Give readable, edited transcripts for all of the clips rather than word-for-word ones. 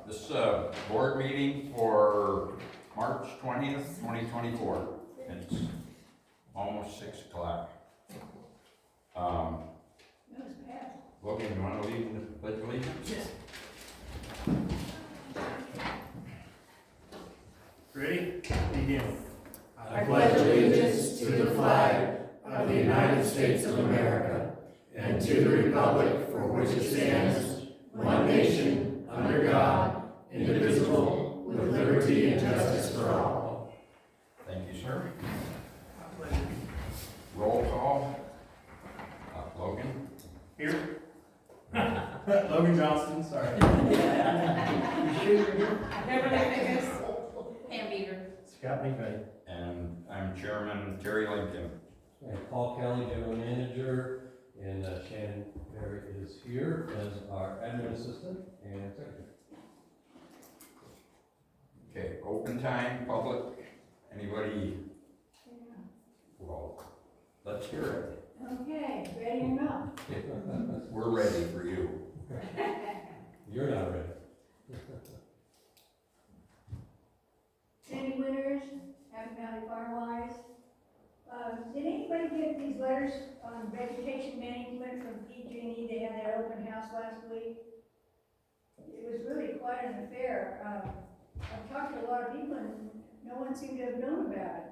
This board meeting for March 20th, 2024. It's almost 6 o'clock. Logan, you want to lead the pledge of allegiance? Yes. Ready? Begin. I pledge allegiance to the flag of the United States of America and to the republic for which it stands, one nation, under God, indivisible, with liberty and justice for all. Thank you, sir. My pleasure. Roll call. Logan. Here. Logan Johnston, sorry. Beverly Pickens. Pam Beaver. Scott McVeigh. And I'm Chairman Terry Lincoln. And Paul Kelly, General Manager, and Shannon Berry is here as our admin assistant and secretary. Okay, open time, public. Anybody? Well, let's hear it. Okay, ready or not? We're ready for you. You're not ready. Sandy Winters, Happy Valley Firewise. Did anybody get these letters on vegetation management from PG&E? They had that open house last week. It was really quite an affair. I've talked to a lot of people and no one seemed to have known about it.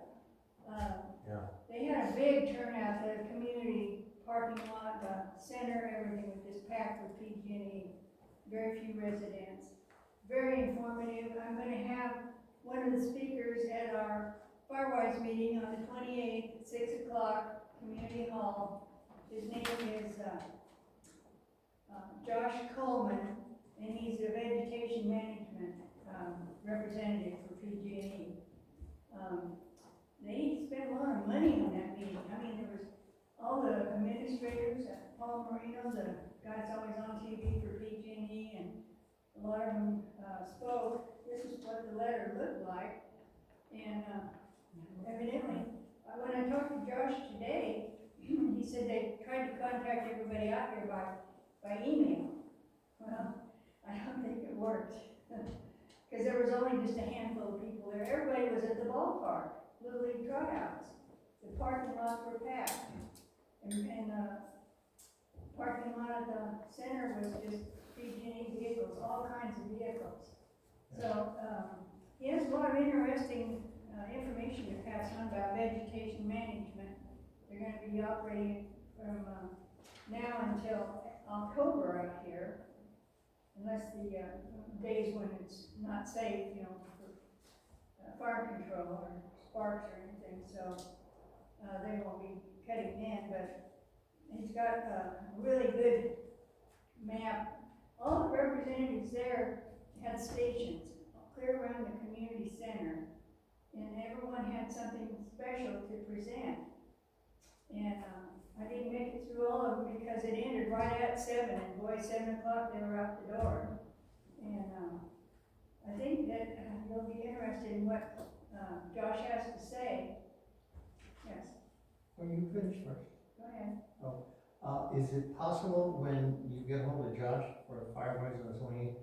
They had a big turnout, the community parking lot, the center, everything was just packed with PG&E. Very few residents. Very informative. I'm going to have one of the speakers at our Firewise meeting on the 28th at 6 o'clock, Community Hall. His name is Josh Coleman, and he's a vegetation management representative for PG&E. They spent a lot of money on that meeting. I mean, there was all the administrators, Paul Marino, the guy's always on TV for PG&E, and a lot of them spoke. This is what the letter looked like, and evidently, when I talked to Josh today, he said they tried to contact everybody out here by email. Well, I don't think it worked, because there was only just a handful of people there. Everybody was at the ballpark, Little League tryouts. The parking lots were packed, and the parking lot at the center was just PG&E vehicles, all kinds of vehicles. So he has a lot of interesting information to pass on about vegetation management. They're going to be operating from now until October out here, unless the days when it's not safe, you know, for fire control or sparks or anything. So they won't be cutting in, but he's got a really good map. All the representatives there had stations clear around the community center, and everyone had something special to present. And I didn't make it through all of them because it ended right at 7, and boy, 7 o'clock they were out the door. And I think that you'll be interested in what Josh has to say. Yes, Well, you finish first. go ahead. Is it possible when you get hold of Josh for Firewise on the 28th,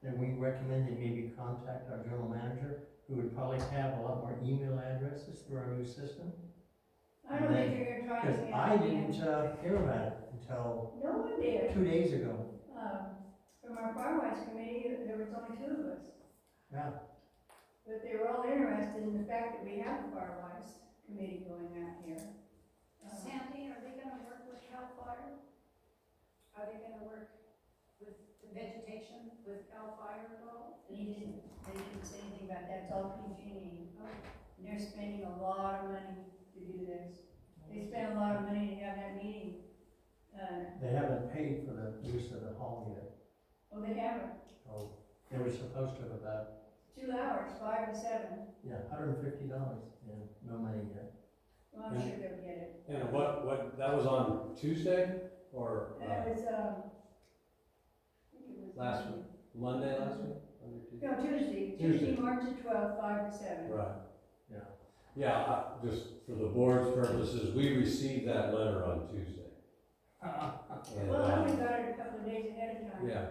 that we recommend that maybe contact our general manager, who would probably have a lot more email addresses through our new system? I don't think you're going to try to Because I didn't hear about it until No one did. 2 days ago. From our Firewise committee, there was only 2 of us. Yeah. But they were all interested in the fact that we have a Firewise committee going out here. Sandy, are they gonna work with CAL FIRE? Are they gonna work with the vegetation with CAL FIRE at all? They didn't say anything about that. It's all PG&E. And they're spending a lot of money to do this. They spent a lot of money to have that meeting. They haven't paid for the use of the hall yet. Oh, they haven't. Oh, they were supposed to have about, 2 hours, 5 to 7. yeah, $150, and no money yet. Well, I'm sure they'll get it. And what, that was on Tuesday or That was, I think it was last week? Monday last week? No, Tuesday. Tuesday, March the 12th, 5 to 7. Right. Yeah. Yeah, just for the board's purposes, we received that letter on Tuesday. And, Well, I only got it a couple of days ahead of time. yeah,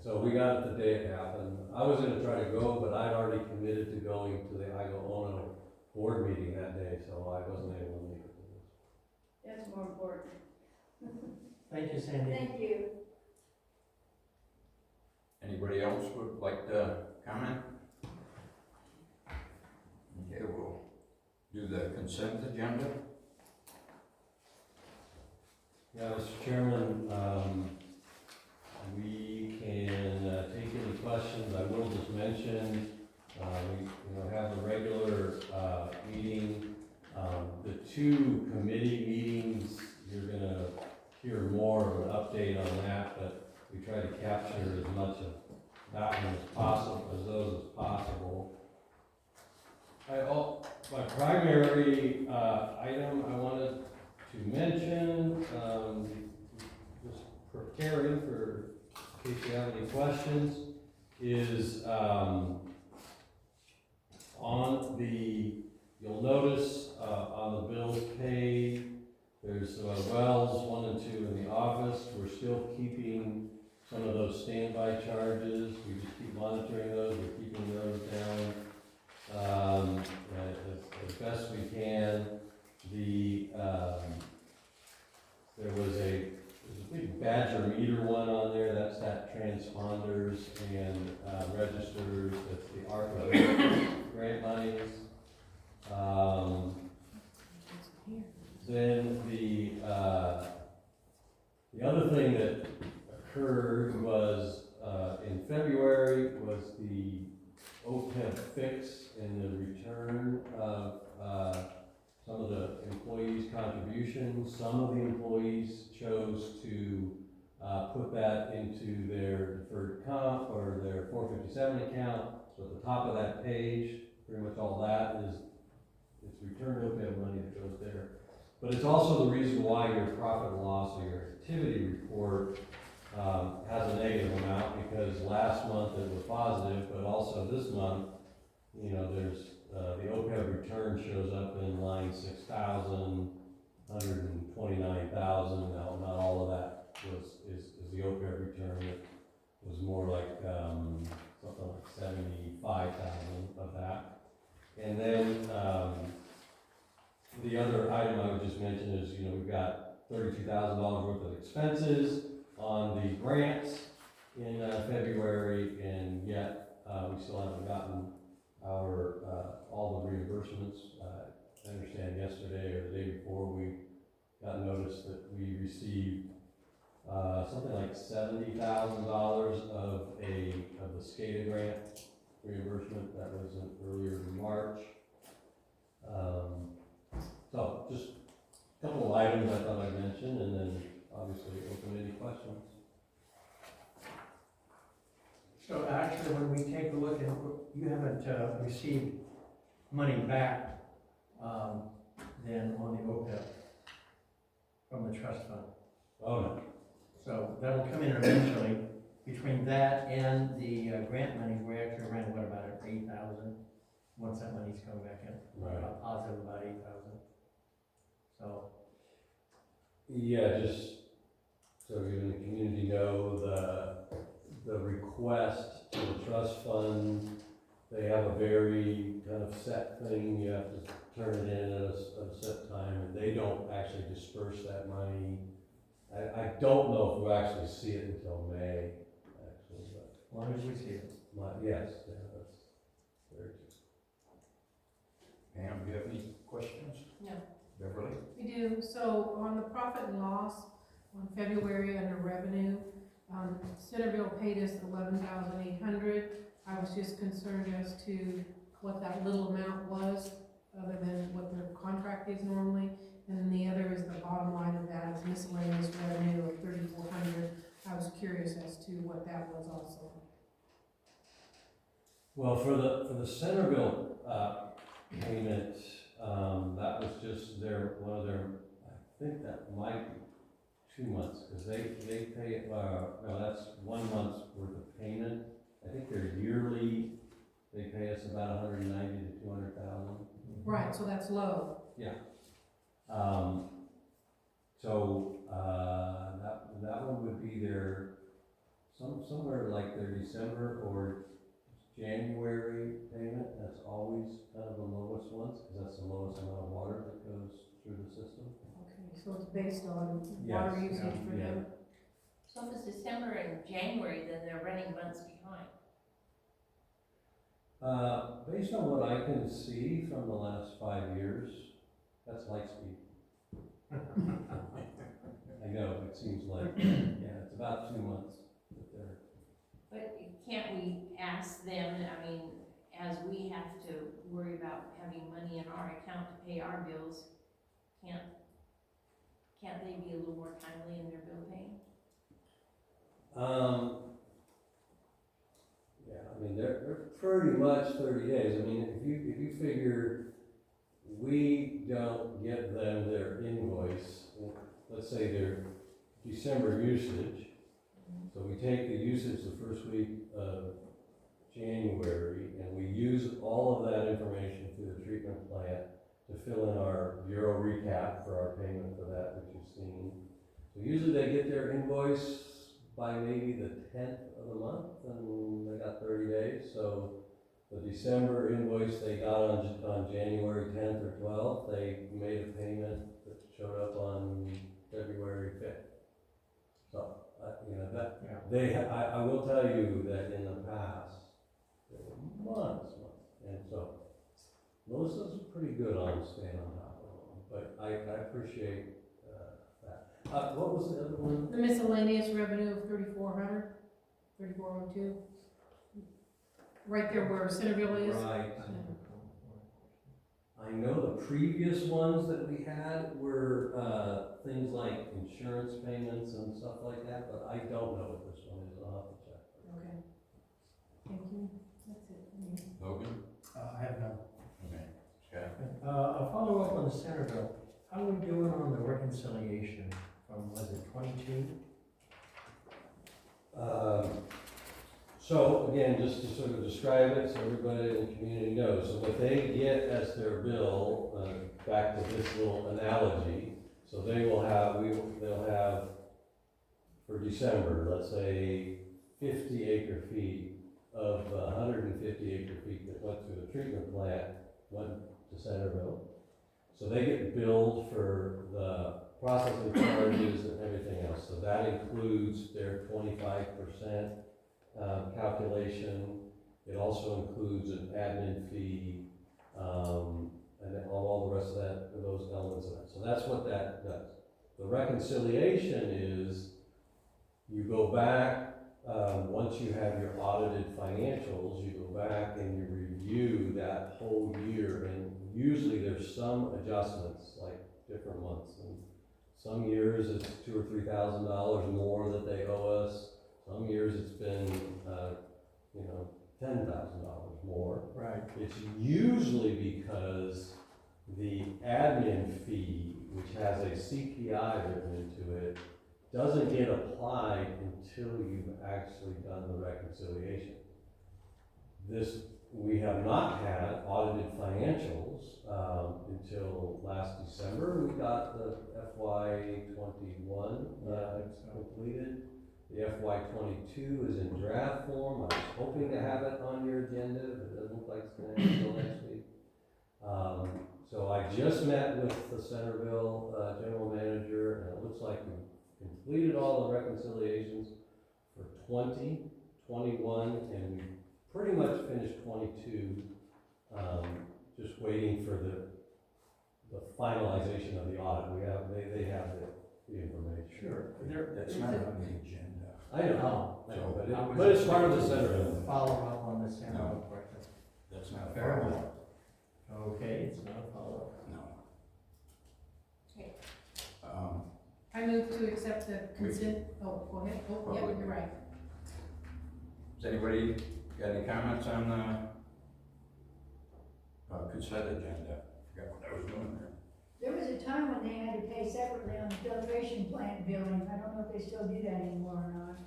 So we got it the day it happened. I was gonna try to go, but I'd already committed to going to the Igo Ono board meeting that day, so I wasn't able to make it to this. That's more important. Thank you, Sandy. Thank you. Anybody else would like to comment? Okay, we'll do the consent agenda. Yeah, Mr. Chairman, we can take any questions. I will just mention, we have the regular meeting. The two committee meetings, you're gonna hear more of an update on that, but we try to capture as much of that one as possible, as those as possible. My primary item I wanted to mention, just preparing for, in case you have any questions, is on the, you'll notice on the bills paid, there's wells 1 and 2 in the office. We're still keeping some of those standby charges. We just keep monitoring those. We're keeping those down as best we can. There was a big Badger meter one on there. That's that transponders and registers. That's the ARPA grant monies. Then the other thing that occurred was in February was the OPEB fix and the return of some of the employees' contributions. Some of the employees chose to put that into their deferred comp or their 457 account. So at the top of that page, pretty much all that is, it's returned OPEB money that goes there. But it's also the reason why your profit and loss or your activity report has a negative amount, because last month it was positive, but also this month, there's the OPEB return shows up in line 6,000, 129,000. Now, not all of that is the OPEB return. It was more like something like 75,000 of that. And then the other item I would just mention is, we've got $32,000 worth of expenses on the grants in February, and yet we still haven't gotten our all the reimbursements. I understand yesterday or the day before we got notice that we received something like $70,000 of the SCADA grant reimbursement that was earlier in March. So just a couple of items I thought I'd mention, and then obviously open any questions. So actually, when we take a look at, you haven't received money back then on the OPEB from the trust fund. Oh, no. So that'll come in eventually. Between that and the grant money, we actually ran, about 8,000? Once that money's coming back in, Right. Positive about 8,000. So. Yeah, just so you and the community know, the request to the trust fund, they have a very kind of set thing. You have to turn it in at a set time, and they don't actually disperse that money. I don't know if we'll actually see it until May, actually, but. As long as we see it. Yes, yeah, that's very true. Pam, do you have any questions? No. Beverly? We do. So on the profit and loss, on February under revenue, Centerville paid us $11,800. I was just concerned as to what that little amount was, other than what their contract is normally. And then the other is the bottom line of that is miscellaneous revenue of $3,400. I was curious as to what that was also. Well, for the Centerville payment, that was just one of their, I think that might be 2 months, because they pay, no, that's 1 month's worth of payment. I think they're yearly, they pay us about 190 to 200,000. Right, so that's low. Yeah. So that one would be their somewhere like their December or January payment, that's always kind of the lowest ones, because that's the lowest amount of water that goes through the system. Okay, so it's based on Yes, water usage for yeah. them? So if it's December and January, then they're running months behind. Based on what I can see from the last 5 years, that's light speed. I know, it seems like, yeah, it's about 2 months that they're. But can't we ask them, I mean, as we have to worry about having money in our account to pay our bills, can't they be a little more timely in their bill paying? Yeah, I mean, they're pretty much 30 days. I mean, if you figure we don't get them their invoice, let's say their December usage, so we take the usage the first week of January, and we use all of that information through the treatment plant to fill in our bureau recap for our payment for that, which you've seen. So usually they get their invoice by maybe the 10th of the month, and they got 30 days. So the December invoice they got on January 10th or 12th, they made a payment that showed up on February 5th. So, you know, that, Yeah. I will tell you that in the past, there were months, and so Melissa's pretty good on staying on top of them, but I appreciate that. What was the other one? The miscellaneous revenue of 3,402, right there where Centerville is. Right. I know the previous ones that we had were things like insurance payments and stuff like that, but I don't know what this one is. I'll have to check. Okay. Thank you. That's it. Logan? I have none. Okay. Scott? A follow-up on the Centerville. How are we doing on the reconciliation from, was it 22? So again, just to sort of describe it so everybody in the community knows, so what they get as their bill, back to this little analogy, so they'll have for December, let's say 50 acre feet of 150 acre feet that went through the treatment plant, went to Centerville. So they get billed for the processing charges and everything else, so that includes their 25% calculation. It also includes an admin fee, and then all the rest of that, those elements of that. So that's what that does. The reconciliation is, you go back, once you have your audited financials, you go back and you review that whole year, and usually there's some adjustments, like different months. And some years it's $2,000 or $3,000 more that they owe us. Some years it's been, $10,000 more. Right. It's usually because the admin fee, which has a CPI written into it, doesn't get applied until you've actually done the reconciliation. We have not had audited financials until last December. We got the FY21 completed. The FY22 is in draft form. I was hoping to have it on your agenda, but it doesn't look like it's going to happen until next week. So I just met with the Centerville general manager, and it looks like we completed all the reconciliations for 20, 21, and we pretty much finished 22. Just waiting for the finalization of the audit. They have the information. Sure. That's not on the agenda. I know, So, but it's part of the Centerville. Follow up on the Centerville question. That's not a Fair follow-up. enough. Okay, it's not a follow-up. No. Okay. I move to accept the consent, oh, go ahead, oh, yeah, you're right. Does anybody got any comments on the consent agenda? Forgot what I was doing there. There was a time when they had to pay separately on the filtration plant billing. I don't know if they still do that anymore or not.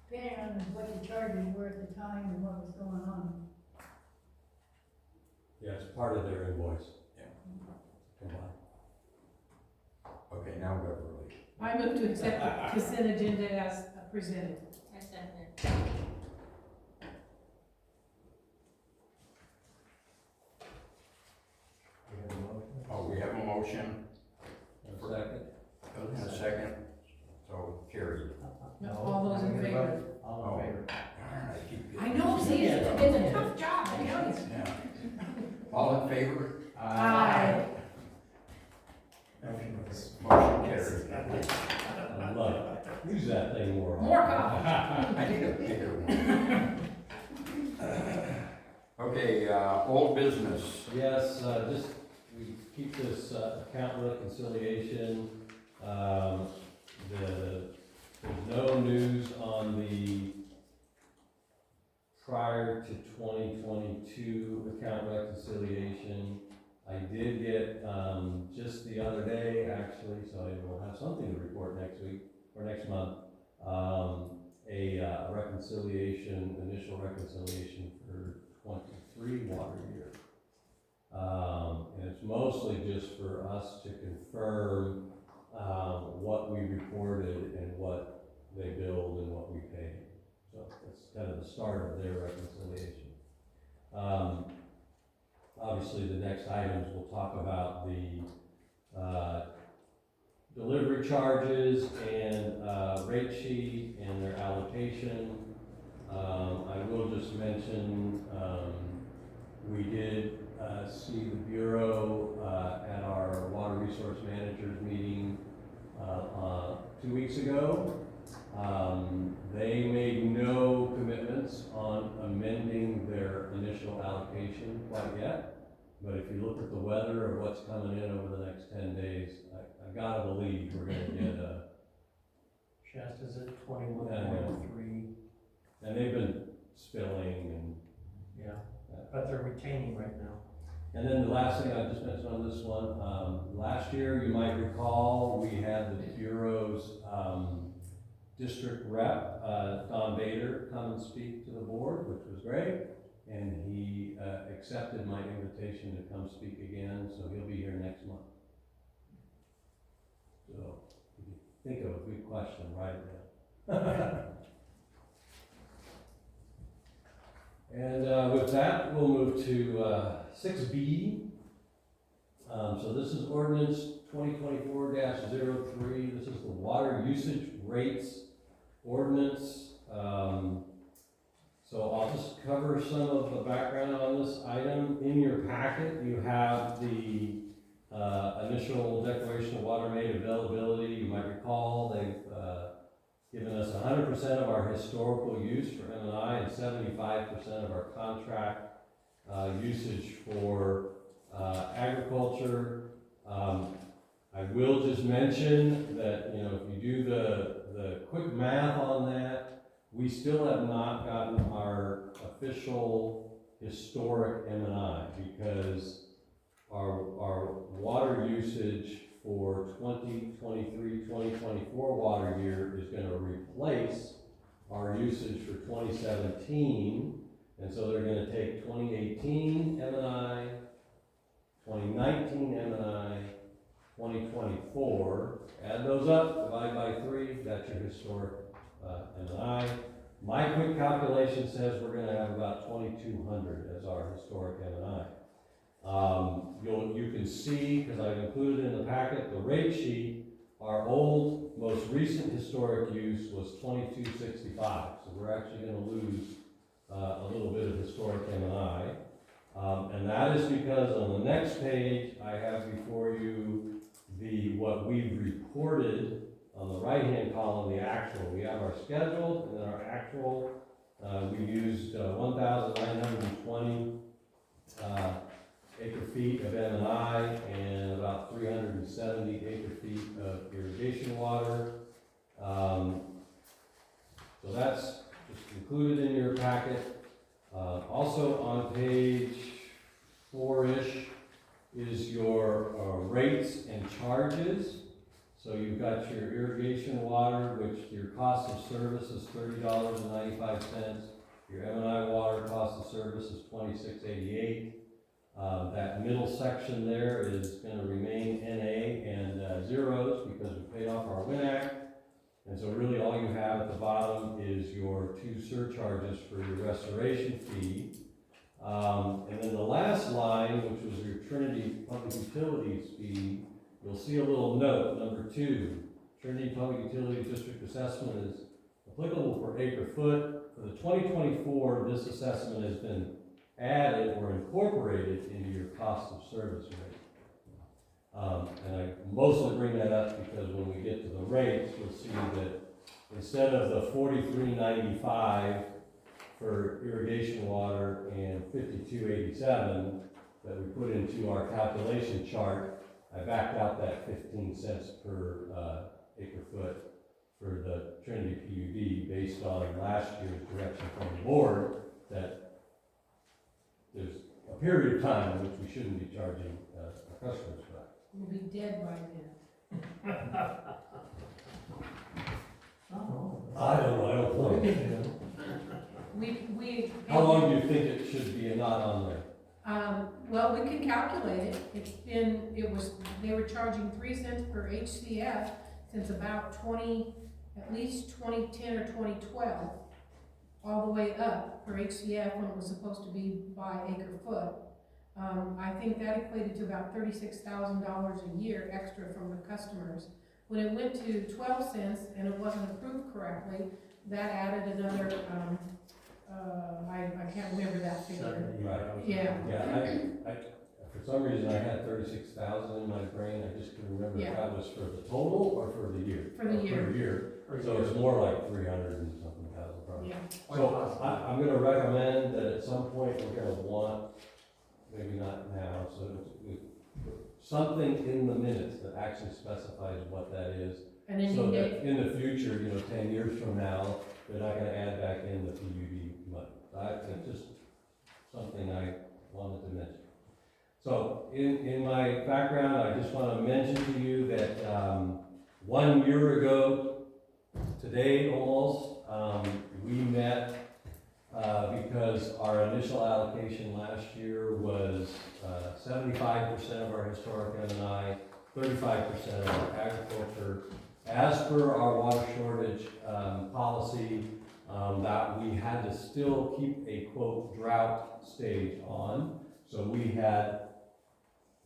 Depending on what the charges were at the time and what was going on. Yeah, it's part of their invoice. Yeah. Combined. Okay, now Beverly. I move to accept the consent agenda as presented. I second it. We have a motion? Oh, we have a motion A second? and a second, so carried. No, all those in favor? All Oh. in favor. Darn, I keep I getting- know, see, it's a tough job, I know. Yeah. All in favor? Aye. Motion was. Motion carried. I love it. Use that thing more. More often. I need a bigger one. Okay, old business. Yes, just, we keep this account reconciliation. There's no news on the prior to 2022 account reconciliation. I did get, just the other day, actually, so I will have something to report next week, or next month, a reconciliation, initial reconciliation for 23 water year. And it's mostly just for us to confirm, what we reported and what they billed and what we paid. So that's kind of the start of their reconciliation. Obviously, the next items will talk about the, delivery charges and, rate sheet and their allocation. I will just mention, we did, see the Bureau, at our Water Resource Managers meeting, 2 weeks ago. They made no commitments on amending their initial allocation quite yet. But if you look at the weather or what's coming in over the next 10 days, I gotta believe we're gonna get a, Shasta's at 21.3, and they've been spilling and. yeah, but they're retaining right now. And then the last thing I just mentioned on this one, last year, you might recall, we had the Bureau's, district rep, Don Bader, come and speak to the board, which was great. And he, accepted my invitation to come speak again, so he'll be here next month. So, if you think of a good question, write it down. And, with that, we'll move to, 6B. So this is ordinance 2024-03. This is the water usage rates ordinance. So I'll just cover some of the background on this item. In your packet, you have the initial declaration of water main availability. You might recall they've given us 100% of our historical use for M&I and 75% of our contract usage for agriculture. I will just mention that, you know, if you do the quick math on that, we still have not gotten our official historic M&I because our water usage for 2023-2024 water year is going to replace our usage for 2017, and so they're going to take 2018 M&I, 2019 M&I, 2024, add those up, divide by 3, that's your historic M&I. My quick calculation says we're going to have about 2,200 as our historic M&I. You can see, because I've included in the packet, the rate sheet, our old, most recent historic use was 2265. So we're actually going to lose a little bit of historic M&I. And that is because on the next page, I have before you what we've reported on the right-hand column, the actual. We have our scheduled and then our actual. We used 1,920 acre feet of M&I and about 370 acre feet of irrigation water. So that's just included in your packet. Also on page 4-ish is your rates and charges. So you've got your irrigation water, which your cost of service is $30.95. Your M&I water cost of service is $26.88. That middle section there is gonna remain NA and zeros because we paid off our WINAC. And so really all you have at the bottom is your 2 surcharges for your restoration fee. And then the last line, which was your Trinity Public Utilities fee, you'll see a little note, number 2. Trinity Public Utilities District Assessment is applicable per acre foot. For the 2024, this assessment has been added or incorporated into your cost of service rate. And I mostly bring that up because when we get to the rates, you'll see that instead of the $43.95 for irrigation water and $52.87 that we put into our calculation chart, I backed out that 15 cents per acre foot for the Trinity PUD based on last year's direction from the board that there's a period of time in which we shouldn't be charging our customers for that. We'll be dead by then. I don't know, I don't know. We. How long do you think it should be not on there? Well, we can calculate it. They were charging 3 cents per HCF since about at least 2010 or 2012, all the way up per HCF when it was supposed to be by acre foot. I think that equated to about $36,000 a year extra from the customers. When it went to 12 cents and it wasn't approved correctly, that added another, I can't remember that figure. Right. Yeah. Yeah, for some reason I had 36,000 in my brain, I just couldn't remember if that was for the total or for the year. For the year. For the year, so it's more like 300 and something thousand probably. Yeah. So I'm gonna recommend that at some point we're gonna want, maybe not now, so something in the minutes that actually specifies what that is. And then So you that in the future, 10 years from now, they're not gonna add back in the PUD money. It's just something I wanted to mention. So in my background, I just want to mention to you that 1 year ago, today almost, we met because our initial allocation last year was 75% of our historic M&I, 35% of our agriculture. As per our water shortage policy, that we had to still keep a quote drought stage on. So we had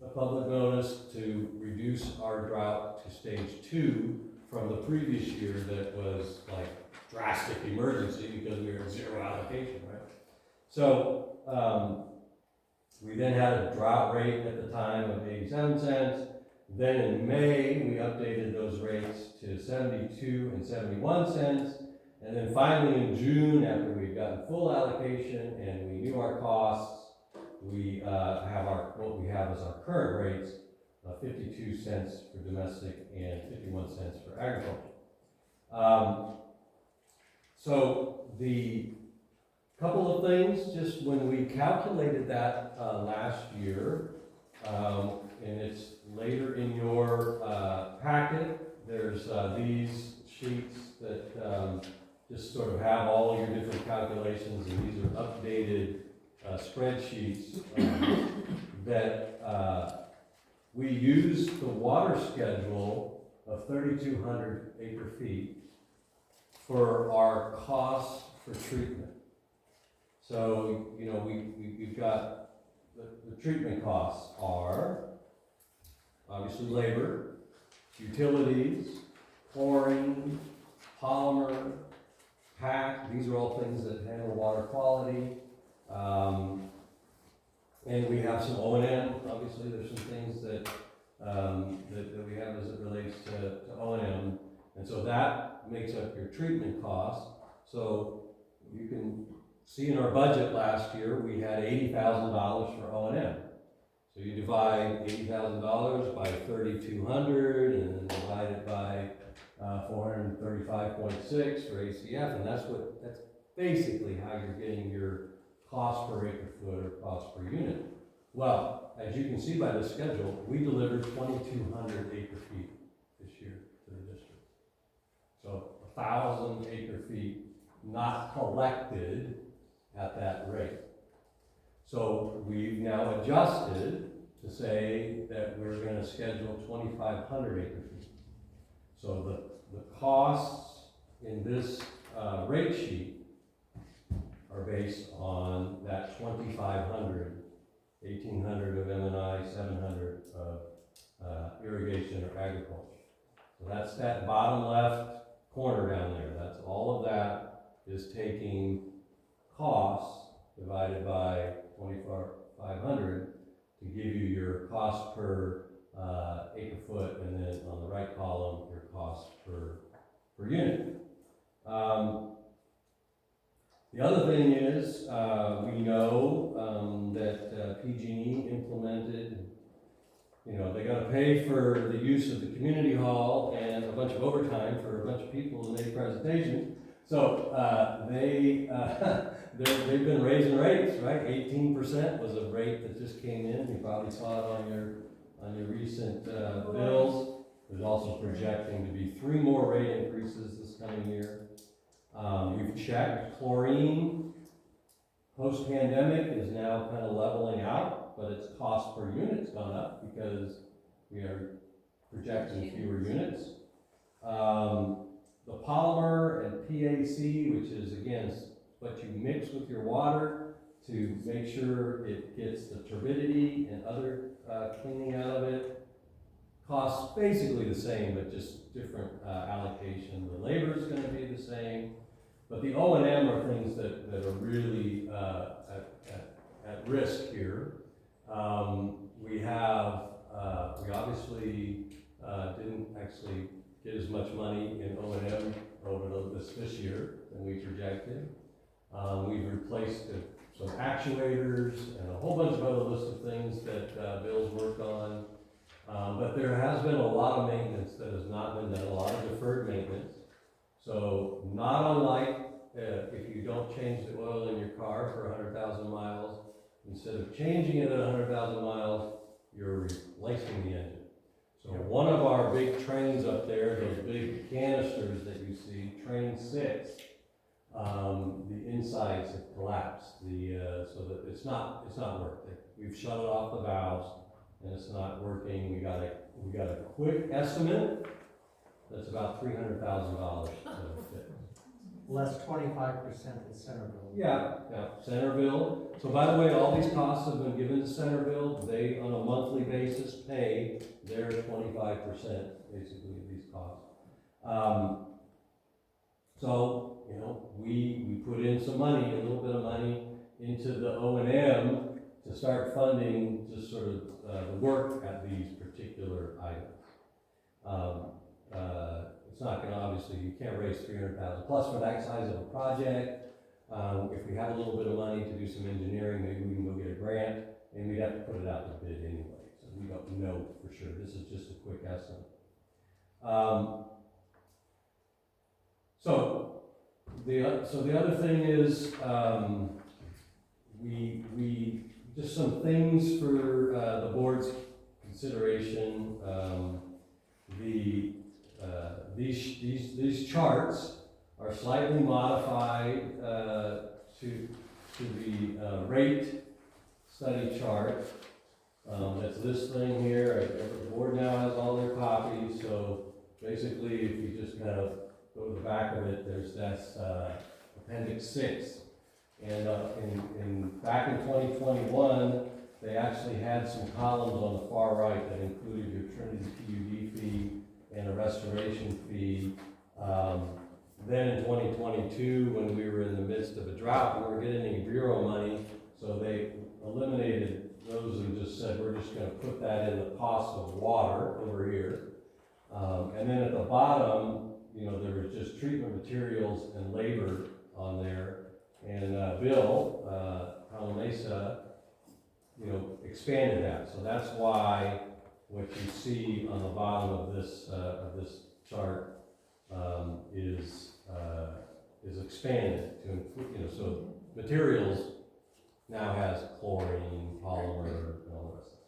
a public notice to reduce our drought to stage 2 from the previous year that was like drastic emergency because we were at 0 allocation, right? So we then had a drought rate at the time of 87 cents. Then in May, we updated those rates to 72 and 71 cents. And then finally in June, after we'd gotten full allocation and we knew our costs, we have what we have as our current rates, 52 cents for domestic and 51 cents for agriculture. So the couple of things, just when we calculated that last year, and it's later in your packet, there's these sheets that just sort of have all your different calculations, and these are updated spreadsheets that we use the water schedule of 3,200 acre feet for our costs for treatment. So, we've got the treatment costs are obviously labor, utilities, chlorine, polymer, pack. These are all things that handle water quality. And we have some O&M. Obviously, there's some things that we have as it relates to O&M. And so that makes up your treatment cost. So you can see in our budget last year, we had $80,000 for O&M. So you divide $80,000 by 3,200 and then divide it by 435.6 for ACF, and that's basically how you're getting your cost per acre foot or cost per unit. Well, as you can see by the schedule, we delivered 2,200 acre feet this year to the district. So 1,000 acre feet not collected at that rate. So we've now adjusted to say that we're gonna schedule 2,500 acre feet. So the costs in this rate sheet are based on that 2,500, 1,800 of M&I, 700 of irrigation or agriculture. So that's that bottom left corner down there. That's all of that is taking costs divided by 2,500 to give you your cost per acre foot, and then on the right column, your cost per unit. The other thing is, we know that PG&E implemented, they gotta pay for the use of the community hall and a bunch of overtime for a bunch of people to make presentations. So they've been raising rates, right? 18% was a rate that just came in. You probably saw it on your recent bills. There's also projecting to be 3 more rate increases this coming year. We've checked chlorine post-pandemic is now kind of leveling out, but its cost per unit's gone up because we are projecting fewer units. The polymer and PAC, which is again what you mix with your water to make sure it gets the turbidity and other cleaning out of it, costs basically the same, but just different allocation. The labor is going to be the same, but the O&M are things that are really at risk here. We obviously didn't actually get as much money in O&M over this year than we projected. We've replaced some actuators and a whole bunch of other list of things that Bill's worked on. But there has been a lot of maintenance that has not been done, a lot of deferred maintenance. So not unlike if you don't change the oil in your car for 100,000 miles, instead of changing it at 100,000 miles, you're replacing the engine. So one of our big trains up there, those big canisters that you see, train 6, the insides have collapsed. So that it's not working. We've shut it off the valves, and it's not working. We got a quick estimate that's about $300,000 to fix. Less 25% at Centerville. Yeah, Centerville. So by the way, all these costs have been given to Centerville. They, on a monthly basis, pay their 25% basically of these costs. So, we put in some money, a little bit of money into the O&M to start funding just sort of the work at these particular items. It's not going to, obviously, you can't raise $300,000 plus for that size of a project. If we have a little bit of money to do some engineering, maybe we can go get a grant, and we'd have to put it out to bid anyway. So we don't know for sure. This is just a quick estimate. So the other thing is we just some things for the board's consideration. These charts are slightly modified to the rate study chart. That's this thing here. The board now has all their copies, so basically if you just kind of go to the back of it, there's this Appendix 6. And back in 2021, they actually had some columns on the far right that included your Trinity PUD fee and a restoration fee. Then in 2022, when we were in the midst of a drought, we weren't getting any bureau money, so they eliminated those and just said, we're just going to put that in the cost of water over here. And then at the bottom, there was just treatment materials and labor on there. And Bill Palamesa, expanded that. So that's why what you see on the bottom of this chart is expanded to include, so materials now has chlorine, polymer, and all the rest of it.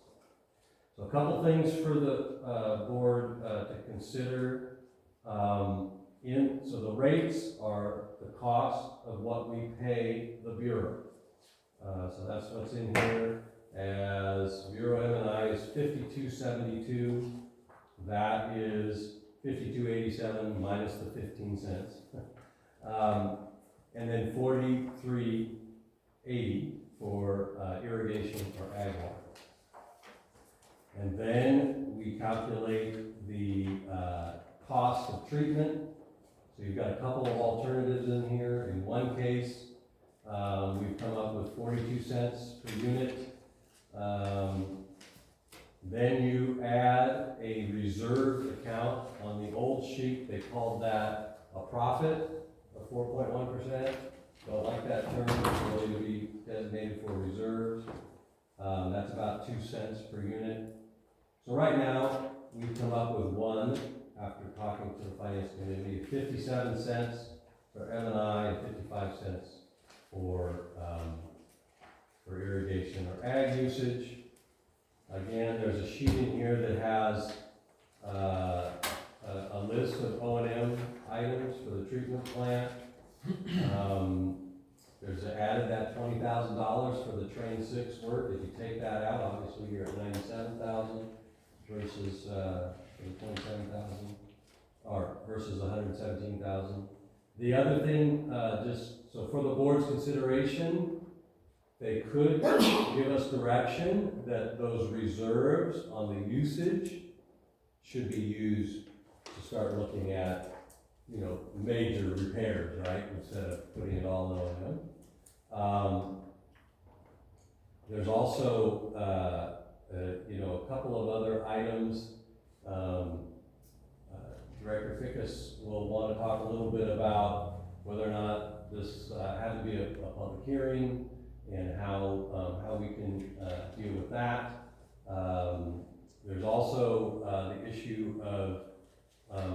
So a couple things for the board to consider. So the rates are the cost of what we pay the Bureau. So that's what's in here. As Bureau M&I is 5272, that is 5287 minus the 15 cents. And then 4380 for irrigation or ag water. And then we calculate the cost of treatment. So you've got a couple of alternatives in here. In one case, we've come up with 42 cents per unit. Then you add a reserve account. On the old sheet, they called that a profit of 4.1%. Don't like that term, it's really to be designated for reserves. That's about 2 cents per unit. So right now, we've come up with one, after talking to the finance committee, 57 cents for M&I and 55 cents for irrigation or ag usage. Again, there's a sheet in here that has a list of O&M items for the treatment plant. There's added that $20,000 for the Train 6 work. If you take that out, obviously you're at 97,000 versus the 27,000, or versus 117,000. The other thing, just so for the board's consideration, they could give us direction that those reserves on the usage should be used to start looking at, major repairs, right? Instead of putting it all in O&M. There's also, a couple of other items. Director Fickus will want to talk a little bit about whether or not this had to be a public hearing and how we can deal with that. There's also the issue of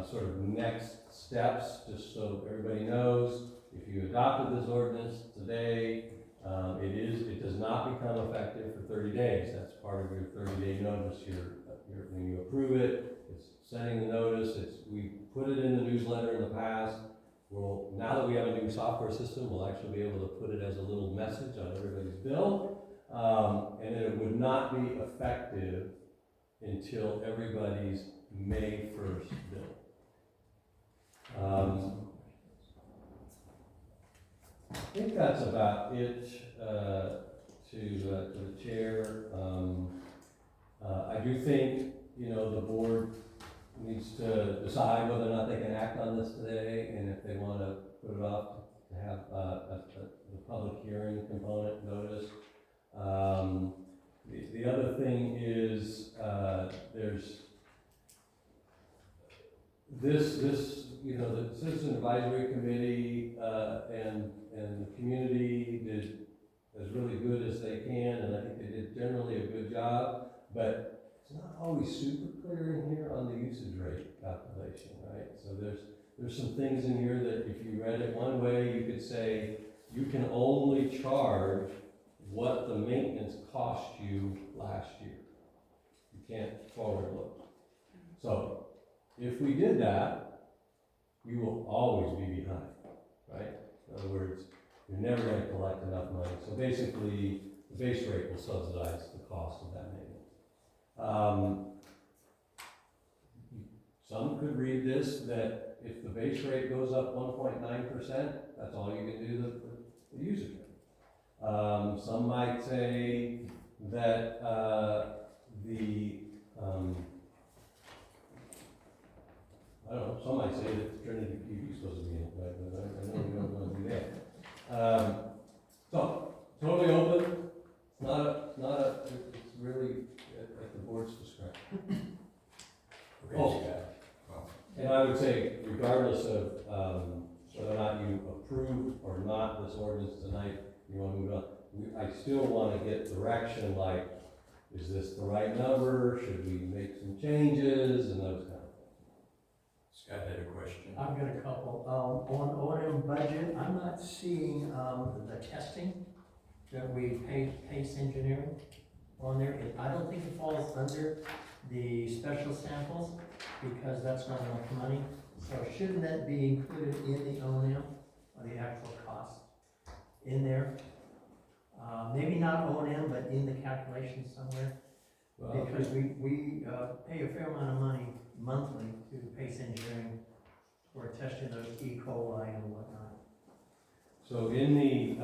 sort of next steps, just so everybody knows. If you adopted this ordinance today, it does not become effective for 30 days. That's part of your 30-day notice. When you approve it, it's sending the notice. We put it in the newsletter in the past. Well, now that we have a new software system, we'll actually be able to put it as a little message on everybody's bill. And then it would not be effective until everybody's May 1st bill. I think that's about it to the chair. I do think, the board needs to decide whether or not they can act on this today, and if they want to put it off to have the public hearing component notice. The other thing is there's this the Citizen Advisory Committee and the community did as really good as they can, and I think they did generally a good job, but it's not always super clear in here on the usage rate calculation, right? So there's some things in here that if you read it one way, you could say you can only charge what the maintenance cost you last year. You can't forward look. So if we did that, we will always be behind, right? In other words, you're never going to collect enough money. So basically, the base rate will subsidize the cost of that maintenance. Some could read this that if the base rate goes up 1.9%, that's all you can do the usage rate. Some might say that I don't know, some might say that Trinity PV is supposed to be in it, but I know we don't want to do that. So, totally open. It's really at the board's discretion. And I would say, regardless of whether or not you approve or not this ordinance tonight, you want to move on, I still want to get direction, like, is this the right number? Should we make some changes and those kind of things? Scott had a question. I've got a couple. On O&M budget, I'm not seeing the testing that we pay Pace Engineering on there. I don't think it falls under the special samples because that's not enough money. So shouldn't that be included in the O&M or the actual cost in there? Maybe not O&M, but in the calculation somewhere, Well, because we pay a fair amount of money monthly to Pace Engineering for testing those E. coli and whatnot. so in the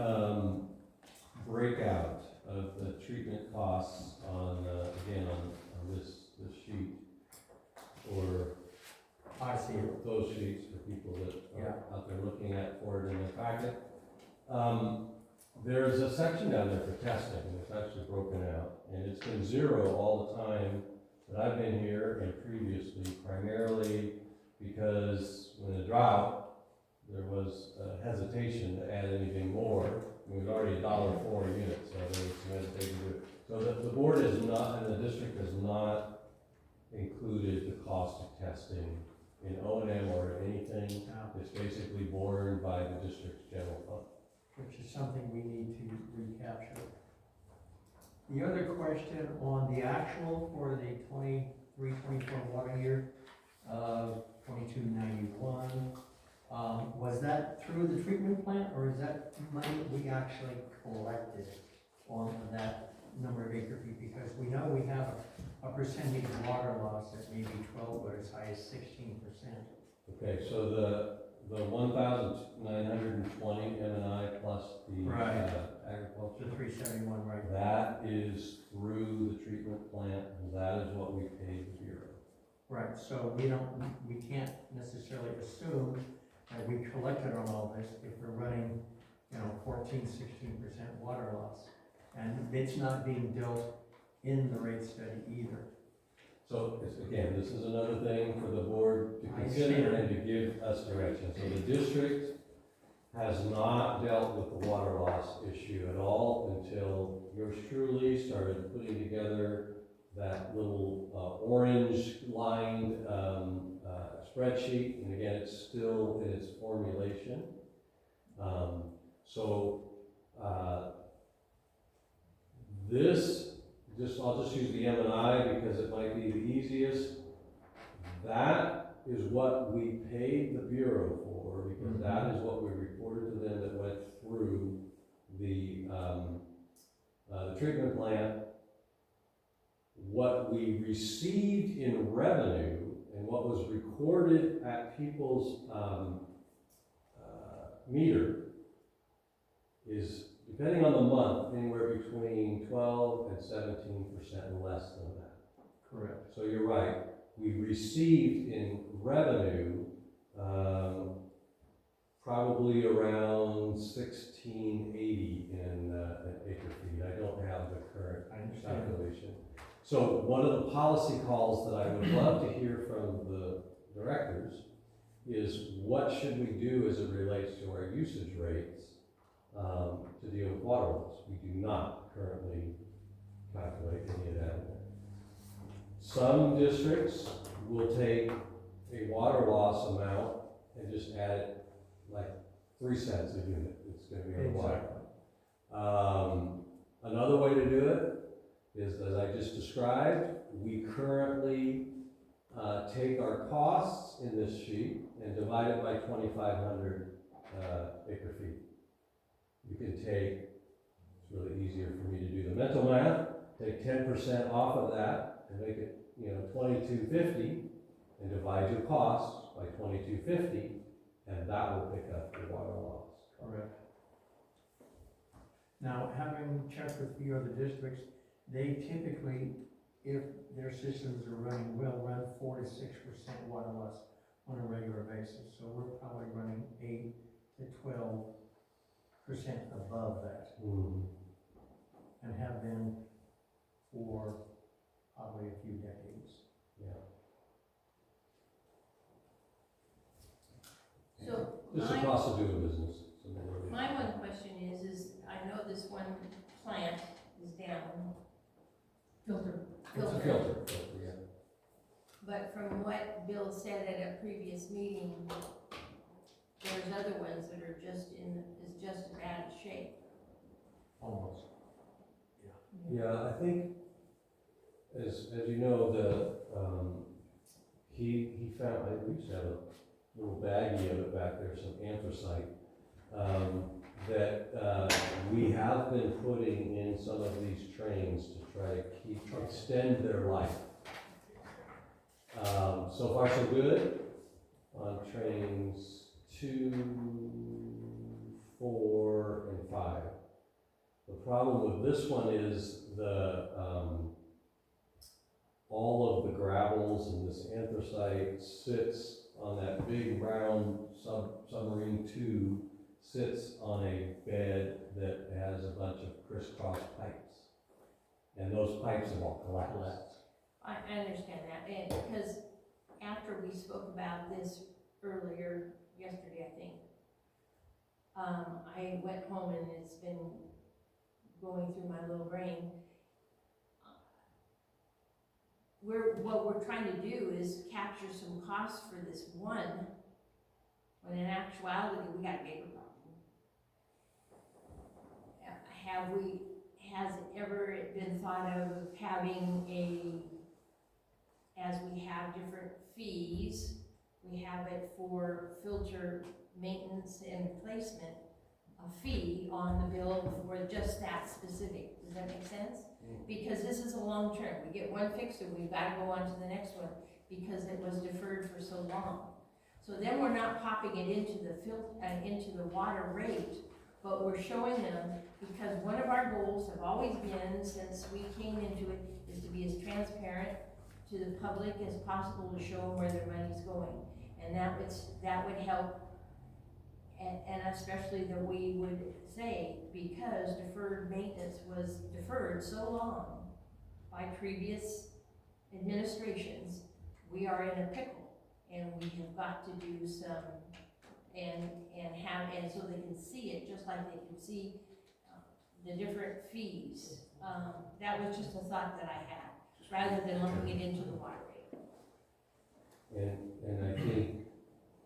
breakout of the treatment costs on, again, on this sheet, or I see it. those sheets for people that Yeah. are out there looking at for it in their packet. There's a section down there for testing, and it's actually broken out, and it's been zero all the time that I've been here and previously, primarily because when the drought, there was a hesitation to add anything more. We was already $1.04 a unit, so there was some hesitation to do it. So the board is not, and the district has not included the cost of testing in O&M or anything. It's basically borne by the district's general fund. Which is something we need to recapture. The other question on the actual for the 23-24 water year, 2291, was that through the treatment plant, or is that money we actually collected on that number of acre feet? Because we know we have a percentage of water loss that may be 12, but as high as 16%. Okay, so the 1,920 M&I plus the Right. agriculture, The 371, right? that is through the treatment plant, and that is what we paid the Bureau. Right, so we can't necessarily assume that we collected on all this if we're running, 14, 16% water loss. And it's not being dealt in the rate study either. So, again, this is another thing for the board to I consider understand. and to give us direction. So the district has not dealt with the water loss issue at all until yours truly started putting together that little orange-lined spreadsheet. And again, it's still in its formulation. I'll just use the M&I because it might be the easiest. That is what we paid the Bureau for, because that is what we reported to them that went through the treatment plant. What we received in revenue and what was recorded at people's meter is, depending on the month, anywhere between 12 and 17% less than that. Correct. So you're right. We received in revenue probably around 1680 in acre feet. I don't have the current calculation. So one of the policy calls that I would love to hear from the directors is what should we do as it relates to our usage rates to deal with water loss. We do not currently calculate any of that. Some districts will take a water loss amount and just add it like 3 cents a unit. It's going to be on the water. Another way to do it is, as I just described, we currently take our costs in this sheet and divide it by 2,500 acre feet. You can take, it's really easier for me to do the mental math, take 10% off of that and make it, 2250, and divide your costs by 2250, and that will pick up your water loss. Correct. Now, having checked with a few other districts, they typically, if their systems are running well, run 4 to 6% water loss on a regular basis. So we're probably running 8 to 12% above that, and have been for probably a few decades. Yeah. So It's the my, cost of doing business. my one question is I know this one plant is down, Filter. It's a filter, filter, yeah. but from what Bill said at a previous meeting, there's other ones that are just as bad shape. Almost. Yeah, I think, as you know, he found, we used to have a little baggie of it back there, some anthracite, that we have been putting in some of these trains to try to extend their life. So far so good on trains 2, 4, and 5. The problem with this one is all of the gravels and this anthracite sits on that big round submarine tube, sits on a bed that has a bunch of crisscross pipes. And those pipes have all collapsed. I understand that, and because after we spoke about this earlier, yesterday, I think, I went home and it's been going through my little brain. What we're trying to do is capture some costs for this one, when in actuality, we got a bigger problem. Has it ever been thought of having as we have different fees, we have it for filter maintenance and replacement, a fee on the bill for just that specific. Does that make sense? Because this is a long term. We get one fixed and we've got to go on to the next one because it was deferred for so long. So then we're not popping it into the water rate, but we're showing them, because one of our goals have always been, since we came into it, is to be as transparent to the public as possible, to show them where their money's going. And that would help, and especially that we would say, because deferred maintenance was deferred so long by previous administrations, we are in a pickle, and we have got to do some, and so they can see it, just like they can see the different fees. That was just a thought that I had, rather than lumping it into the water rate. And I think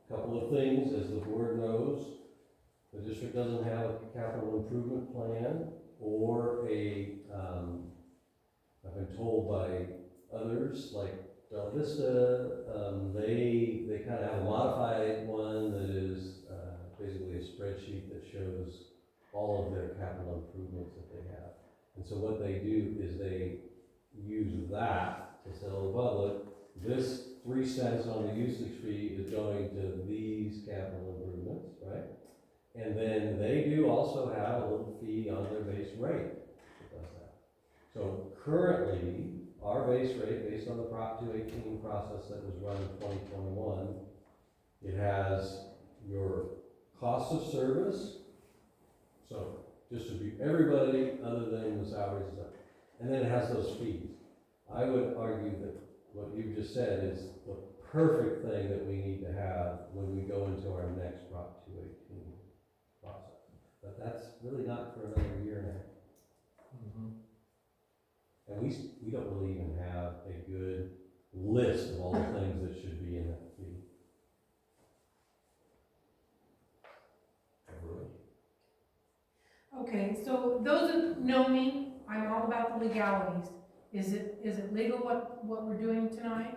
a couple of things, as the board knows, the district doesn't have a capital improvement plan or I've been told by others, like Bella Vista, they kind of have a modified one that is basically a spreadsheet that shows all of their capital improvements that they have. And so what they do is they use that to tell the public, this 3 cents on the usage fee is going to these capital improvements, right? And then they do also have a little fee on their base rate that does that. So currently, our base rate, based on the Prop 218 process that was run in 2021, it has your cost of service, so distribute everybody other than the salaries and stuff, and then it has those fees. I would argue that what you just said is the perfect thing that we need to have when we go into our next Prop 218 process. But that's really not for another year and a half. And we don't really even have a good list of all the things that should be in that fee. Okay, so those that know me, I'm all about the legalities. Is it legal what we're doing tonight?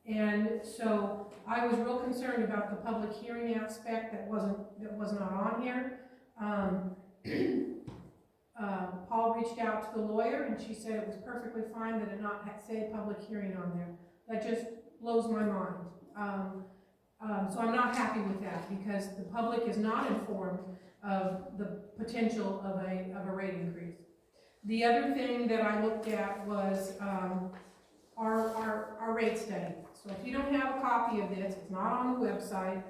And so I was real concerned about the public hearing aspect that was not on here. Paul reached out to the lawyer and she said it was perfectly fine that it not say public hearing on there. That just blows my mind. So I'm not happy with that because the public is not informed of the potential of a rate increase. The other thing that I looked at was our rate study. So if you don't have a copy of this, it's not on the website,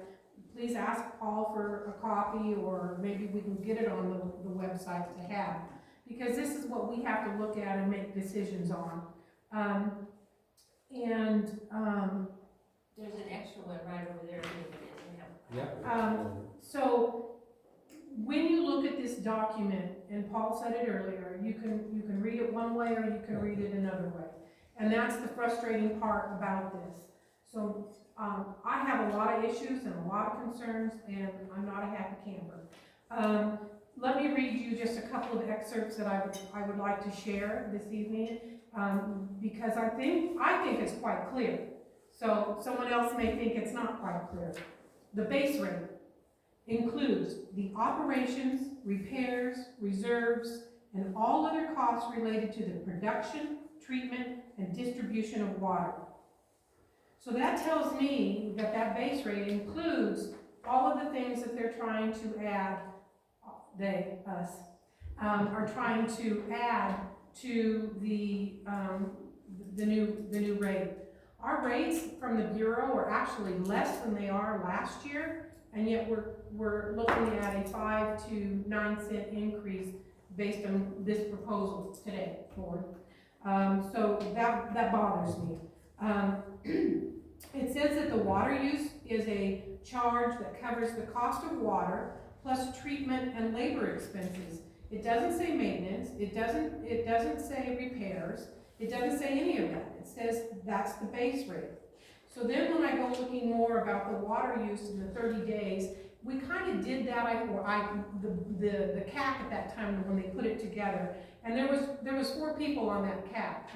please ask Paul for a copy, or maybe we can get it on the website to have. Because this is what we have to look at and make decisions on. There's an extra one right over there. Yeah. So when you look at this document, and Paul said it earlier, you can read it one way or you can read it another way. And that's the frustrating part about this. So I have a lot of issues and a lot of concerns, and I'm not a happy camper. Let me read you just a couple of excerpts that I would like to share this evening, because I think it's quite clear. So someone else may think it's not quite clear. The base rate. includes the operations, repairs, reserves, and all other costs related to the production, treatment, and distribution of water. So that tells me that that base rate includes all of the things that they're trying to add, us, are trying to add to the new rate. Our rates from the Bureau are actually less than they are last year, and yet we're looking at a 5 to 9 cent increase based on this proposal today, Board. So that bothers me. It says that the water use is a charge that covers the cost of water plus treatment and labor expenses. It doesn't say maintenance, it doesn't say repairs, it doesn't say any of that. It says that's the base rate. So then when I go looking more about the water use in the 30 days, we kind of did that, the CAC at that time when they put it together, and there was 4 people on that CAC.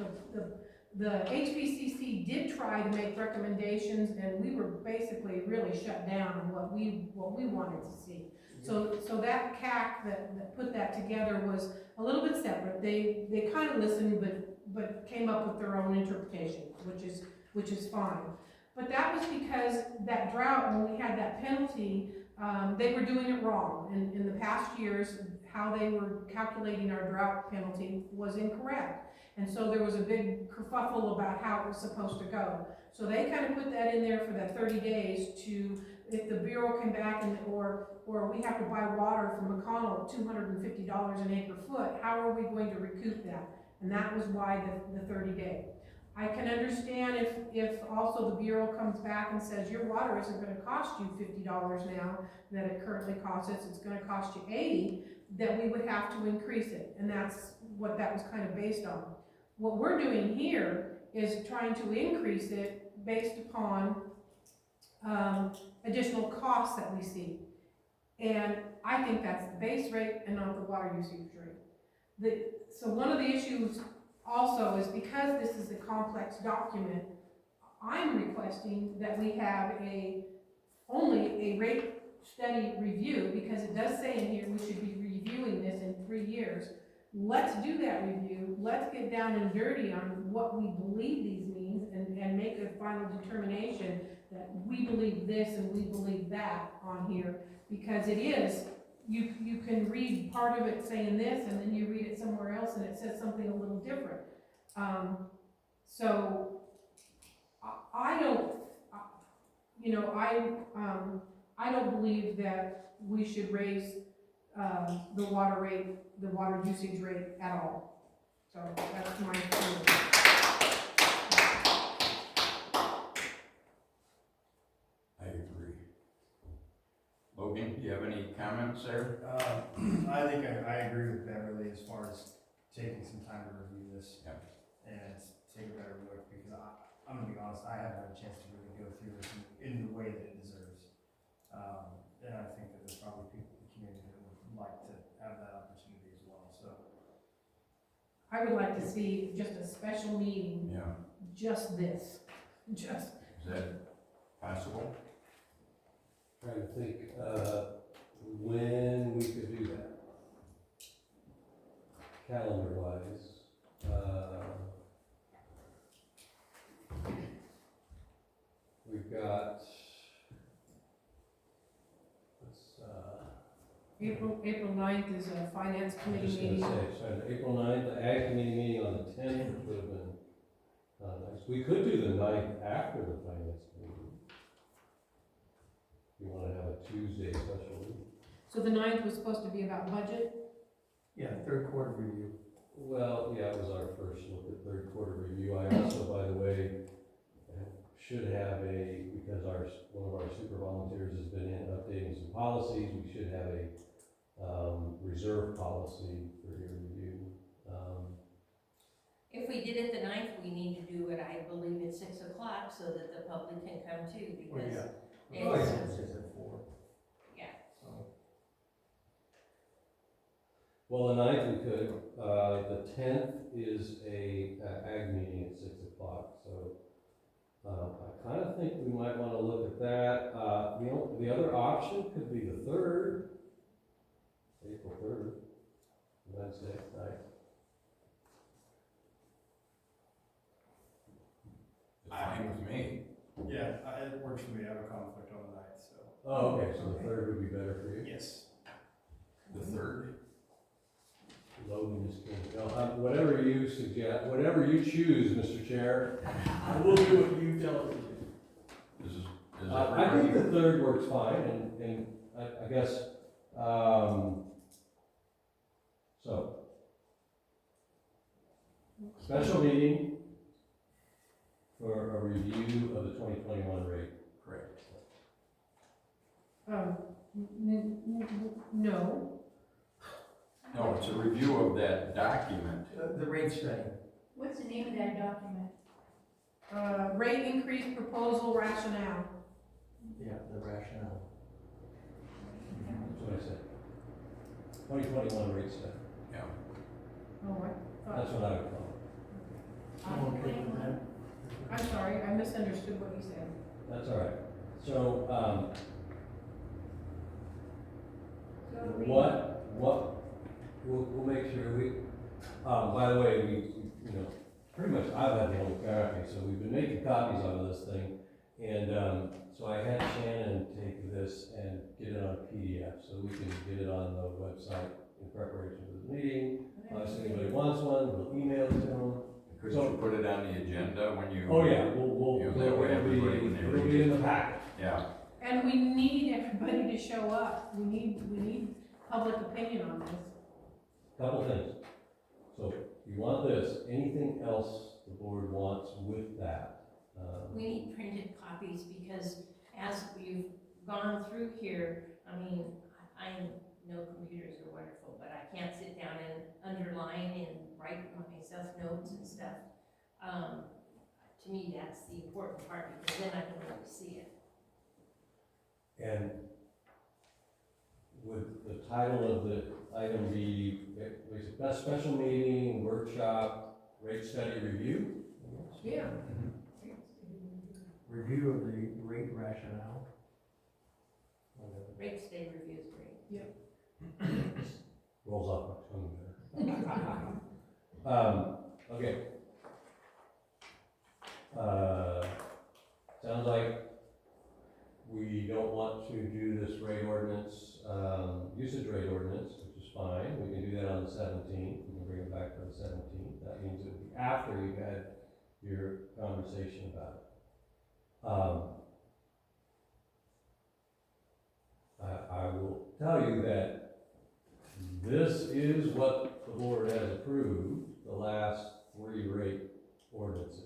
The HBCC did try to make recommendations, and we were basically really shut down on what we wanted to see. So that CAC that put that together was a little bit separate. They kind of listened, but came up with their own interpretation, which is fine. But that was because that drought, when we had that penalty, they were doing it wrong. And in the past years, how they were calculating our drought penalty was incorrect. And so there was a big kerfuffle about how it was supposed to go. So they kind of put that in there for that 30 days to, if the Bureau came back or we have to buy water from McConnell at $250 an acre foot, how are we going to recoup that? And that was why the 30 day. I can understand if also the Bureau comes back and says your water isn't going to cost you $50 now that it currently costs us, it's going to cost you $80, that we would have to increase it. And that's what that was kind of based on. What we're doing here is trying to increase it based upon additional costs that we see. And I think that's the base rate and not the water usage rate. So one of the issues also is because this is a complex document, I'm requesting that we have only a rate study review, because it does say in here we should be reviewing this in 3 years. Let's do that review. Let's get down and dirty on what we believe these means and make a final determination that we believe this and we believe that on here, because it is, you can read part of it saying this and then you read it somewhere else and it says something a little different. So I don't believe that we should raise the water usage rate at all. So that's my opinion. I agree. Logan, do you have any comments there? I think I agree with Beverly as far as taking some time to review this. Yep. And take a better look, because I'm gonna be honest, I haven't had a chance to really go through this in the way that it deserves. And I think that there's probably people in the community that would like to have that opportunity as well, so. I would like to see just a special meeting, Yeah. just this, just. Is that possible? Trying to think, when we could do that. Calendar-wise, we've got, April 9th is a finance I was committee just meeting. gonna say, sorry, April 9th, the ag committee meeting on the 10th, which would have been, nice. We could do the 9th after the finance meeting. If you wanna have a Tuesday special meeting. So the 9th was supposed to be about budget? Yeah, 3rd quarter review. Well, yeah, it was our first look at 3rd quarter review. I also, by the way, should have because one of our super volunteers has been in updating some policies, we should have a reserve policy for your review. If we did it the 9th, we need to do it, I believe, at 6 o'clock so that the public can come too, Well, because yeah. Oh, it's, yeah. It's at 4. yeah. So, Well, the 9th we could, the 10th is a ag meeting at 6 o'clock, so I kinda think we might wanna look at that. The other option could be the 3rd, April 3rd, Wednesday night. Fine with me. Yeah, it works for me, I have a conflict on the night, so. Oh, okay, so the 3rd would be better for you? Yes. The 3rd? Logan is going, whatever you suggest, whatever you choose, Mr. Chair. I will do what you tell us to do. Is I think the 3rd works fine, and I guess, so. Special meeting for a review of the 2021 rate. Correct. No, No, it's a review of that document. The rate study. What's the name of that document? rate increase proposal rationale. Yeah, the rationale. That's what I said. 2021 rate study. Yeah. Oh, I That's thought, what I would call I'm okay with that. I'm sorry, I misunderstood what you said. it. That's all right. So, we'll make sure by the way, pretty much I've had the only copy, so we've been making copies out of this thing. And, so I had Shannon take this and get it on a PDF, so we can get it on the website in preparation for the meeting. If anybody wants one, we'll email it to them. Could you put it on the agenda when you? Oh, yeah, we'll, Yeah, that way everybody, when they it'll read be in it. the packet. Yeah, And we need everybody to show up. We need public opinion on this. Couple things. So, you want this, anything else the board wants with that? We need printed copies because as we've gone through here, I mean, I know computers are wonderful, but I can't sit down and underline and write myself notes and stuff. To me, that's the important part because then I can really see it. And would the title of the item be, was it best special meeting, workshop, rate study review? Yeah. Review of the rate rationale. Rate study review is great. Rolls off my tongue there. Okay. Sounds like we don't want to do this rate ordinance, usage rate ordinance, which is fine. We can do that on the 17th. We can bring it back to the 17th. That means it would be after you've had your conversation about it. I will tell you that this is what the board has approved, the last 3 rate ordinances.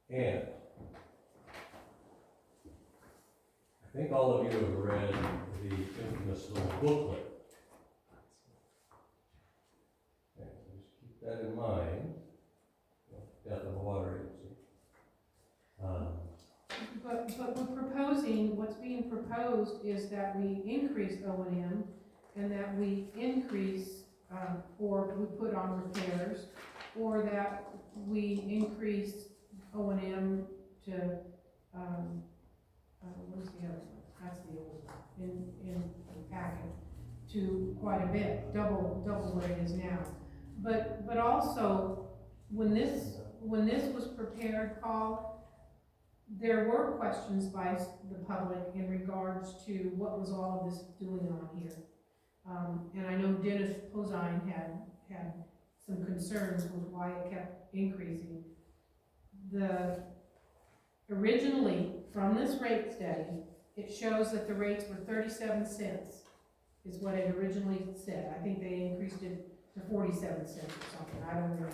And I think all of you have read the infamous little booklet. Okay, just keep that in mind. Death of a water agency. But what's being proposed is that we increase O&M and that we increase, or we put on repairs, or that we increase O&M to, what's the other one? That's the old one, in the packet, to quite a bit, double what it is now. But also, when this was prepared, Paul, there were questions by the public in regards to what was all of this doing on here. And I know Dennis Posine had some concerns with why it kept increasing. Originally, from this rate study, it shows that the rates were 37 cents, is what it originally said. I think they increased it to 47 cents or something, I don't remember.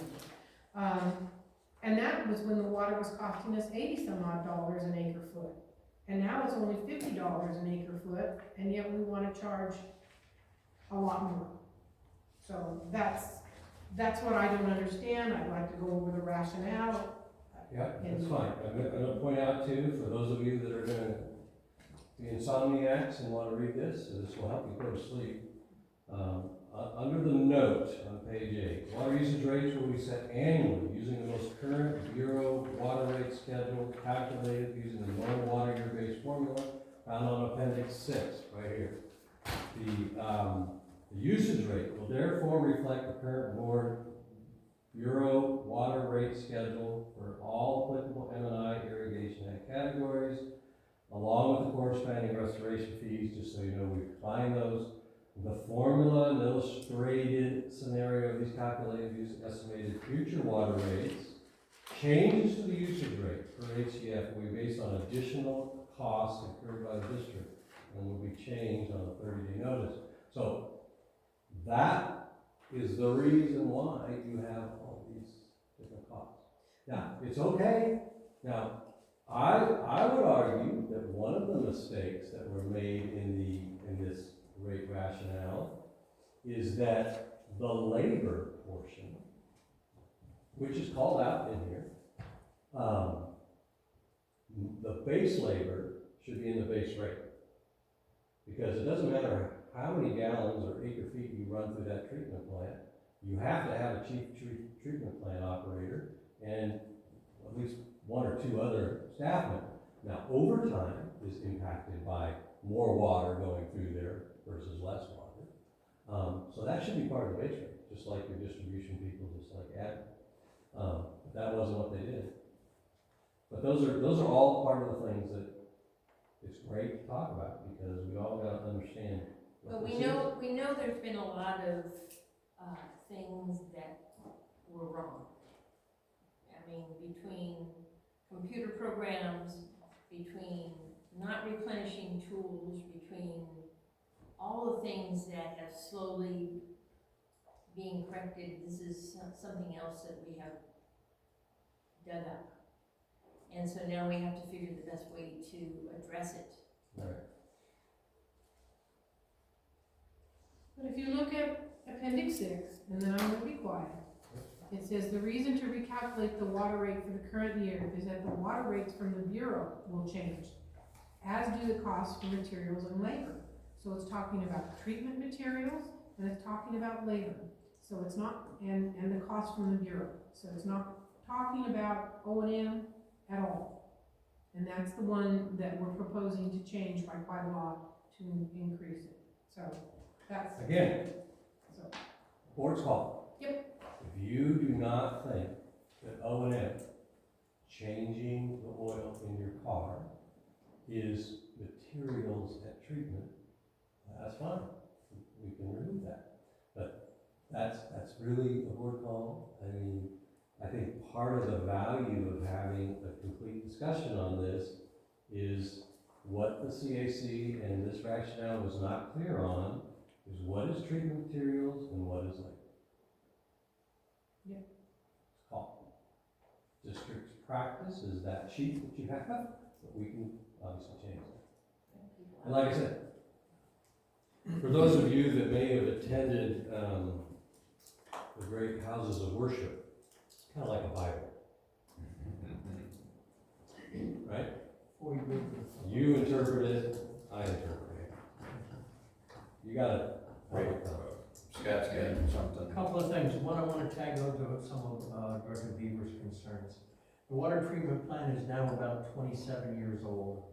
And that was when the water was costing us $80-some odd an acre foot. And now it's only $50 an acre foot, and yet we want to charge a lot more. So that's what I don't understand. I'd like to go over the rationale. Yeah, that's fine. I'm gonna point out too, for those of you that are gonna be insomniacs and wanna read this, so this will help you go to sleep. Under the note on page 8, water usage rates will be set annually using the most current Bureau water rate schedule calculated using the normal water year-based formula found on Appendix 6, right here. The usage rate will therefore reflect the current Bureau water rate schedule for all applicable M&I irrigation Act categories, along with the corresponding restoration fees, just so you know we combine those. The formula and illustrated scenario of these calculated use estimated future water rates. Changes to the usage rate for HCF will be based on additional costs incurred by the district and will be changed on a 30-day notice. So that is the reason why you have all these different costs. Now, it's okay. Now, I would argue that one of the mistakes that were made in this rate rationale is that the labor portion, which is called out in here, the base labor should be in the base rate. Because it doesn't matter how many gallons or acre feet you run through that treatment plant, you have to have a chief treatment plant operator and at least one or two other staff members. Now, overtime is impacted by more water going through there versus less water. So that should be part of the base rate, just like your distribution people, just like admin. But that wasn't what they did. But those are all part of the things that it's great to talk about, because we all got to understand. But we know there's been a lot of things that were wrong. I mean, between computer programs, between not replenishing tools, between all the things that have slowly being corrected, this is something else that we have dug up. And so now we have to figure the best way to address it. Right. But if you look at Appendix 6, and then I'm going to be quiet, it says the reason to recalculate the water rate for the current year is that the water rates from the Bureau will change, as do the costs for materials and labor. So it's talking about treatment materials, and it's talking about labor. So it's not, and the cost from the Bureau. So it's not talking about O&M at all. And that's the one that we're proposing to change by quite a lot to increase it. So that's, Again, so, board's call. Yep. If you do not think that O&M, changing the oil in your car, is materials at treatment, that's fine. We can remove that. But that's really a board call. I mean, I think part of the value of having a complete discussion on this is what the CAC and this rationale was not clear on is what is treatment materials and what is labor. Yeah. It's called. District's practice is that sheet that you have, but we can obviously change that. And like I said, for those of you that may have attended the great houses of worship, it's kind of like a Bible, right? You interpret it, I interpret it. You gotta. Right. Scott's got something. A couple of things. One, I want to tag on to some of Director Beaver's concerns. The water treatment plant is now about 27 years old,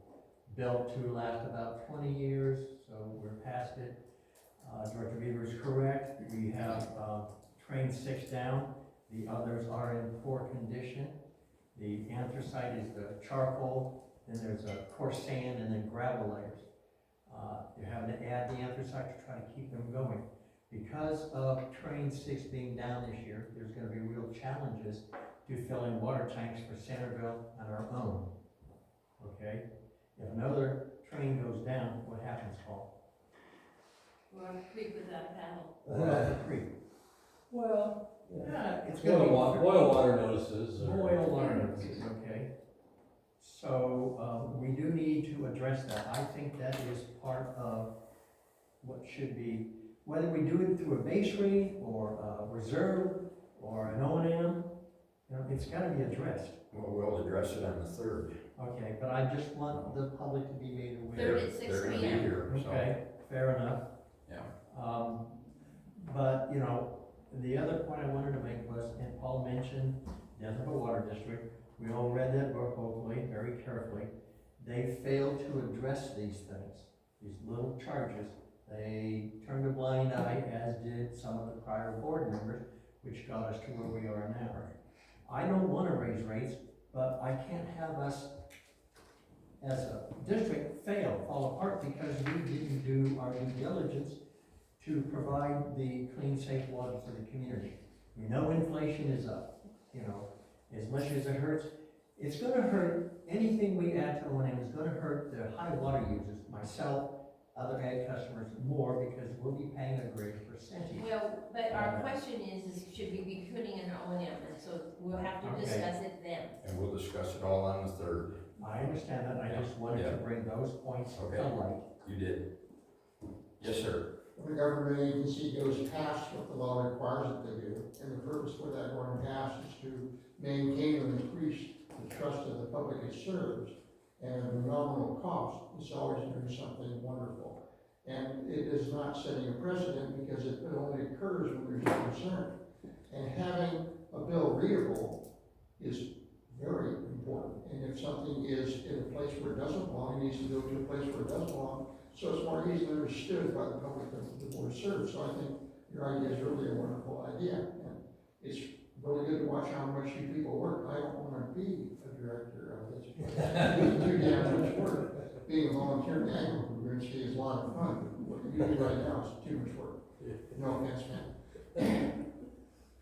built to last about 20 years, so we're past it. Director Beaver is correct. We have train 6 down. The others are in poor condition. The anthracite is the charcoal, then there's a coarse sand, and then gravel layers. You're having to add the anthracite to try to keep them going. Because of train 6 being down this year, there's going to be real challenges to fill in water tanks for Centerville and our own. Okay? If another train goes down, what happens, Paul? We're on a creek without a paddle. Well, the creek. Well, Yeah, it's going to be boil water notices. boil water notices, okay? So we do need to address that. I think that is part of what should be, whether we do it through a base rate or a reserve or an O&M, you know, it's got to be addressed. Well, we'll address it on the 3rd. Okay, but I just want the public to be made aware. Third at 6 They're gonna be p.m. here, so. Okay, fair enough. Yeah. But, you know, the other point I wanted to make was, and Paul mentioned Denver Water District, we all read that book hopefully, very carefully. They failed to address these things, these little charges. They turned a blind eye, as did some of the prior board members, which got us to where we are now. I don't wanna raise rates, but I can't have us as a district fall apart because we didn't do our due diligence to provide the clean, safe water for the community. We know inflation is up, you know, as much as it hurts, it's gonna hurt, anything we add to O&M is gonna hurt the high water users, myself, other ag customers more because we'll be paying a greater percentage. Well, but our question is should we be putting an O&M, and so we'll have to Okay. discuss it then. And we'll discuss it all on the 3rd. I understand that, I just wanted to bring those points to Okay. light. You did. Yes, sir. When a government agency goes past what the law requires that they do, and the purpose for that going past is to maintain and increase the trust of the public it serves, and at a nominal cost, it's always doing something wonderful. And it is not setting a precedent because it only occurs when there's a concern. And having a bill readable is very important. And if something is in a place where it doesn't belong, it needs to go to a place where it does belong, so it's more easily understood by the public that the board serves. So I think your idea is really a wonderful idea. And it's really good to watch how much you people work. I don't want to be a director of this. It's too damn much work. Being a volunteer in the agricultural community is a lot of fun, but what you do right now is too much work. No offense, man.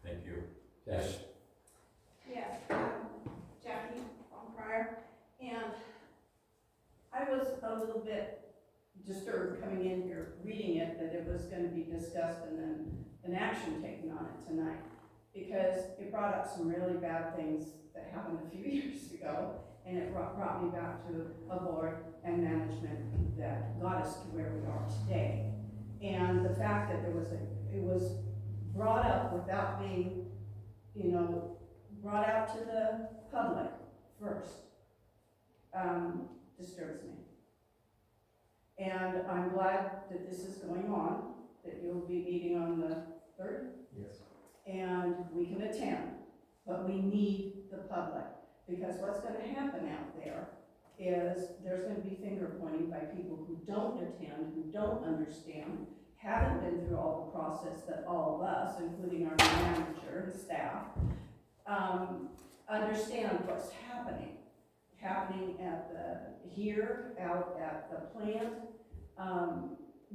Thank you. Yes. Yes, Jackie from Prior, and I was a little bit disturbed coming in here, reading it, that it was gonna be discussed and then an action taken on it tonight, because it brought up some really bad things that happened a few years ago, and it brought me back to a board and management that got us to where we are today. And the fact that it was brought up without being, you know, brought out to the public first, disturbs me. And I'm glad that this is going on, that you'll be meeting on the 3rd, Yes. and we can attend, but we need the public, because what's gonna happen out there is there's gonna be finger pointing by people who don't attend, who don't understand, haven't been through all the process that all of us, including our manager and staff, understand what's happening at out at the plant,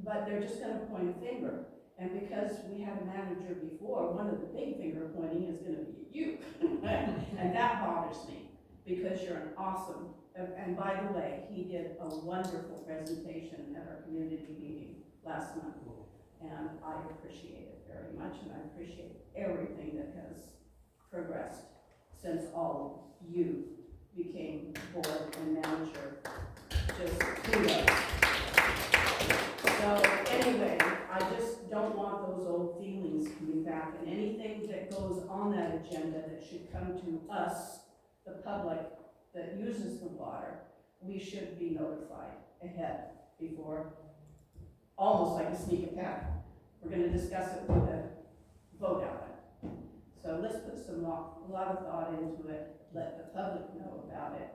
but they're just gonna point a finger. And because we had a manager before, one of the big finger pointing is gonna be at you. And that bothers me, because you're an awesome, and by the way, he did a wonderful presentation at our community meeting last month. And I appreciate it very much, and I appreciate everything that has progressed since all of you became board and manager. Just kudos. So anyway, I just don't want those old feelings coming back, and anything that goes on that agenda that should come to us, the public that uses the water, we should be notified ahead before, almost like a sneak attack. We're gonna discuss it with a vote on it. So let's put a lot of thought into it, let the public know about it,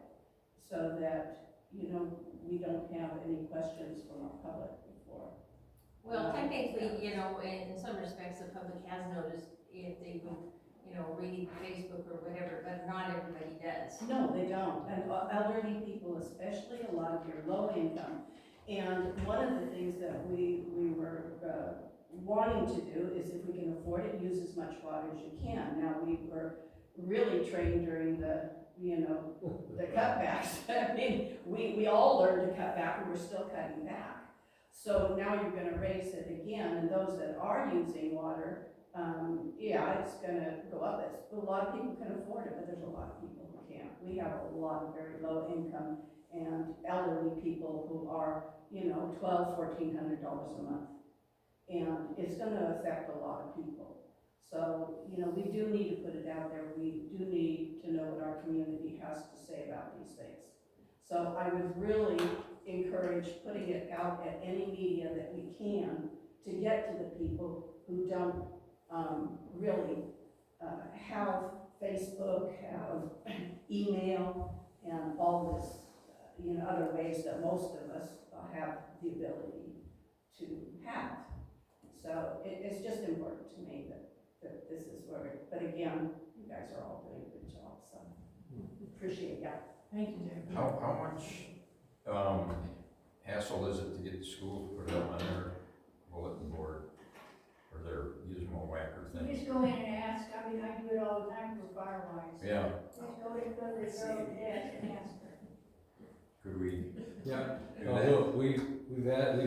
so that, you know, we don't have any questions from our public before. Well, technically, you know, in some respects, the public has noticed if they would, you know, read Facebook or whatever, but not everybody does. No, they don't, and elderly people especially, a lot of your low income. And one of the things that we were wanting to do is, if we can afford it, use as much water as you can. Now, we were really trained during the, you know, the cutbacks. I mean, we all learned to cut back, and we're still cutting back. So now you're gonna raise it again, and those that are using water, yeah, it's gonna go up. A lot of people can afford it, but there's a lot of people who can't. We have a lot of very low income and elderly people who are, you know, $1,200–1,400 a month. And it's gonna affect a lot of people. So, you know, we do need to put it out there. We do need to know what our community has to say about these things. So I would really encourage putting it out at any media that we can to get to the people who don't, really, have Facebook, have email, and all this, other ways that most of us have the ability to have. So it's just important to me that this is where, but again, you guys are all doing a good job, so appreciate that. Thank you, Debbie. How much, hassle is it to get the schools to put it up on their bulletin board or their gizmo whacker You thing? just go in and ask, I mean, I do it all the time for Firewise. Yeah, Just go to the girl at the desk and ask her. could we Yeah. do Oh, that? look, we've had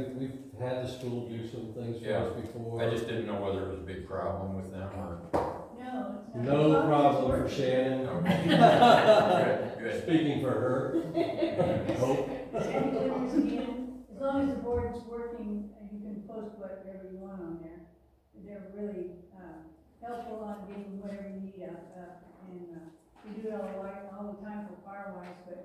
the school do some things for Yeah. us before. I just didn't know whether it was a big problem with them or. No, it's not. No problem for Shannon. Okay. Good, good. Speaking for her. Hope. Send deliveries again, as long as the board's working, you can post whatever you want on there. They're really, helpful on getting whatever you need out, and, we do it all the time for Firewise, but,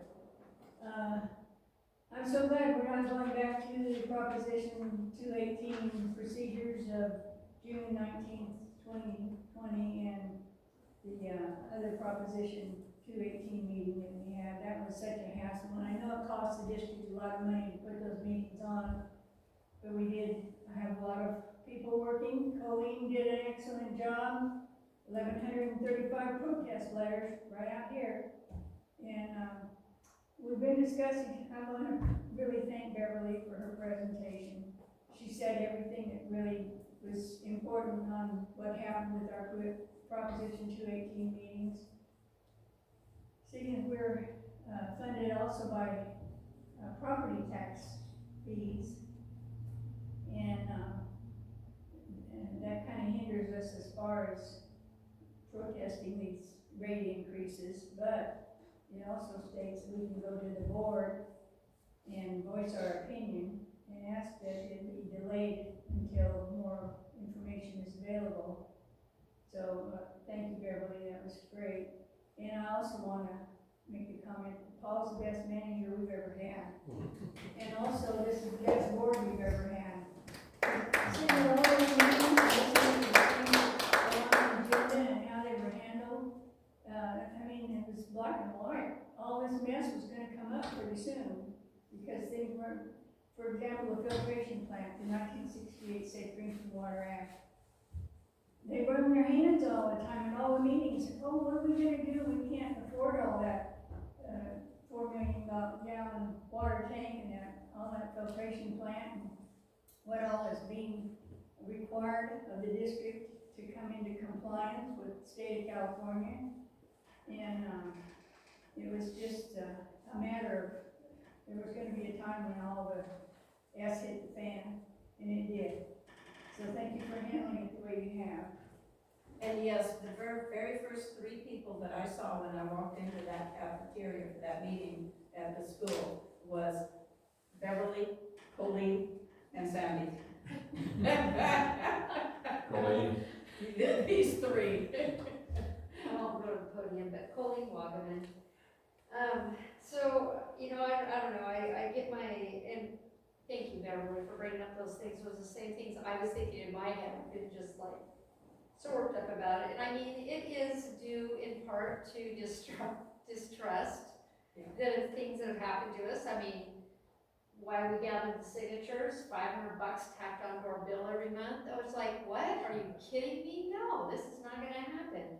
I'm so glad we're not going back to the Proposition 218 procedures of June 19th, 2020, and the, other Proposition 218 meeting that we had. That was such a hassle, and I know it costs the district a lot of money to put those meetings on, but we did have a lot of people working. Colleen did an excellent job. 1,135 protest letters right out here. And, we've been discussing, I want to really thank Beverly for her presentation. She said everything that really was important on what happened with our Proposition 218 meetings. Seeing we're funded also by property tax fees, and that kind of hinders us as far as protesting these rate increases, but it also states that we can go to the board and voice our opinion and ask that it be delayed until more information is available. So, thank you, Beverly, that was great. And I also want to make a comment, Paul's the best manager we've ever had. And also, this is the best board we've ever had. Sitting at all those meetings, listening to the things on the agenda and how they were handled. I mean, it was black and white. All this mess was gonna come up pretty soon, because things weren't, for example, the filtration plant, the 1968 Safe Drinking Water Act. They run their hands all the time in all the meetings. Oh, what are we gonna do? We can't afford all that, 4 million gallon water tank and all that filtration plant, and what all is being required of the district to come into compliance with the state of California. And, it was just a matter of, there was gonna be a time when all the S hit the fan, and it did. So thank you for handling it the way you have. And yes, the very first 3 people that I saw when I walked into that cafeteria for that meeting at the school was Beverly, Colleen, and Sandy. Colleen? These 3. I won't go to the podium, but Colleen Wagaman. So, I don't know, I get my, and thank you, Beverly, for bringing up those things. It was the same things I was thinking in my head. I've been just like so worked up about it. And I mean, it is due in part to distrust that of things that have happened to us. I mean, why we gathered the signatures, $500 tacked onto our bill every month. I was like, what? Are you kidding me? No, this is not gonna happen.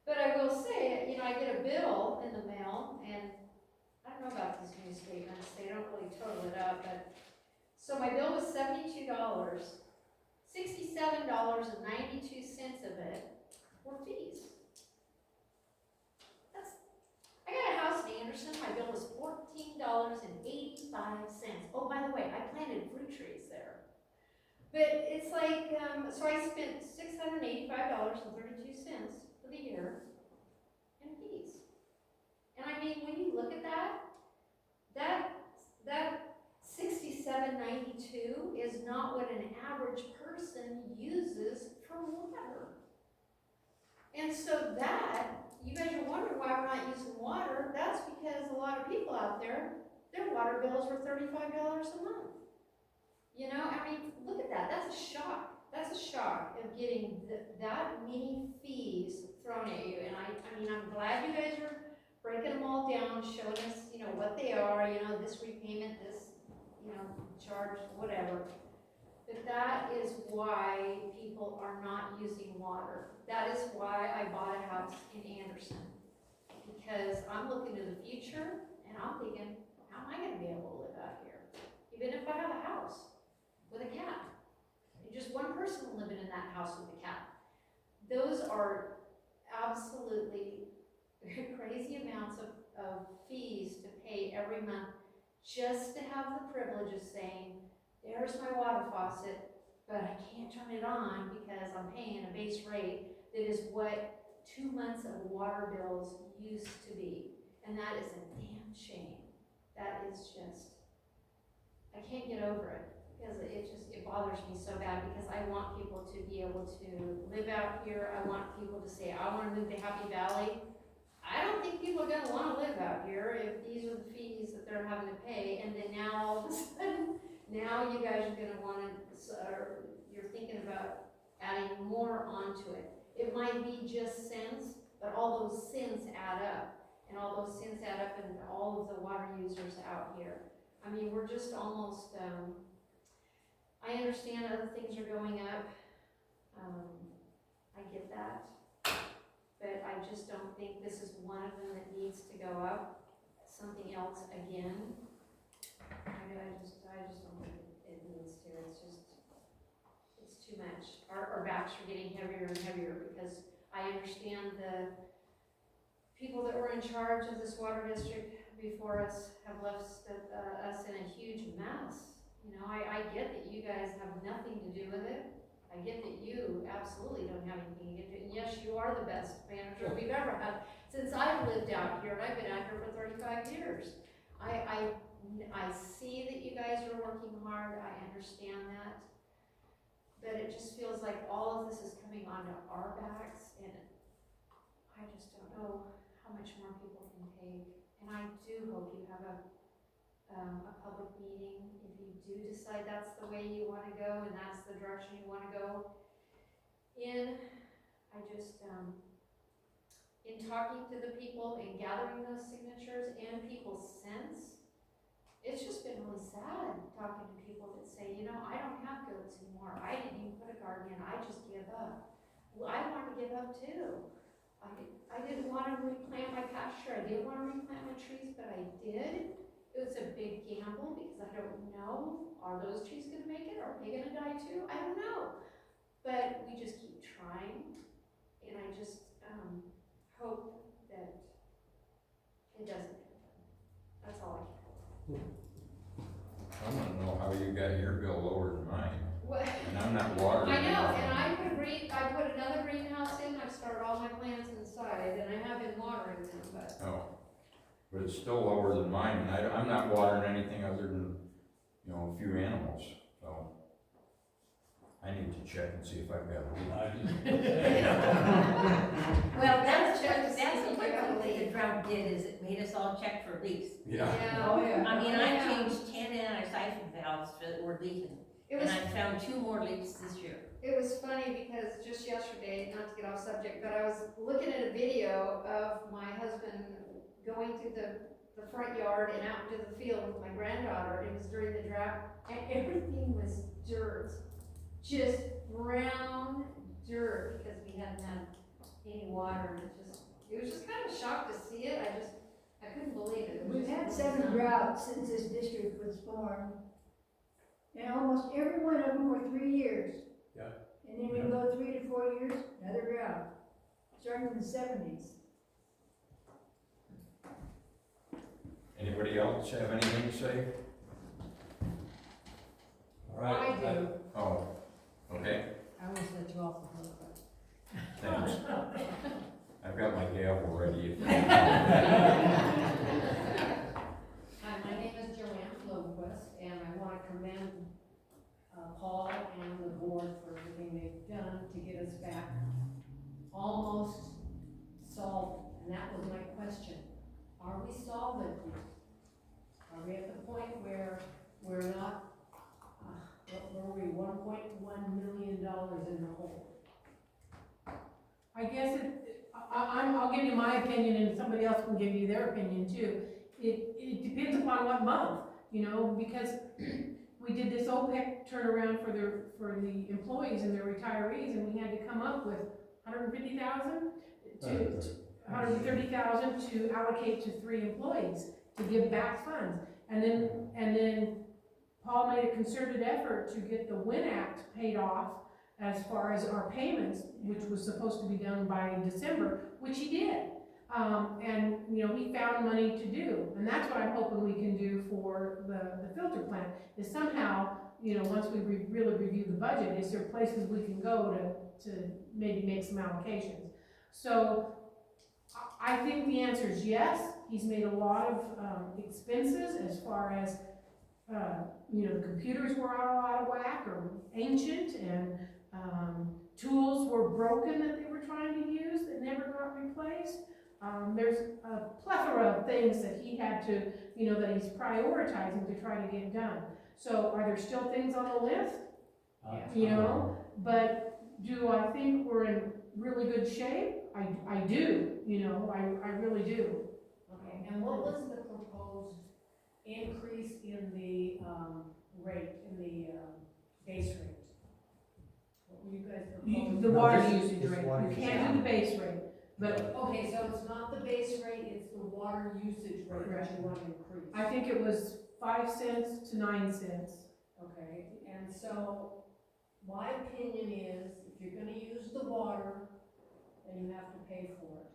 But I will say, I get a bill in the mail, and I don't know about these new statements, they don't really total it up, but, so my bill was $72, $67.92 of it were fees. I got a house in Anderson, my bill was $14.85. Oh, by the way, I planted fruit trees there. But it's like, so I spent $685.32 for the year in fees. And I mean, when you look at that $67.92 is not what an average person uses for water. And so you guys are wondering why we're not using water. That's because a lot of people out there, their water bills were $35 a month. I mean, look at that. That's a shock. That's a shock. shock of getting that many fees thrown at you, and I mean, I'm glad you guys are breaking them all down, showing us, you know, what they are, you know, this repayment, this, you know, charge, whatever. But that is why people are not using water. That is why I bought a house in Anderson. Because I'm looking to the future, and I'm thinking, how am I gonna be able to live out here? Even if I have a house with a cat. And just one person living in that house with a cat. Those are absolutely crazy amounts of fees to pay every month just to have the privilege of saying, there's my water faucet, but I can't turn it on because I'm paying a base rate that is what 2 months of water bills used to be. And that is a damn shame. That is just, I can't get over it. Because it bothers me so bad, because I want people to be able to live out here. I want people to say, I want to move to Happy Valley. I don't think people are gonna want to live out here if these are the fees that they're having to pay, and then now all of a sudden, now you guys are gonna want to, or you're thinking about adding more onto it. It might be just cents, but all those cents add up, and all those cents add up in all of the water users out here. I mean, we're just almost, I understand other things are going up. I get that. But I just don't think this is one of them that needs to go up. Something else again. I just don't think it needs to. It's too much. Our backs are getting heavier and heavier, because I understand the people that were in charge of this water district before us have left us in a huge mess. You know, I get that you guys have nothing to do with it. I get that you absolutely don't have anything to do. And yes, you are the best manager we've ever had since I've lived out here, and I've been out here for 35 years. I see that you guys are working hard. I understand that. But it just feels like all of this is coming onto our backs, and I just don't know how much more people can take. And I do hope you have a public meeting, if you do decide that's the way you want to go and that's the direction you want to go in. I just, in talking to the people and gathering those signatures and people's sense, it's just been really sad talking to people that say, you know, I don't have goats anymore. I didn't even put a garden in. I just give up. Well, I want to give up too. I didn't want to replant my pasture. I didn't want to replant my trees, but I did. It was a big gamble, because I don't know, are those trees gonna make it? Are they gonna die too? I don't know. But we just keep trying, and I just hope that it doesn't happen. That's all I can. I wanna know how you got your bill lower than mine, What? and I'm not watering. I know, and I put another greenhouse in. I've started all my plants inside, and I have been watering them, but. Oh, but it's still lower than mine, and I'm not watering anything other than, you know, a few animals, so. I need to check and see if I've got a leak. Well, that's Check to what, see that's if what you got a the leak. drought did, is it made us all check for leaks. Yeah. Oh, yeah. I mean, I changed 10 anti-siphon valves that were leaking, It and was, I found 2 more leaks this year. it was funny, because just yesterday, not to get off subject, but I was looking at a video of my husband going to the front yard and out into the field with my granddaughter. It was during the drought, and everything was dirt. Just brown dirt, because we hadn't had any water, and it was just kind of a shock to see it. I couldn't believe it. It was We've just had really 7 sad. droughts since this district was formed. And almost every one of them were 3 years. Yeah. And then we go 3 to 4 years, another drought, starting in the 70s. Anybody else have anything to say? All right. I do. Oh, okay, I almost let you off the hook, but. thanks. I've got my gavel ready. Hi, my name is Joanne Bloomquist, and I want to commend Paul and the board for everything they've done to get us back almost solved. And that was my question. Are we solvent? Are we at the point where we're not, what were we, 1.1 give you my opinion and somebody else can give you their opinion too. It depends upon what month, you know, because we did this OPEC turnaround for the employees and their retirees, and we had to come up with 150,000 to 130,000 to allocate to 3 employees to give back funds. And then Paul made a concerted effort to get the WIN Act paid off as far as our payments, which was supposed to be done by December, which he did. And, you know, he found money to do, and that's what I'm hoping we can do for the filter plant, is somehow, you know, once we really review the budget, is there places we can go to maybe make some allocations? So, I think the answer is yes. He's made a lot of expenses as far as, you know, the computers were all out of whack or ancient, and tools were broken that they were trying to use that never got replaced. There's a plethora of things that he had to, you know, that he's prioritizing to try to get done. So are there still things on the list? You know, but do I think we're in really good shape? I do, you know, I really do. Okay, and what was the proposed increase in the, rate, in the, base rate? What were you guys proposing? The No, water this is- usage this is rate, water you usage. can't do the base rate, but Okay, so it's not the base rate, it's the water usage rate that you want to increase. I think it was 5 cents to 9 cents. Okay, and so my opinion is, if you're gonna use the water, then you have to pay for it.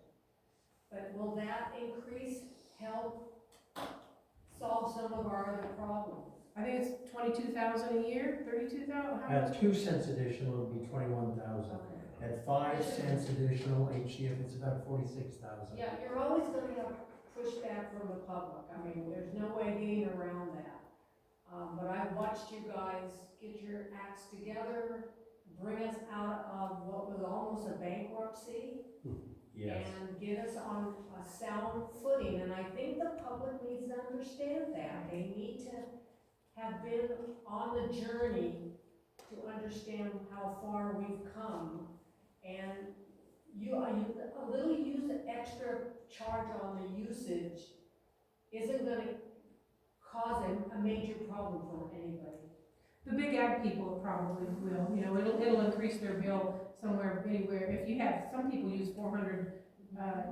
But will that increase help solve some of our other problems? I think it's 22,000 a year, 32,000, how At much? 2 cents additional, it would be 21,000. Okay. At 5 cents additional HCF, it's about 46,000. Yeah, you're always gonna have pushback from the public, I mean, there's no way getting around that. But I've watched you guys get your acts together, bring us out of what was almost a bankruptcy, Yes. and get us on a sound footing, and I think the public needs to understand that. They need to have been on the journey to understand how far we've come, and a little extra charge on the usage isn't gonna cause a major problem for anybody. The big ag people probably will, you know, it'll increase their bill somewhere, anywhere. If you have, some people use 400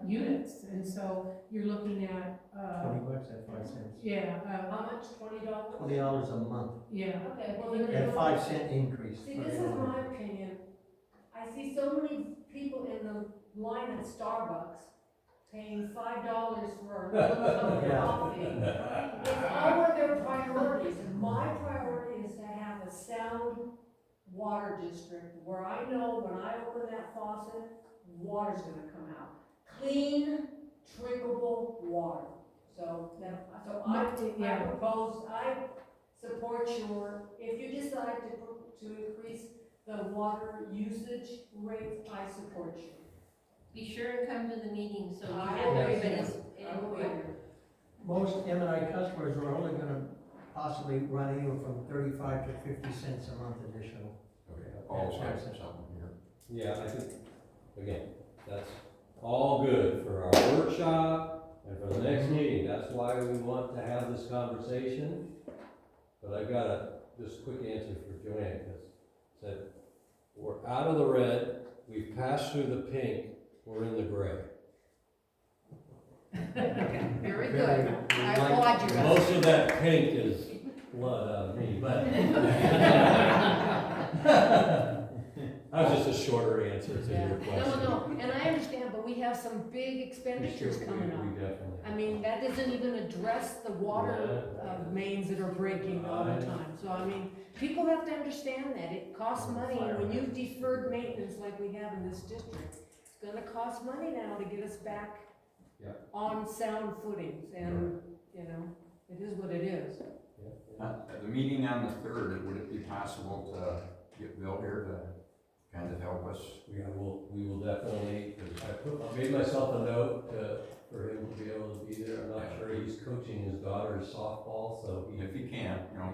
units, and so you're looking at, $20 at 5 cents. yeah, How much, $20? $20 a month yeah. Okay, well then. at 5 cent increase. See, for this is everyone. my opinion. I see so many people in the line at Starbucks paying $5 for a little cup of Yeah. coffee. It's all of their priorities, and my priority is to have a sound water district where I know when I open that faucet, water's gonna come out. Clean, drinkable water. So I propose, I support if you decide to increase the water usage rates, I support you. Be sure and come to the meeting so we I have will be everybody's I will be input. there. Most M&I customers are only gonna possibly run anywhere from 35 to 50 cents a month additional. Okay, Paul's got something here. Yeah, I think, again, that's all good for our workshop and for the next meeting. That's why we want to have this conversation. But I've got a just quick answer for Joanne, because it said, we're out of the red, we've passed through the pink, we're in the gray. Very good. I applaud you guys. Most of that pink is blood out of me, but. That was just a shorter answer to your question. No, and I understand, but we have some big expenditures coming up. We definitely. I mean, that doesn't even address the water mains that are breaking all the time. So, I mean, people have to understand that. It costs money, and when you've deferred maintenance like we have in this district, it's gonna cost money now to get us back on sound footings, and, you know, it is what it is. The meeting on the 3rd, would it be possible to get Bill here to kind of help us? Yeah, we will definitely, because I made myself a note for him to be able to be there. I'm not sure, he's coaching his daughter's softball, so If he can, you know,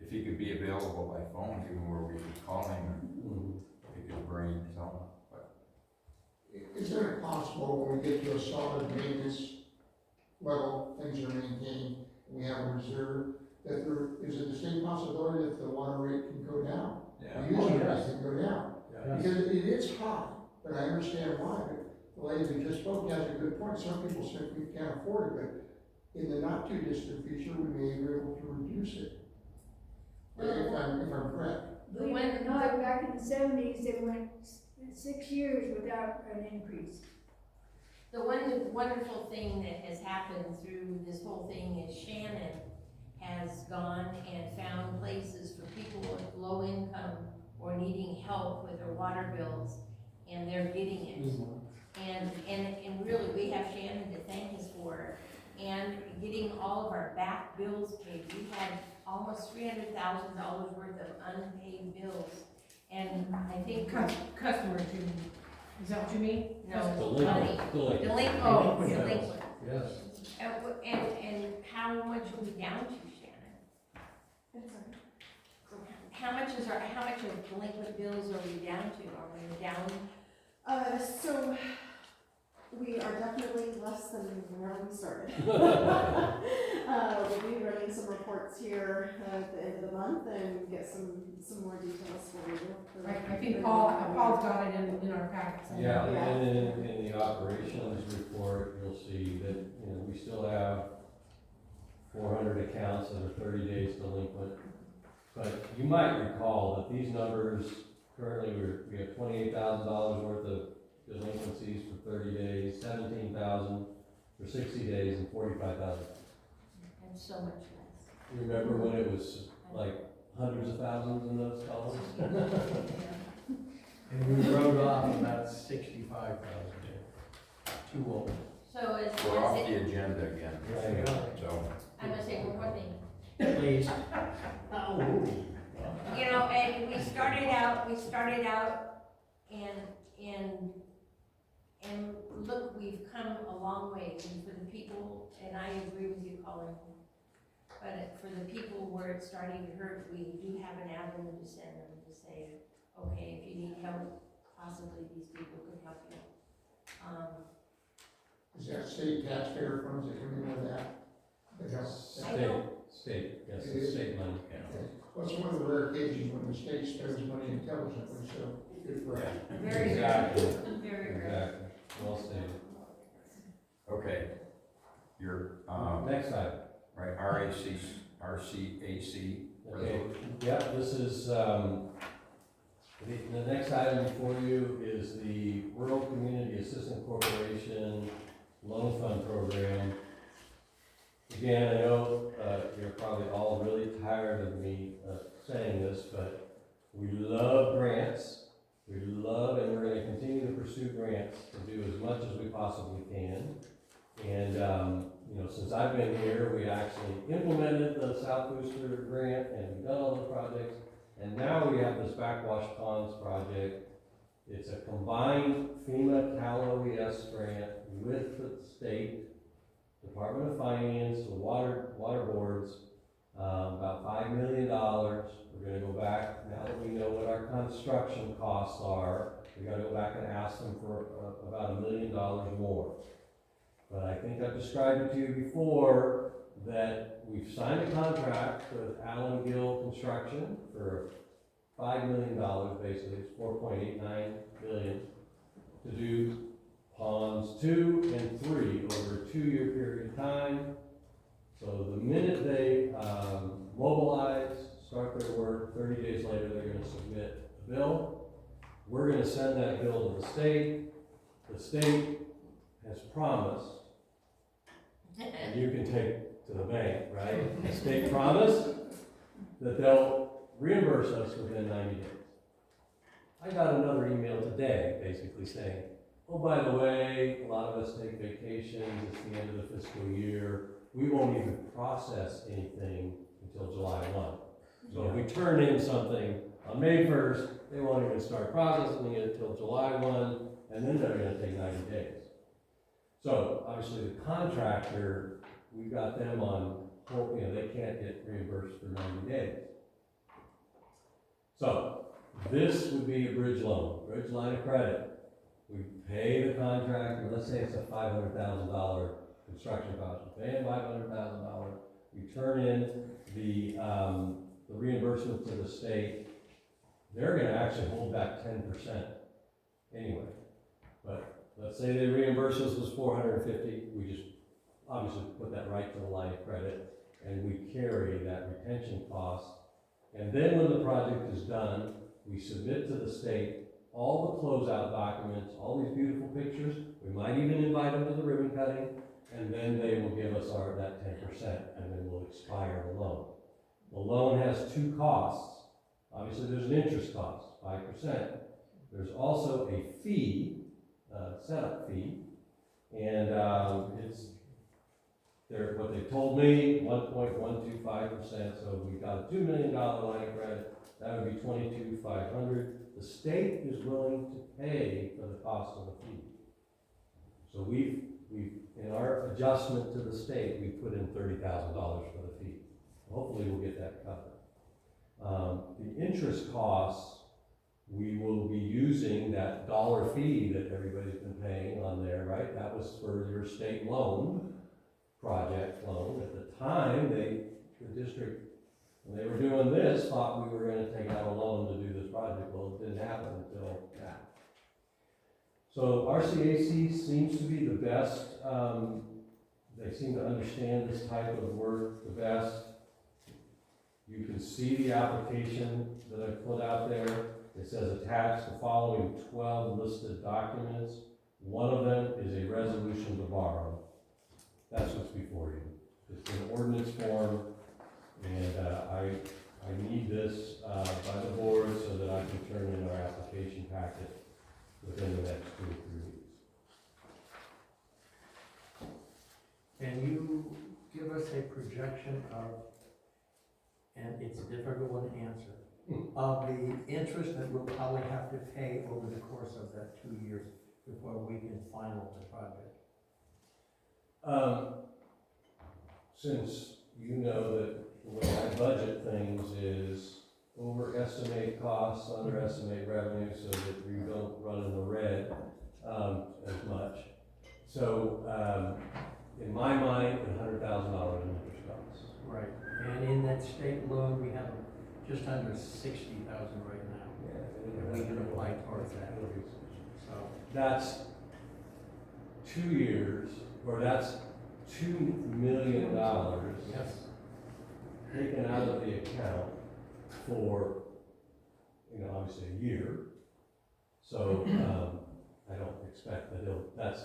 if he could be available by phone, even where we could call him and he could bring, so. Is there a possible possible, when we get to a solid maintenance level, things are maintained, we have a reserve, that there is a distinct possibility that the water rate can go down. Yeah. The user yes. rate can go down, Yeah. because it is high, but I understand why, but the lady who just spoke has a good point, some people simply can't afford it, but in the not too distant future, we may be able to reduce it. If I'm correct. Believe it or not, back in the 70s, they went 6 years without an increase. The one wonderful thing that has happened through this whole thing is Shannon has gone and found places for people with low income or needing help with their water bills, and they're getting it. And really, we have Shannon to thank us for it, and getting all of our back bills paid. We had almost $300,000 worth of unpaid bills, and I think. Customers, is that what you mean? No, Delinquent. money. Delinquent. Oh, Delinquent. Yes. And how much are we down to, Shannon? How much of delinquent bills are we down to? Are we down? So we are definitely less than where we started. We'll be running some reports here at the end of the month and get some more details for you. I think Paul's got it in our packets. Yeah, and in the operations report, you'll see that, we still have 400 accounts that are 30 days delinquent. But you might recall that these numbers, currently we have $28,000 worth of delinquencies for 30 days, 17,000 for 60 days, and 45,000. And so much less. Remember when it was like hundreds of thousands in those columns? And we wrote off about 65,000 too old. So as We're off it, the agenda again, Right. so. I'm gonna say one more thing. Please. And we started out and look, we've come a long way, and for the people, and I agree with you, Colin, but for the people where it's starting to hurt, we do have an avenue to send them to say, okay, if you need help, possibly these people could help you. Is that state taxpayer funds that come in with that? That help? State, yes, it's state money. Okay. Well, it's one of the rare occasions when the state spends money intelligently, so good for us. Very Exactly. Very good. Exactly, well stated. Okay, your, Next item. right, RCAC Okay, resolution. yeah, this is, the next item before you is the Rural Community Assistance Corporation Loan Fund Program. Again, I know, you're probably all really tired of me, saying this, but we love grants. We love, and we're gonna continue to pursue grants to do as much as we possibly can. And, since I've been here, we actually implemented the South Booster grant and we've done all the projects. And now we have this Backwash Ponds project. It's a combined FEMA Cal OES grant with the state Department of Finance, the water boards, about $5 million. We're gonna go back, now that we know what our construction costs are, we gotta go back and ask them for about $1 million more. But I think I've described it to you before, that we've signed a contract with Allen Gill Construction for $5 million, basically, it's $4.89 million, to do ponds 2 and 3 over a 2-year period of time. So the minute they mobilize, start their work, 30 days later, they're gonna submit a bill. We're gonna send that bill to the state. The state has promised, and you can take to the bank, right? The state promised that they'll reimburse us within 90 days. I got another email today, basically saying, oh, by the way, a lot of us take vacations, it's the end of the fiscal year, we won't even process anything until July 1. So if we turn in something on May 1st, they won't even start processing it until July 1, and then they're gonna take 90 days. So obviously the contractor, we've got them on hold, they can't get reimbursed for 90 days. So this would be a bridge loan, bridge line of credit. we pay the contractor, let's say it's a $500,000 construction cost, we pay him $500,000, we turn in the reimbursement to the state, they're gonna actually hold back 10% anyway. But let's say the reimburse us was $450, we just obviously put that right to the line of credit, and we carry that retention cost. And then when the project is done, we submit to the state all the closeout documents, all these beautiful pictures. We might even invite them to the ribbon cutting, and then they will give us that 10%, and then we'll expire the loan. The loan has two costs. Obviously, there's an interest cost, 5%. There's also a fee, setup fee, and what they told me, 1.125%, so we got a $2 million line of credit, that would be $22,500. The state is willing to pay for the cost of the fee. So we've in our adjustment to the state, we put in $30,000 for the fee. Hopefully we'll get that covered. The interest costs, we will be using that dollar fee that everybody's been paying on there, right? That was for your state loan, project loan. At the time, the district, when they were doing this, thought we were gonna take out a loan to do this project. Well, it didn't happen until now. So RCAC seems to be the best. They seem to understand this type of work the best. You can see the application that I put out there. It says attach the following 12 listed documents. One of them is a resolution to borrow. That's what's before you. It's in ordinance form, and I need this by the board so that I can turn in our application packet within the next 2 or 3 weeks. Can you give us a projection of, and it's a difficult one to answer, of the interest that we'll probably have to pay over the course of that 2 years before we can final the project? Since you know that the way I budget things is overestimate costs, underestimate revenue, so that you don't run in the red as much. So in my mind, $100,000 in interest costs. Right, and in that state loan, we have just under $60,000 right now. Yeah, And we can apply towards that. So that's 2 years, or that's $2 million yes, taken out of the account for, obviously a year. So I don't expect that that's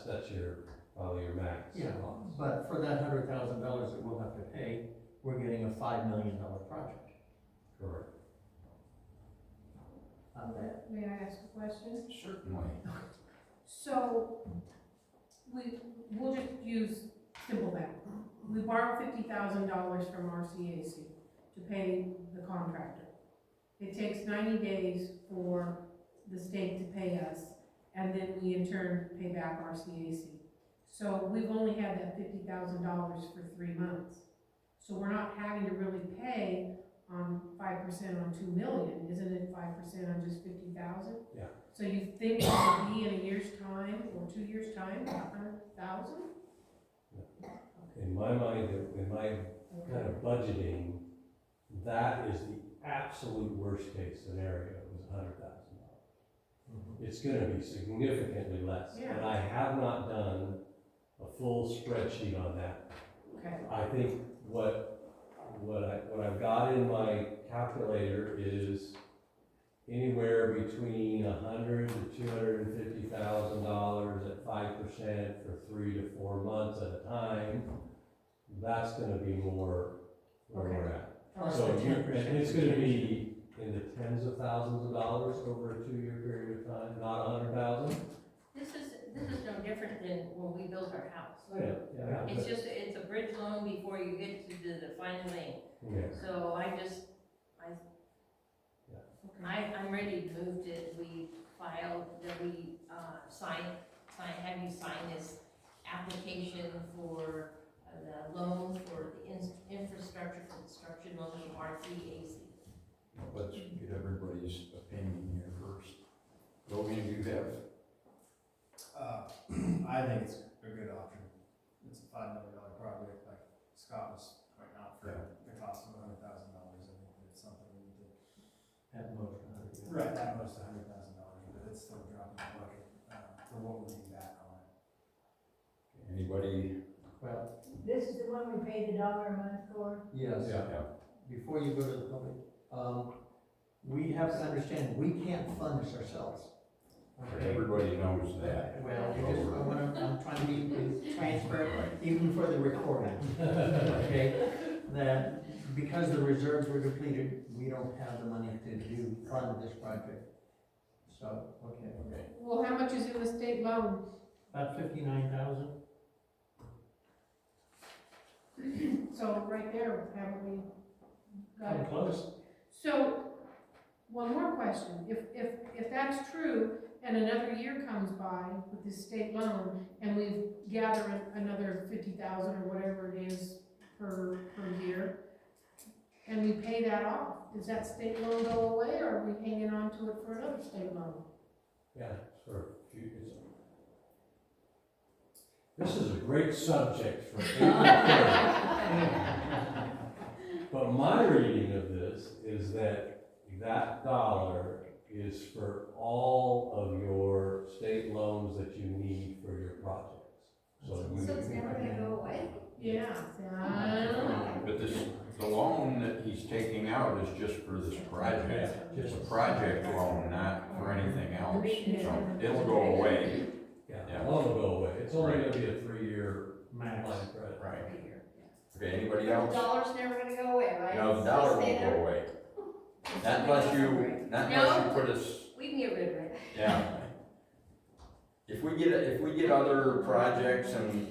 probably your max. yeah, but for that $100,000 that we'll have to pay, we're getting a $5 million project. Correct. On that. May I ask a question? Certainly. So, we'll just use simple math. We borrow $50,000 from RCAC to pay the contractor. It takes 90 days for the state to pay us, and then we in turn pay back RCAC. So we've only had that $50,000 for 3 months. So we're not having to really pay on 5% on 2 million, isn't it 5% on just 50,000? Yeah. So you think it will be in a year's time or 2 years' time, 100,000? In my mind, in my kind of budgeting, that is the absolute worst case scenario, is $100,000. It's gonna be significantly less. Yeah. And I have not done a full spreadsheet on that. Okay. I think what I've got in my calculator is anywhere between $100,000 to $250,000 at 5% for 3 to 4 months at a time. That's going to be more where we're at. Plus So the 10% and it's going to be in the tens of thousands of dollars over a 2-year period of time, not 100,000. This is no different than when we built our house. Yeah. It's just, it's a bridge loan before you get to the final lane. Yeah. So I'm ready to move to, we file, that we have you sign this application for the loan for the infrastructure construction loan from RCAC. Let's get everybody's opinion here first. Logan, you have think it's a good option. It's a $5 million project, like Scott was pointing out for the cost of $100,000. I think it's something we need to. At most, $100,000. Right, at most $100,000, but it's still a drop in the bucket, for what we need back on it. Anybody? Well, This is the one we paid $1 a month for? yes. Yeah. Before you go to the public, we have to understand, we can't fund this ourselves. Okay? Everybody knows that. Well, I'm trying to be transparent, even for the recording. Okay? That because the reserves were depleted, we don't have the money to fund this project. So, okay. Okay. Well, how much is in the state loan? About 59,000. So right there, haven't we got Come it? close. So, one more question, if that's true, and another year comes by with this state loan, and we gather another 50,000 or whatever it is per year, and we pay that off, does that state loan go away, or are we hanging on to it for another state loan? Yeah, for a few, this is a great subject for But my reading of this is that dollar is for all of your state loans that you need for your projects. So it's never gonna go away? Yeah. But the loan that he's taking out is just for this project. It's a project loan, not for anything else. So it'll go away. Yeah, the loan will go away. It's only gonna be a 3-year line Max. of credit. Right. Okay, anybody The else? dollar's never gonna go away, right? No, the It's dollar gonna stay won't there. go away. Not unless you put us, We can get rid of it. yeah. If we get other projects and,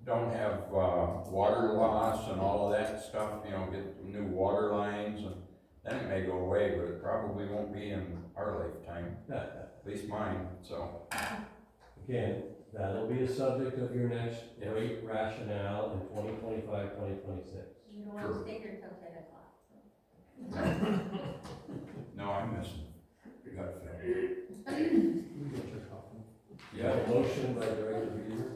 don't have, water loss and all of that stuff, get new water lines, and then it may go away, but it probably won't be in our lifetime, at least mine, so. Again, that'll be a subject of your next rate rationale in 2025, 2026. You don't want to stay here till 10 o'clock. No, I'm missing. You got it, Phil. You get your copy. You have a motion by Director Beaver?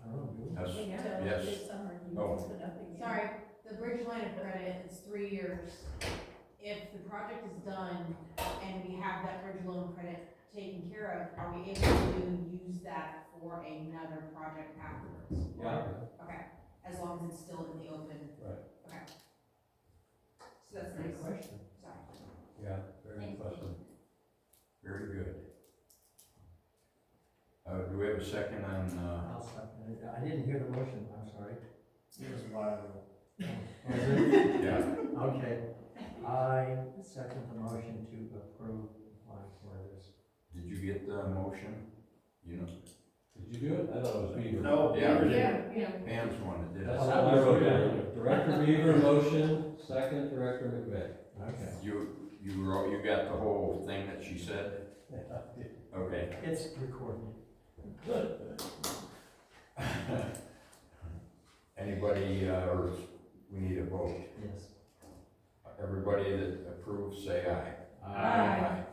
I don't know, do we? Yes, yes. Oh. Sorry, the bridge line of credit is 3 years. If the project is done and we have that bridge loan credit taken care of, are we able to use that for another project afterwards? Yeah. Okay, as long as it's still in the open. Right. Okay. So that's Good nice. question. Sorry. Yeah, very good question. Very good. Do we have a second on, I'll second it. I didn't hear the motion, I'm sorry. It was a while ago. Was it? yeah, Okay, I second the motion to approve applying for this. did you get the motion? Did you do it? I thought it was Beaver. No, Yeah. Beaver did. Yeah. Pam's the one that did That's it. what I wrote down. Director Beaver, motion, second Director McVeigh. Okay. You got the whole thing that she said? Okay. It's recorded. Anybody, or we need a vote? Yes. Everybody that approves, say aye. Aye.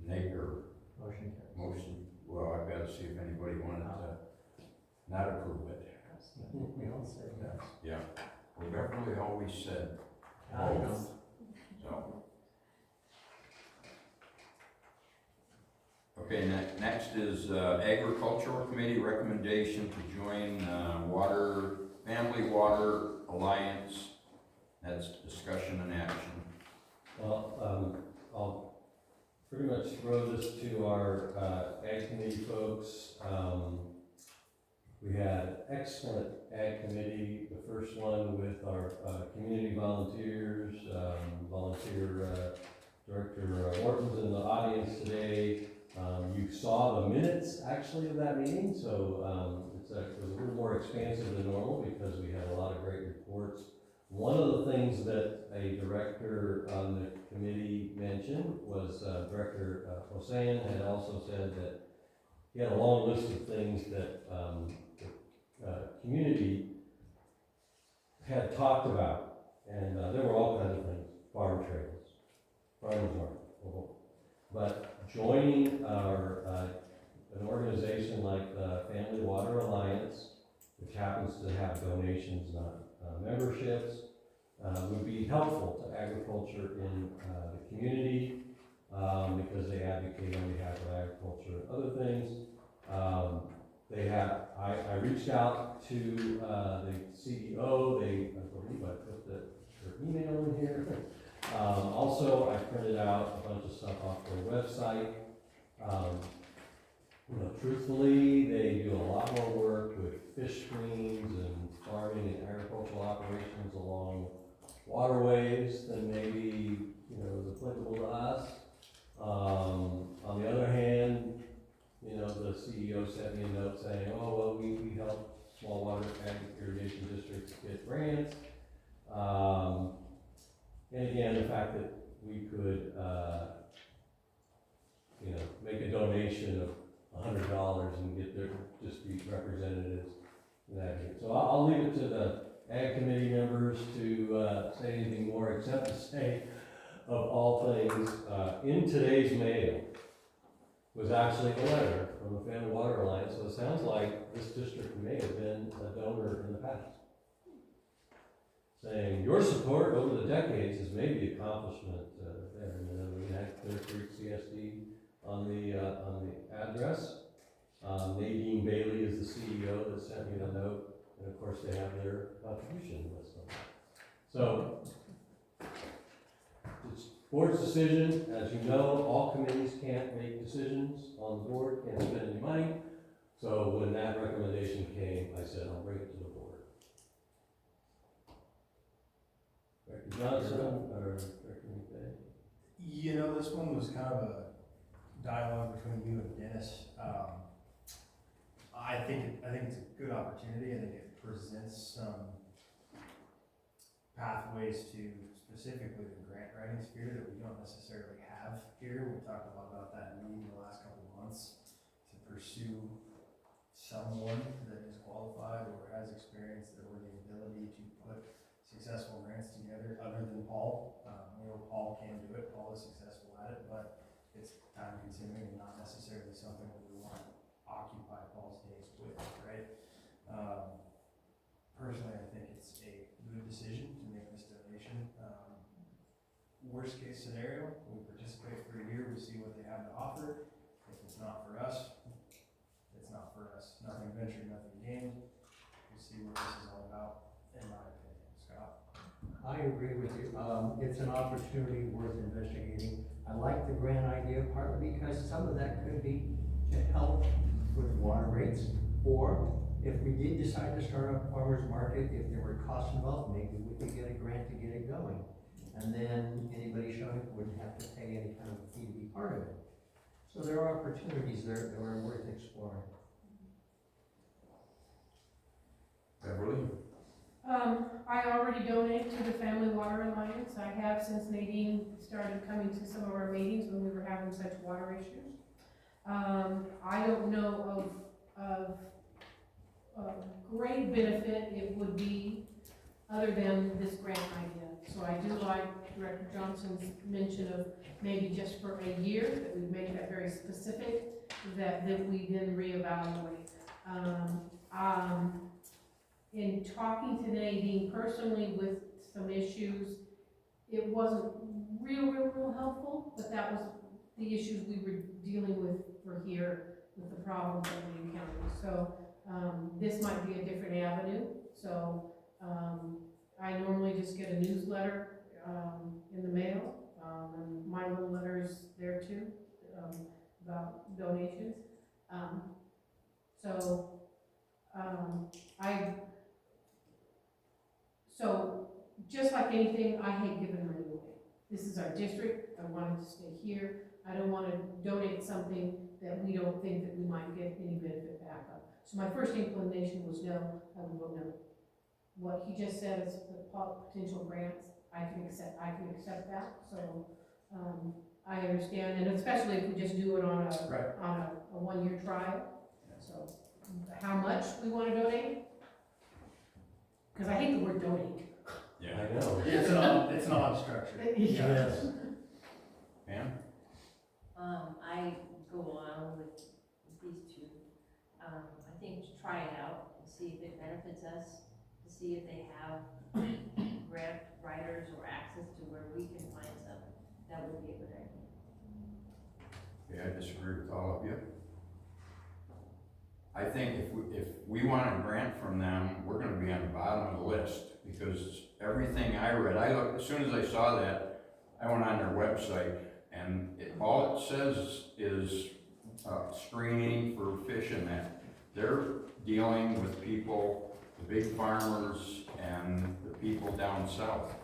Or Motion carries. motion, well, I've gotta see if anybody wanted to not approve it. We all say yes. Yeah, well, Beverly always said I know. both, so. Okay, next is Agricultural Committee recommendation to join Family Water Alliance. That's discussion and action. Well, I'll pretty much throw this to our Ag Committee folks. We had excellent Ag Committee, the first one with our community volunteers, volunteer Director Morton's in the audience today. You saw the minutes actually of that meeting, so it was a little more expansive than normal because we had a lot of great reports. One of the things that a director on the committee mentioned was Director Hosein had also said that he had a long list of things that the community had talked about, and there were all kinds of things, farm trails, farmers market, but joining our an organization like the Family Water Alliance, which happens to have donations, not memberships, would be helpful to agriculture in the community, because they advocate on behalf of agriculture and other things. I reached out to the CEO, I believe I put her email in here. Also, I printed out a bunch of stuff off their website. Truthfully, they do a lot more work with fish screens and farming and agricultural operations along waterways than maybe, is applicable to us. On the other hand, the CEO sent me a note saying, oh, well, we help small water ag irrigation districts get grants. And again, the fact that we could, make a donation of $100 and get their, just be representatives in that. So I'll leave it to the ag committee members to say anything more, except to say, of all things, in today's mail was actually a letter from the Family Water Alliance. So it sounds like this district may have been a donor in the past, saying your support over the decades has made the accomplishment there. And then we had Clear Creek CSD on the address. Nadine Bailey is the CEO that sent me the note, and of course they have their contribution list on that. So it's board's decision. As you know, all committees can't make decisions on the board, can't spend any money. So when that recommendation came, I said I'll bring it to the board. Director Johnson or Director McVeigh? This one was kind of a dialogue between you and Dennis. I think it's a good opportunity. I think it presents some pathways to specifically the grant writing sphere that we don't necessarily have here. We talked a lot about that in meeting the last couple of months, to pursue someone that is qualified or has experience or the ability to put successful grants together other than Paul. Paul can do it, Paul is successful at it, but it's time consuming and not necessarily something that we want to occupy Paul's days with, right? Personally, I think it's a good decision to make this donation. Worst case scenario, we participate for a year, we see what they have to offer. If it's not for us, it's not for us. Nothing ventured, nothing gained. We'll see what this is all about, in my opinion. Scott? I agree with you. It's an opportunity worth investigating. I like the grant idea partly because some of that could be to help with water rates, or if we did decide to start a farmer's market, if there were costs involved, maybe we could get a grant to get it going. And then anybody showing up wouldn't have to pay any kind of fee to be part of it. So there are opportunities there that are worth exploring. Beverly? I already donate to the Family Water Alliance. I have since Nadine started coming to some of our meetings when we were having such water issues. I don't know of great benefit it would be other than this grant idea. So I do like Director Johnson's mention of maybe just for a year, that we make that very specific, that we then reevaluate. In talking to Nadine personally with some issues, it wasn't real helpful, but that was the issues we were dealing with for here, with the problems that we encountered. So this might be a different avenue. So I normally just get a newsletter in the mail, and my little letter is there too, about donations. So just like anything, I hate giving money away. This is our district. I want it to stay here. I don't want to donate something that we don't think that we might get any benefit back of. So my first inclination was no, I would vote no. What he just said is the potential grants, I can accept that. So I understand, and especially if we just do it on a 1-year trial. So how much we want to donate? Because I hate the word donate. Yeah, I know. It's an odd structure. Yes. Pam? I go along with these try it out and see if it benefits us, to see if they have grant writers or access to where we can find some. That would be a good idea. Yeah, I disagree with all of you. I think if we want a grant from them, we're gonna be on the bottom of the list, because everything I read, I looked, as soon as I saw that, I went on their website, and all it says is, screening for fish and that. They're dealing with people, the big farmers and the people down south.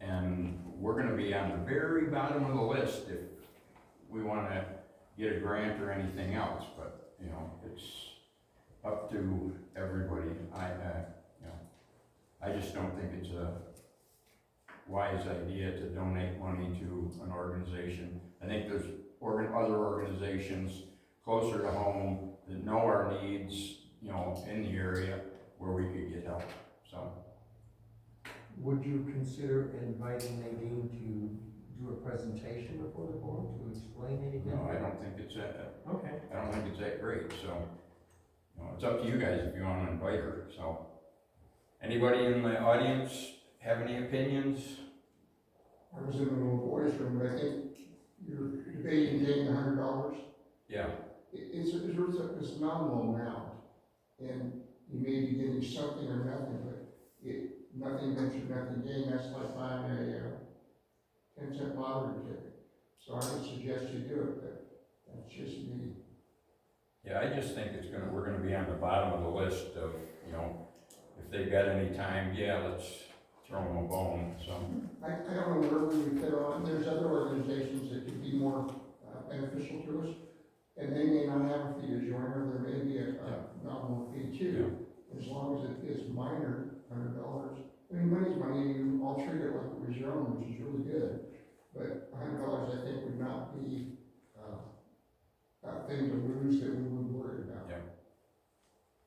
And we're gonna be on the very bottom of the list if we wanna get a grant or anything else, but, you know, it's up to everybody. I just don't think it's a wise idea to donate money to an organization. I think there's other organizations closer to home that know our needs, you know, in the area where we could get help, so. Would you consider inviting Nadine to do a presentation before the board to explain anything? No, I don't think it's that, Okay. I don't think it's that great, so, you know, it's up to you guys if you wanna invite her, so. Anybody in the audience have any opinions? I was in the little boys room, but I think you're debating getting $100. Yeah, It's a nominal amount, and you may be getting something or nothing, but nothing ventured, nothing gained. That's like buying a 10-cent lottery ticket. So I would suggest you do it, but that's just me. yeah, I just think we're gonna be on the bottom of the list of, you know, if they've got any time, yeah, let's throw them a bone, so. I don't know where we would fit on. There's other organizations that could be more beneficial to us, and they may not have a fee to join, or there may be a nominal fee too, as long as it is minor, $100. I mean, money's money, you all treat it like it was your own, which is really good, but $100 I think would not be a thing to lose that we would worry about. Yeah.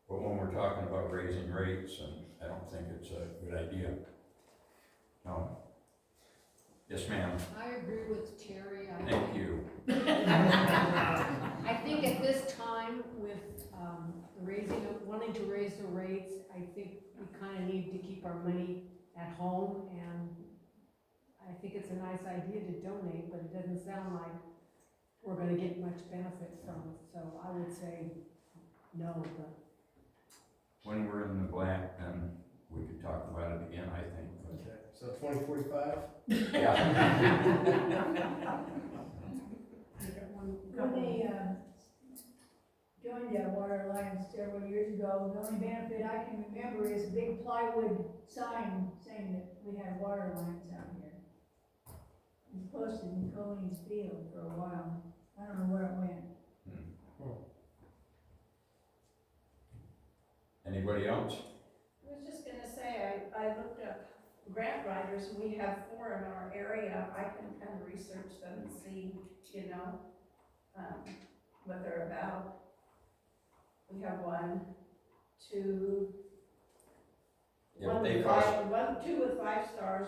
But when we're talking about raising rates, and I don't think it's a good idea. No. Yes, ma'am. I agree with Terry. Thank you. I think at this time with, wanting to raise the rates, I think we kinda need to keep our money at home, and I think it's a nice idea to donate, but it doesn't sound like we're gonna get much benefit from it, so I would say no, but. When we're in the black, then we could talk about it again, I think. but- Okay, so 2045? Yeah. When they, joined the water alliance several years ago, the only benefit I can remember is a big plywood sign saying that we had water lines out here. It was posted in Colleen's field for a while. I don't know where it went. Anybody else? I was just gonna say, I looked up grant writers, we have 4 in our area. I can kind of research them and see, you know, what they're about. We have 1, 2, Yeah, one but they with cost, 2 with 5 stars,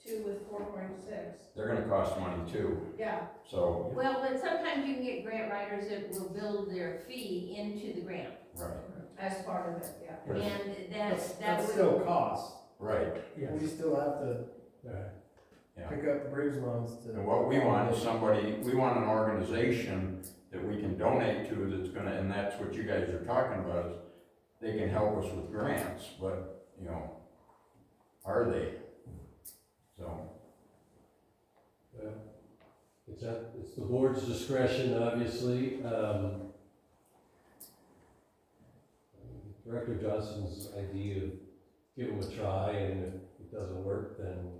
2 with 4.6. they're gonna cost money too, Yeah, so, Well, but sometimes you can get grant writers that will build their fee into the grant. right, as part of it, yeah. But it's- And that That's would. still cost. right. We still have to Yeah. pick up bridge loans to. And what we want is we want an organization that we can donate to that's gonna, and that's what you guys are talking about, is they can help us with grants, but, you know, are they? So, It's the board's discretion, obviously. Director Johnson's idea of give them a try, and if it doesn't work, then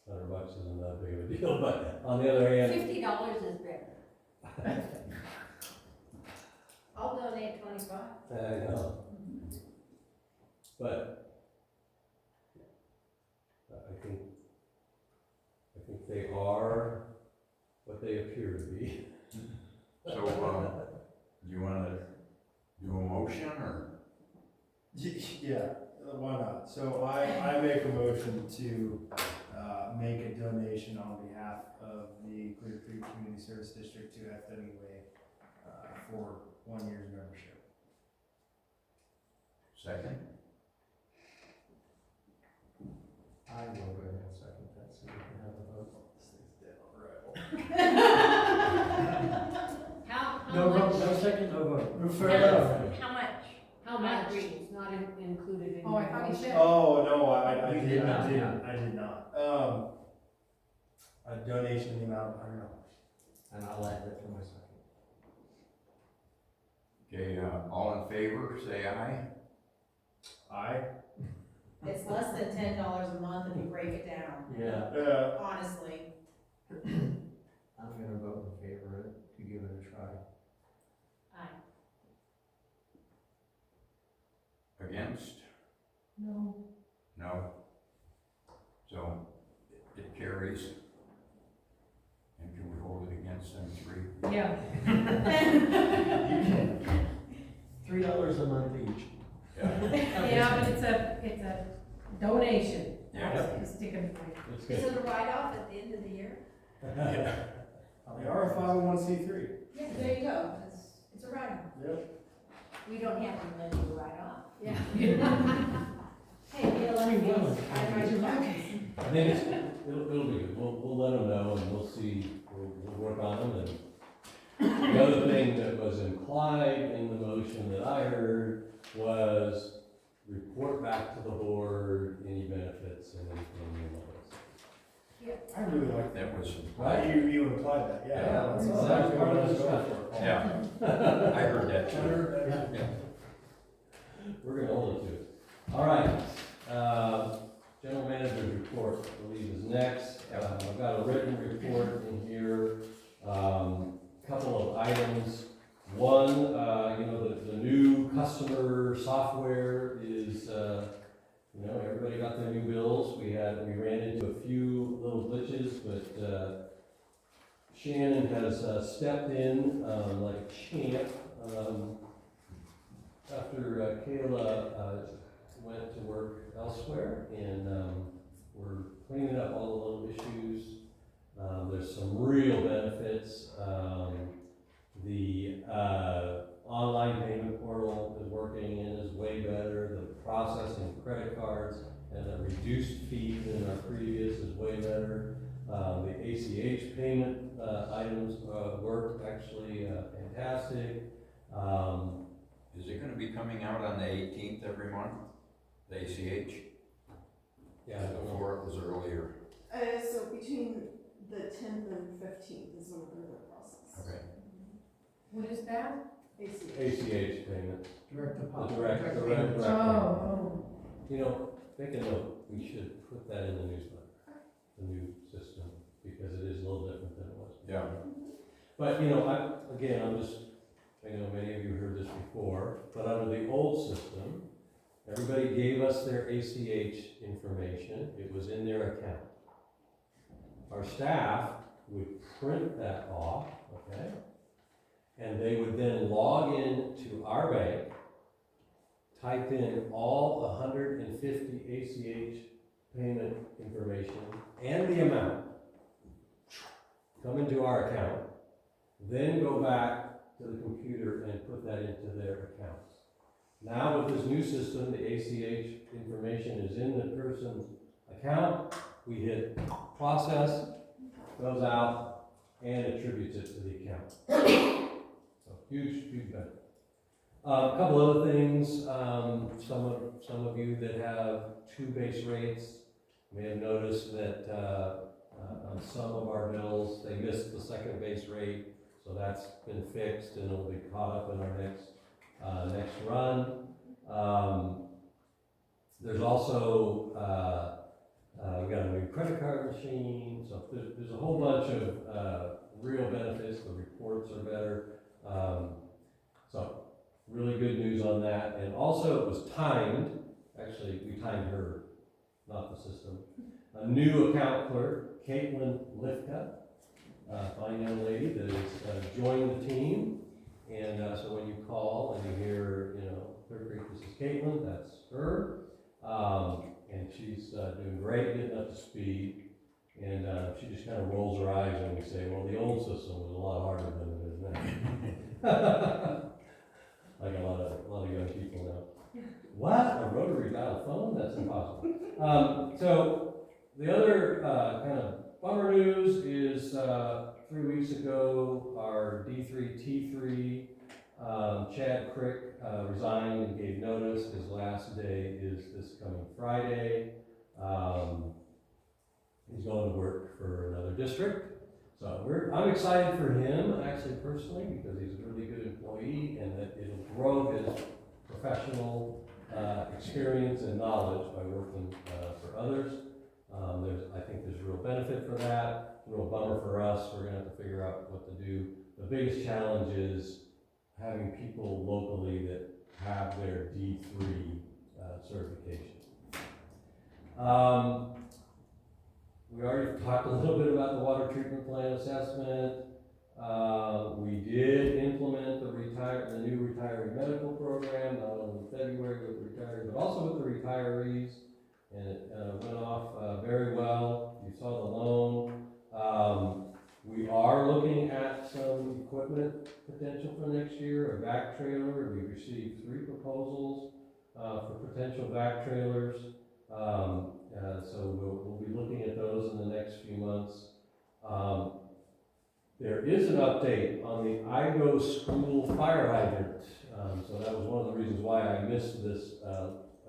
$100 isn't that big of a deal, but on the other hand, $50 is better. I'll donate 25. I know. But I think they are what they appear to be. so, do you wanna do a motion, or? Yeah, why not? So I make a motion to make a donation on behalf of the Clear Creek Community Service District to FWA for 1 year's membership. Second? I will go ahead and second that, so we can have a vote. This thing's dead on arrival. How No much? vote, no second, no vote. Fair enough. How much? How much? It's not included in. Oh, I your thought you motion. said. Oh, no, I You did, did I not, did, yeah. I did not. A donation in the amount of $100. And I'll add that to my second. Okay, all in favor, say aye. Aye. It's less than $10 a month if you break it down, Yeah, honestly. I'm gonna vote in favor of it, to give it a try. Aye. Against? No. No. So, it carries. And can we hold it against them three? Yeah. $3 a month each. Yeah. Yeah, but it's a donation. Yeah. That's the sticking point. It's Is good. it a write-off at the end of the year? They are a 501c3. Yeah, there you go, it's a write-off. Yep. We don't have to let you write off. Yeah. Hey, Bill, I mean, well, I write you off. I think it'll be good. We'll let them know and we'll see, we'll work on them. And the other thing that was implied in the motion that I heard was report back to the board any benefits and anything you notice. I really like That was, Right? You implied that, yeah. Yeah, That's that's exactly part what I of was the going discussion. for. yeah, I heard that I too. heard that. Yeah. We're gonna hold it to it. All right, general manager's report, I believe is next. I've got a written report in here, couple of items. One, the new customer software is, everybody got their new bills. We ran into a few little glitches, but, Shannon has stepped in, like a champ, after Kayla went to work elsewhere, and we're cleaning up all the little issues. There's some real benefits. The online payment portal is working and is way better. The processing credit cards and a reduced fee than our previous is way better. The ACH payment items work actually fantastic. Is it gonna be coming out on the 18th every month, the ACH? Yeah, I don't know. Before it was earlier. So between the 10th and 15th is when the process. Okay. What is that? ACH. ACH payment. Direct The deposit. direct Oh, payment. oh. Make a note, we should put that in the newsletter, the new system, because it is a little different than it was. Yeah. But, I know many of you heard this before, but under the old system, everybody gave us their ACH information, it was in their account. Our staff would print that off, okay? And they would then log in to our bank, type in all 150 ACH payment information and the amount, come into our account, then go back to the computer and put that into their accounts. Now with this new system, the ACH information is in the person's account, we hit process, goes out, and attributes it to the account. So huge benefit. A couple other things, some of you that have two base rates may have noticed that on some of our bills, they missed the second base rate, so that's been fixed and it'll be caught up in our next run. There's also, we got a new credit card machine, so there's a whole bunch of real benefits, the reports are better. So really good news on that, and also it was timed, actually we timed her, not the system. A new account clerk, Caitlin Lifka, fine young lady that has joined the team, and so when you call and you hear, Clear Creek, this is Caitlin, that's her, and she's doing great, getting up to speed, and she just kind of rolls her eyes when we say, well, the old system was a lot harder than it is now. like a lot of young people now. What, a rotary dial phone? That's impossible. So the other kind of bummer news is 3 weeks ago, our D3T3 Chad Crick resigned and gave notice. His last day is this coming Friday. He's going to work for another district. So I'm excited for him, actually personally, because he's a really good employee and that it'll grow his professional experience and knowledge by working for others. I think there's real benefit for that. It's a real bummer for us. We're gonna have to figure out what to do. The biggest challenge is having people locally that have their D3 certification. We already talked a little bit about the water treatment plant assessment. We did implement the new retiree medical program, not only in February with the retirees, but also with the retirees. And it went off very well. You saw the loan. We are looking at some equipment potential for next year, a vac trailer. We received 3 proposals for potential vac trailers. So we'll be looking at those in the next few months. There is an update on the IGO school fire hydrant. So that was one of the reasons why I missed this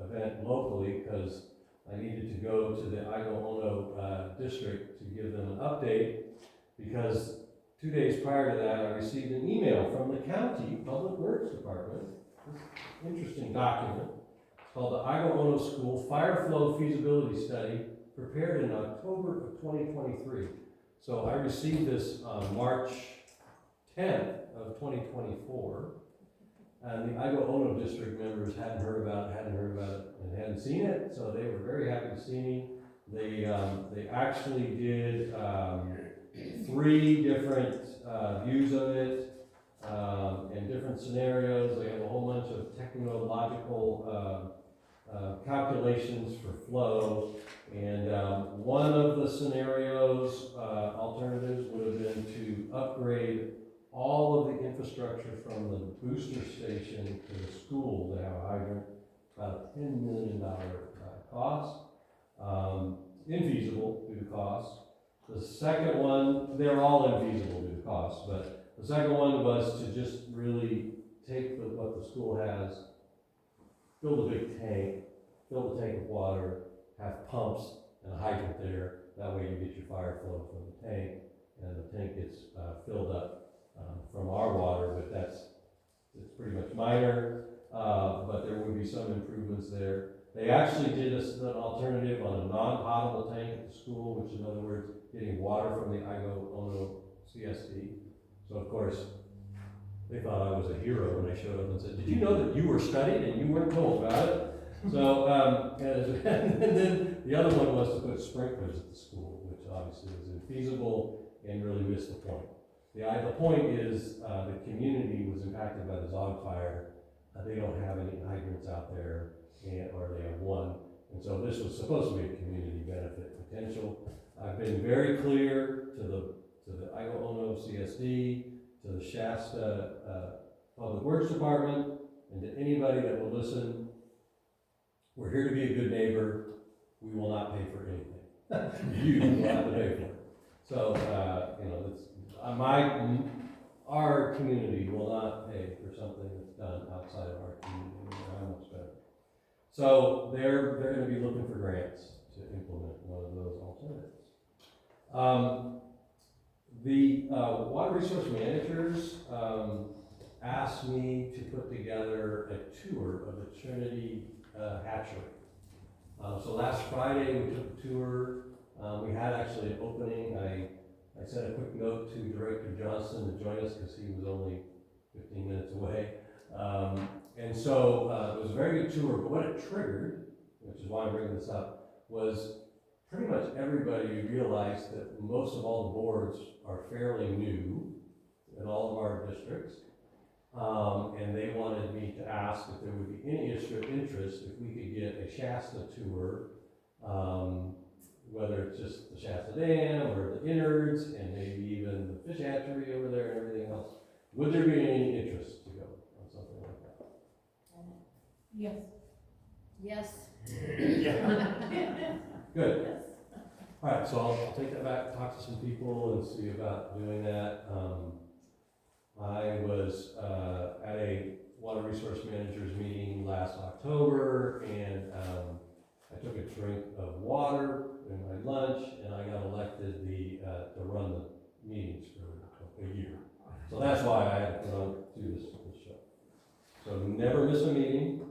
event locally, because I needed to go to the IGO Ono district to give them an update, because 2 days prior to that, I received an email from the county Public Works Department. This interesting document. It's called the IGO Ono School Fire Flow Feasibility Study, prepared in October of 2023. So I received this on March 10th of 2024. And the IGO Ono district members hadn't heard about it, and hadn't seen it, so they were very happy to see me. They actually did 3 different views of it and different scenarios. They have a whole bunch of technological calculations for flow, and one of the scenarios, alternatives, would have been to upgrade all of the infrastructure from the booster station to the school to have a hydrant, about a $10 million cost. Infeasible due to cost. The second one, they're all infeasible due to cost, but the second one was to just really take what the school has, build a big tank, fill the tank with water, have pumps and a hydrant there. That way you get your fire flow from the tank, and the tank gets filled up from our water, but it's pretty much minor, but there would be some improvements there. They actually did an alternative on a non-potable tank at the school, which in other words, getting water from the IGO Ono CSD. So of course, they thought I was a hero when I showed up and said, "Did you know that you were studied and you weren't told about it?" So, and then the other one was to put sprinklers at the school, which obviously was infeasible and really missed the point. The point is the community was impacted by the Zog fire. They don't have any hydrants out there, or they have one. And so this was supposed to be a community benefit potential. I've been very clear to the IGO Ono CSD, to the Shasta Public Works Department, and to anybody that will listen. We're here to be a good neighbor. We will not pay for anything. You will have to pay for it. So, our community will not pay for something that's done outside of our community, no matter how much better. So they're going to be looking for grants to implement one of those alternatives. The water resource managers asked me to put together a tour of the Trinity hatchery. So last Friday we took a tour. We had actually an opening. I sent a quick note to Director Johnson to join us because he was only 15 minutes away. And so it was a very good tour, but what it triggered, which is why I'm bringing this up, was pretty much everybody realized that most of all the boards are fairly new in all of our districts. And they wanted me to ask if there would be any interest if we could get a Shasta tour, whether it's just the Shasta Dam or the innards and maybe even the fish hatchery over there and everything else. Would there be any interest to go on something like that? Yes. Yes. Good. All right, so I'll take that back, talk to some people and see about doing that. I was at a water resource managers meeting last October, and I took a drink of water in my lunch, and I got elected to run the meetings for a year. So that's why I had to do this show. So never miss a meeting,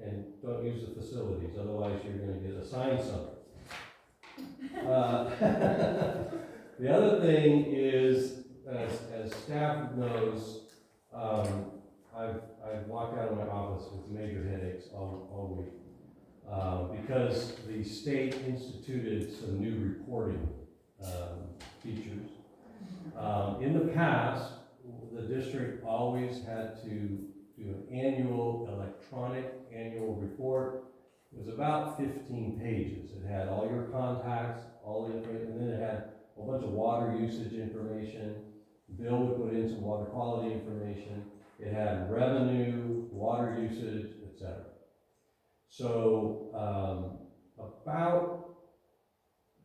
and don't use the facilities, otherwise you're gonna get assigned something. The other thing is, as staff knows, I've walked out of my office with major headaches all week, because the state instituted some new reporting features. In the past, the district always had to do an electronic annual report. It was about 15 pages. It had all your contacts, all the information, and then it had a whole bunch of water usage information. Bill would put in some water quality information. It had revenue, water usage, etc. So about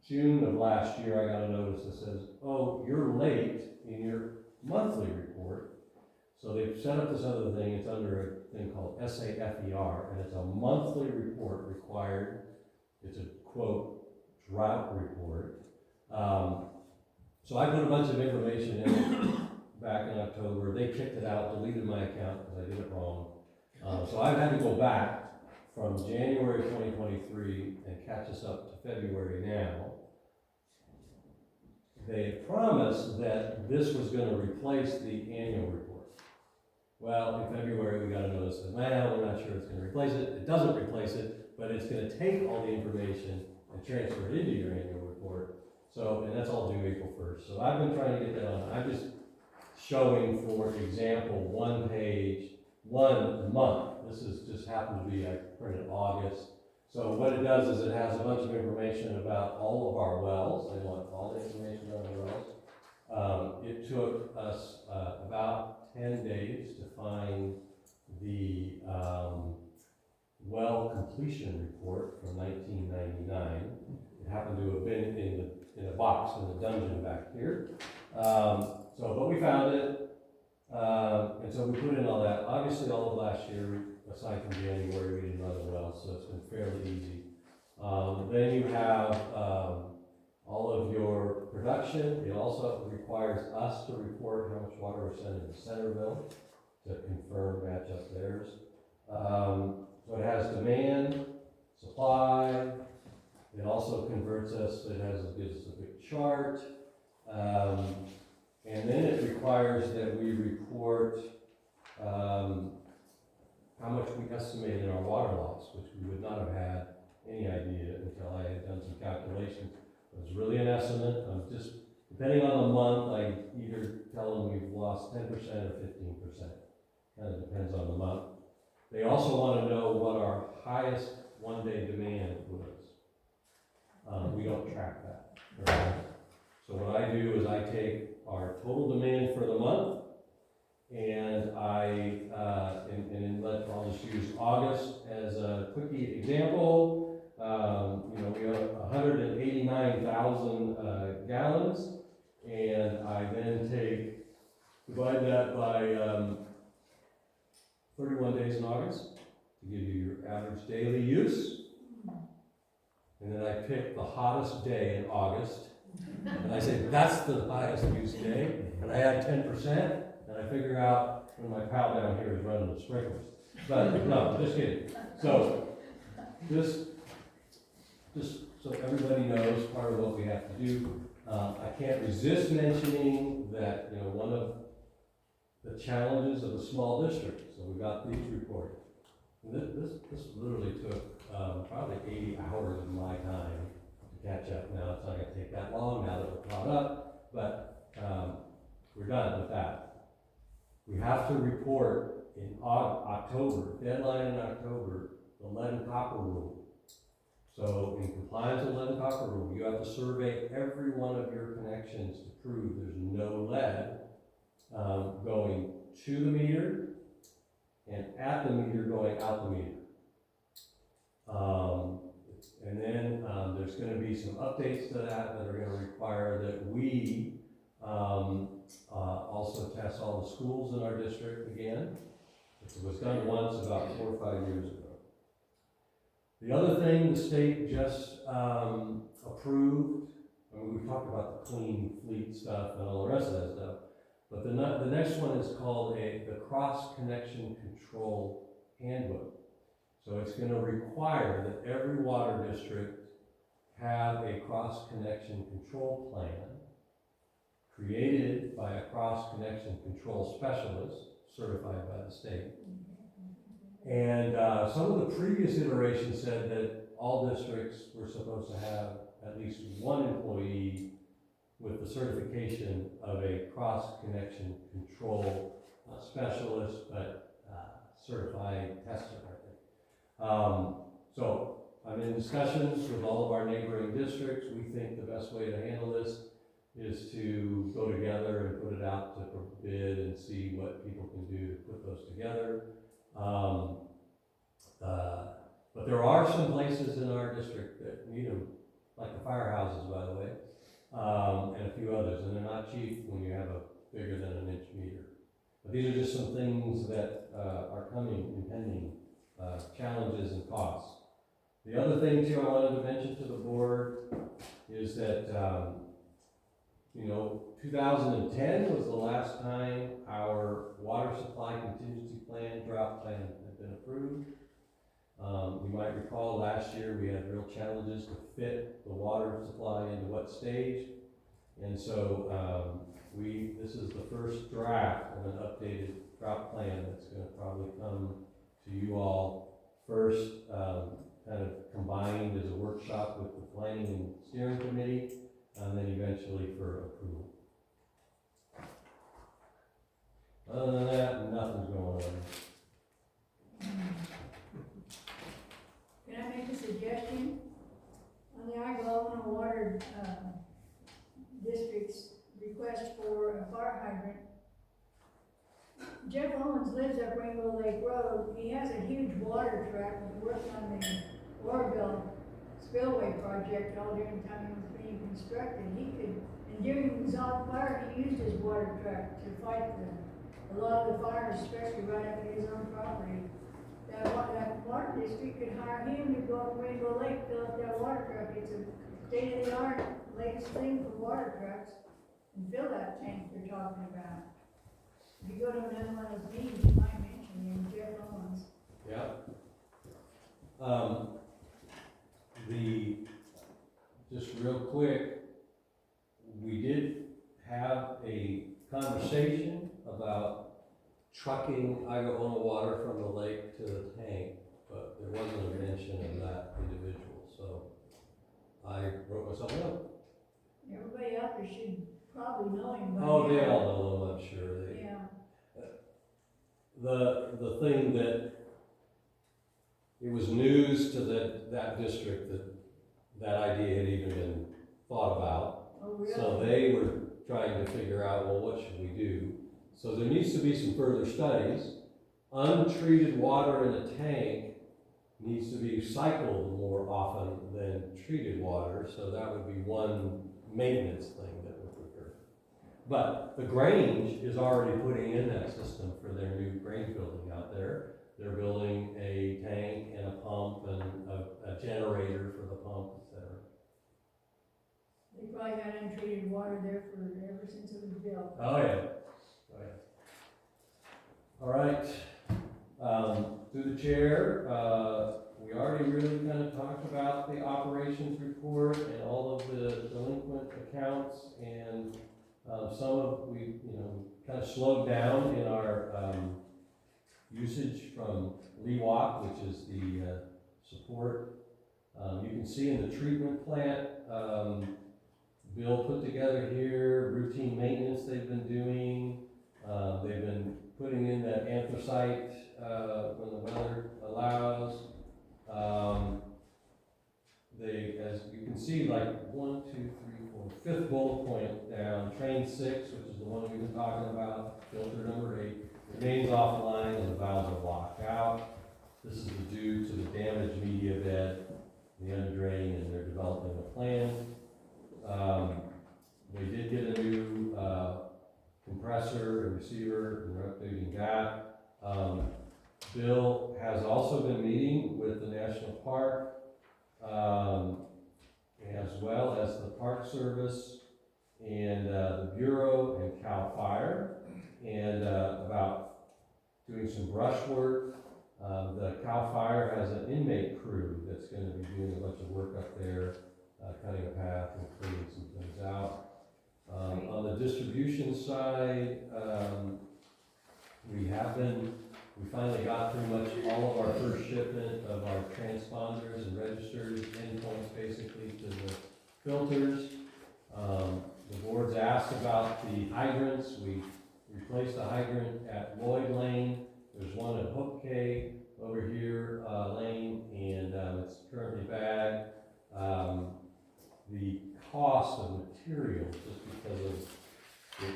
June of last year, I got a notice that says, oh, you're late in your monthly report. So they've set up this other thing. It's under a thing called SAFER, and it's a monthly report required. It's a, quote, drought report. So I put a bunch of information in back in October. They kicked it out, deleted my account because I did it wrong. So I've had to go back from January 2023 and catch us up to February now. They had promised that this was going to replace the annual report. Well, in February, we got a notice that, well, we're not sure it's going to replace it. It doesn't replace it, but it's going to take all the information and transfer it into your annual report. So, and that's all due April 1st. So I've been trying to get that on. I'm just showing, for example, one page, one month. This is just happened to be, I printed August. So what it does is it has a bunch of information about all of our wells. They want all the information on the wells. It took us about 10 days to find the well completion report from 1999. It happened to have been in a box in the dungeon back here. But we found it, and so we put in all that. Obviously, all of last year, aside from January, we didn't run the well, so it's been fairly easy. Then you have all of your production. It also requires us to report how much water we're sending to Centerville to confirm, match up theirs. So it has demand, supply. It also converts us. Gives us a big chart. And then it requires that we report how much we estimate in our water loss, which we would not have had any idea until I had done some calculations. It was really an estimate. Just depending on the month, I either tell them we've lost 10% or 15%. Kind of depends on the month. They also want to know what our highest one-day demand was. We don't track that. Right? So what I do is I take our total demand for the month, and I'll just use August as a quickie example. We have 189,000 gallons, and I then divide that by 31 days in August to give you your average daily use. And then I pick the hottest day in August, and I say that's the highest use day, and I add 10%, and I figure out when my pal down here is running the sprinklers. But no, just kidding. So just so everybody knows part of what we have to do. I can't resist mentioning that one of the challenges of a small district. So we got these reported. This literally took probably 80 hours of my time to catch up. Now it's not going to take that long now that we're caught up, but we're done with that. We have to report in October, deadline in October, the lead and copper rule. So in compliance with the lead and copper rule, you have to survey every one of your connections to prove there's no lead going to the meter and at the meter going out the meter. And then there's going to be some updates to that are going to require that we also test all the schools in our district again. It was done once about 4 or 5 years ago. The other thing the state just approved, I mean, we talked about the clean fleet stuff and all the rest of that stuff, but the next one is called the Cross Connection Control Handbook. So it's going to require that every water district have a cross connection control plan created by a cross connection control specialist certified by the state. And some of the previous iterations said that all districts were supposed to have at least one employee with the certification of a cross connection control specialist, but certified tester, I think. So I'm in discussions with all of our neighboring districts. We think the best way to handle this is to go together and put it out to bid and see what people can do to put those together. But there are some places in our district that need them, like the firehouses, by the way, and a few others, and they're not cheap when you have a bigger than an inch meter. But these are just some things that are coming, impending challenges and costs. The other thing too I wanted to mention to the board is that 2010 was the last time our water supply contingency plan, drought plan had been approved. You might recall last year we had real challenges to fit the water supply into what stage. And so this is the first draft of an updated drought plan that's going to probably come to you all first, kind of combined as a workshop with the planning and steering committee, and then eventually for approval. Other than that, nothing's going on. Can I make a suggestion? On the Agawam Water District's request for a fire hydrant, Jeff Owens lives up Rainbow Lake Road. He has a huge water truck that worked on the Oroville Spillway project all during the time it was being constructed. And during the Zog fire, he used his water truck to fight a lot of the fires, especially right up at his own property. That water district could hire him to go up to Rainbow Lake, fill up that water truck. It's a state-of-the-art, latest thing for water trucks, and fill that tank they're talking about. If you go to another one of those meetings, you might mention him, Jeff Owens. Yeah. Just real quick, we did have a conversation about trucking Agawam water from the lake to the tank, but there wasn't a mention of that individual, so I wrote myself a note. Everybody out there should probably know him. Oh, they all know him, I'm sure. Yeah. The thing that, it was news to that district that idea had even been thought about. Oh, really? So they were trying to figure out, well, what should we do? So there needs to be some further studies. Untreated water in a tank needs to be cycled more often than treated water, so that would be one maintenance thing that would occur. But the Grange is already putting in that system for their new Grange building out there. They're building a tank and a pump and a generator for the pump, etc. They probably had untreated water there ever since it was built. Oh yeah. Oh yeah. All right. Through the chair, we already really kind of talked about the operations report and all of the delinquent accounts, and we kind of slowed down in our usage from LEWOC, which is the support. You can see in the treatment plant, Bill put together here routine maintenance they've been doing. They've been putting in that anthracite when the weather allows. As you can see, like 1, 2, 3, 4, fifth bullet point down, train 6, which is the one we've been talking about, filter number 8, remains offline and the valves are locked out. This is due to the damaged media bed, the underdrain, and they're developing a plan. They did get a new compressor and receiver, and they're updating that. Bill has also been meeting with the National Park, as well as the Park Service and the Bureau and CAL FIRE, and about doing some brush work. The CAL FIRE has an inmate crew that's gonna be doing a bunch of work up there, cutting a path and cleaning some things out. On the distribution side, we finally got pretty much all of our first shipment of our transponders and registers, endpoints basically to the filters. The board's asked about the hydrants. We replaced a hydrant at Lloyd Lane. There's one at Hook K over here, Lane, and it's currently bagged. The cost of materials, just because of it,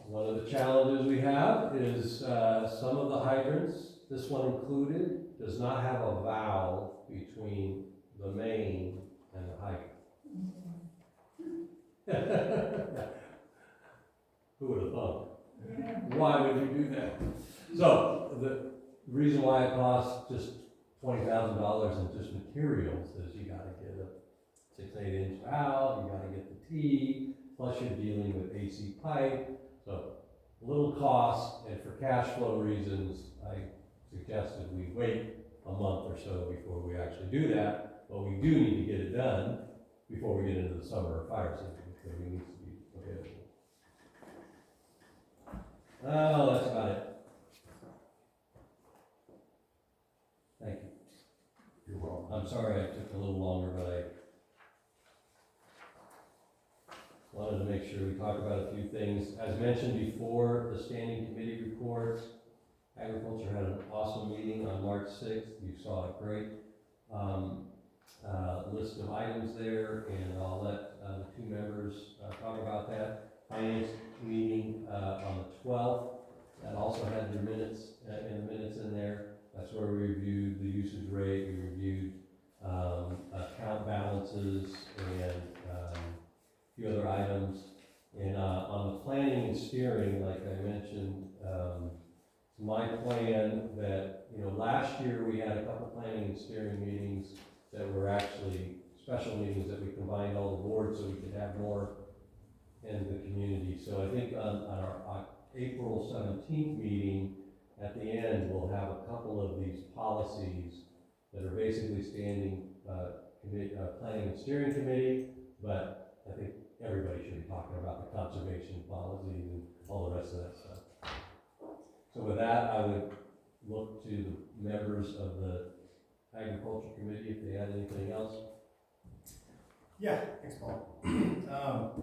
one of the challenges we have is some of the hydrants, this one included, does not have a valve between the main and the hydrant. Who would have thought? Why would you do that? So the reason why it costs just $20,000 in just materials is you gotta get a 6 8 inch valve, you gotta get the T, plus you're dealing with AC pipe. So a little cost, and for cash flow reasons, I suggested we wait a month or so before we actually do that. But we do need to get it done before we get into the summer fire season, because we need to be available. Oh, that's about it. Thank you. You're welcome. I'm sorry I took a little longer, but I wanted to make sure we talk about a few things. As mentioned before, the standing committee reports. Agriculture had an awesome meeting on March 6th. You saw a great list of items there, and I'll let the two members talk about that. Finance meeting on the 12th. That also had your minutes, in there. That's where we reviewed the usage rate, we reviewed account balances, and a few other items. And on the planning and steering, like I mentioned, my plan that, last year we had a couple planning and steering meetings that were actually special meetings that we combined all the boards so we could have more in the community. So I think on our April 17th meeting, at the end, we'll have a couple of these policies that are basically standing planning and steering committee, but I think everybody should be talking about the conservation policies and all the rest of that stuff. So with that, I would look to the members of the agriculture committee if they had anything else. Yeah, thanks, Paul.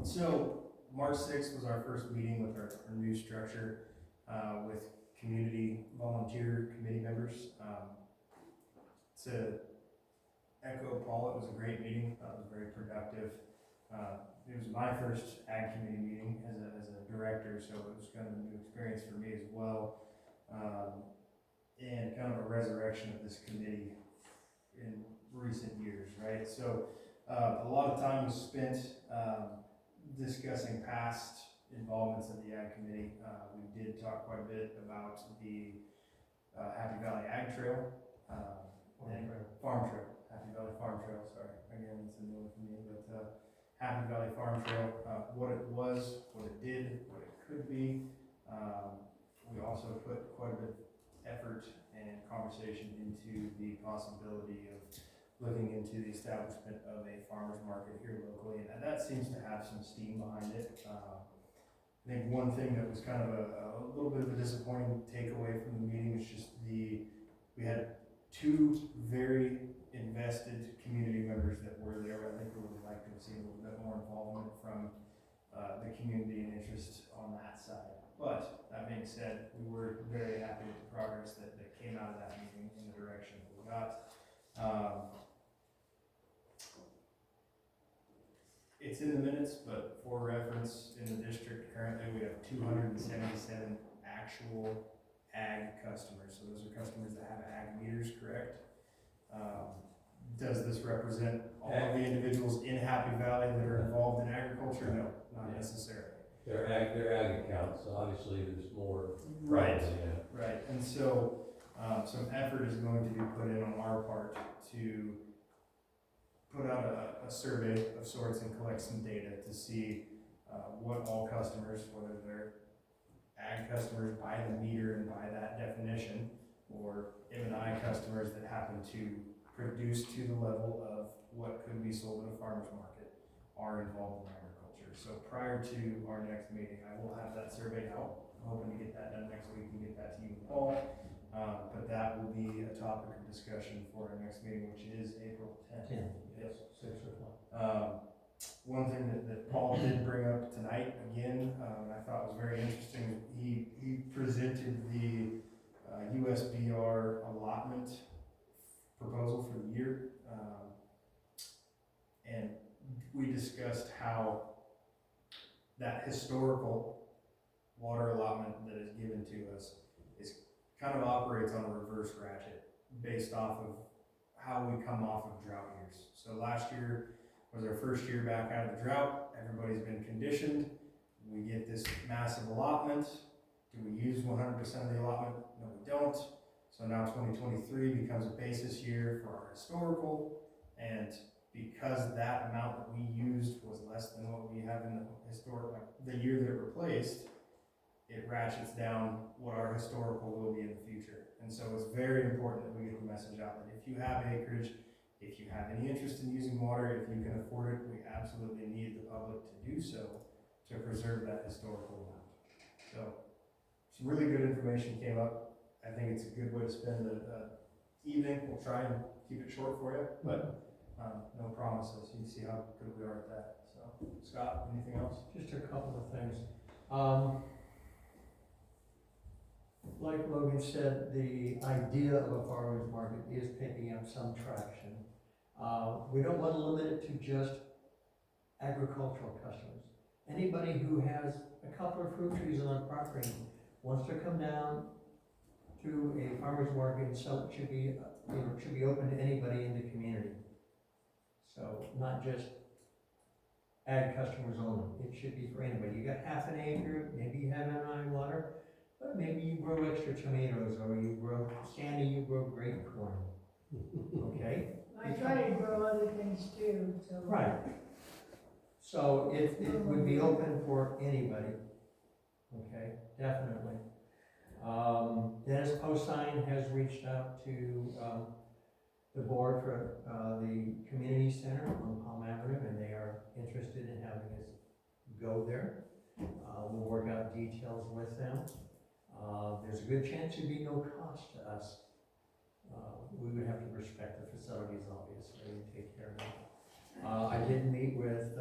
So March 6th was our first meeting with our new structure with community volunteer committee members. To echo Paul, it was a great meeting. It was very productive. It was my first ag committee meeting as a director, so it was kind of a new experience for me as well. And kind of a resurrection of this committee in recent years, right? So a lot of time was spent discussing past involvements of the Ag Committee. We did talk quite a bit about the Happy Valley Ag Trail, Farm Trail, Happy Valley Farm Trail, sorry, again, it's a new one for me, but Happy Valley Farm Trail, what it was, what it did, what it could be. We also put quite a bit of effort and conversation into the possibility of looking into the establishment of a farmer's market here locally, and that seems to have some steam behind it. I think one thing that was kind of a little bit of a disappointing takeaway from the meeting is just we had two very invested community members that were there. I think we would like to have seen a little bit more involvement from the community and interest on that side. But that being said, we were very happy with the progress that came out of that meeting in the direction that we got. it's in the minutes, but for reference, in the district currently, we have 277 actual ag customers. So those are customers that have ag meters, correct? Does this represent all of the individuals in Happy Valley that are involved in agriculture? No, not necessarily. They're ag accounts, so obviously there's more. Right. Yeah. Right, and so, some effort is going to be put in on our part to put out a survey of sorts and collect some data to see, what all customers, whether they're ag customers by the meter and by that definition, or M&I customers that happen to produce to the level of what could be sold at a farmer's market, are involved in agriculture. So prior to our next meeting, I will have that survey out. I'm hoping to get that done next week and get that to you and Paul. But that will be a topic of discussion for our next meeting, which is April 10th. Yes. 6 o'clock. One thing that Paul did bring up tonight, again, and I thought was very interesting, he presented the USBR allotment proposal for the year. And we discussed how that historical water allotment that is given to us kind of operates on a reverse ratchet based off of how we come off of drought years. So last year was our first year back out of the drought. Everybody's been conditioned. We get this massive allotment. Do we use 100% of the allotment? No, we don't. So now 2023 becomes a basis year for our historical, and because that amount that we used was less than what we have in the historic, like the year that it replaced, it ratchets down what our historical will be in the future. And so it's very important that we get the message out that if you have acreage, if you have any interest in using water, if you can afford it, we absolutely need the public to do so to preserve that historical amount. So some really good information came up. I think it's a good way to spend the evening. We'll try and keep it short for you, but no promises. You can see how good we are at that. So, Scott, anything else? Just a couple of things. Like Logan said, the idea of a farmer's market is picking up some traction. We don't want to limit it to just agricultural customers. Anybody who has a couple of fruit trees on their property wants to come down to a farmer's market and sell it, should be open to anybody in the community. So not just ag customers only. It should be for anybody. You got half an acre, maybe you have M&I water, but maybe you grow extra tomatoes, or you grow, Sandy, you grow grape corn. Okay? I try to grow other things too, so. Right. So it would be open for anybody. Okay, definitely. Dennis Posehn has reached out to the board for the community center on Palm Avenue, and they are interested in having us go there. We'll work out details with them. There's a good chance there'd be no cost to us. We would have to respect the facilities, obviously, and take care of them. I did meet with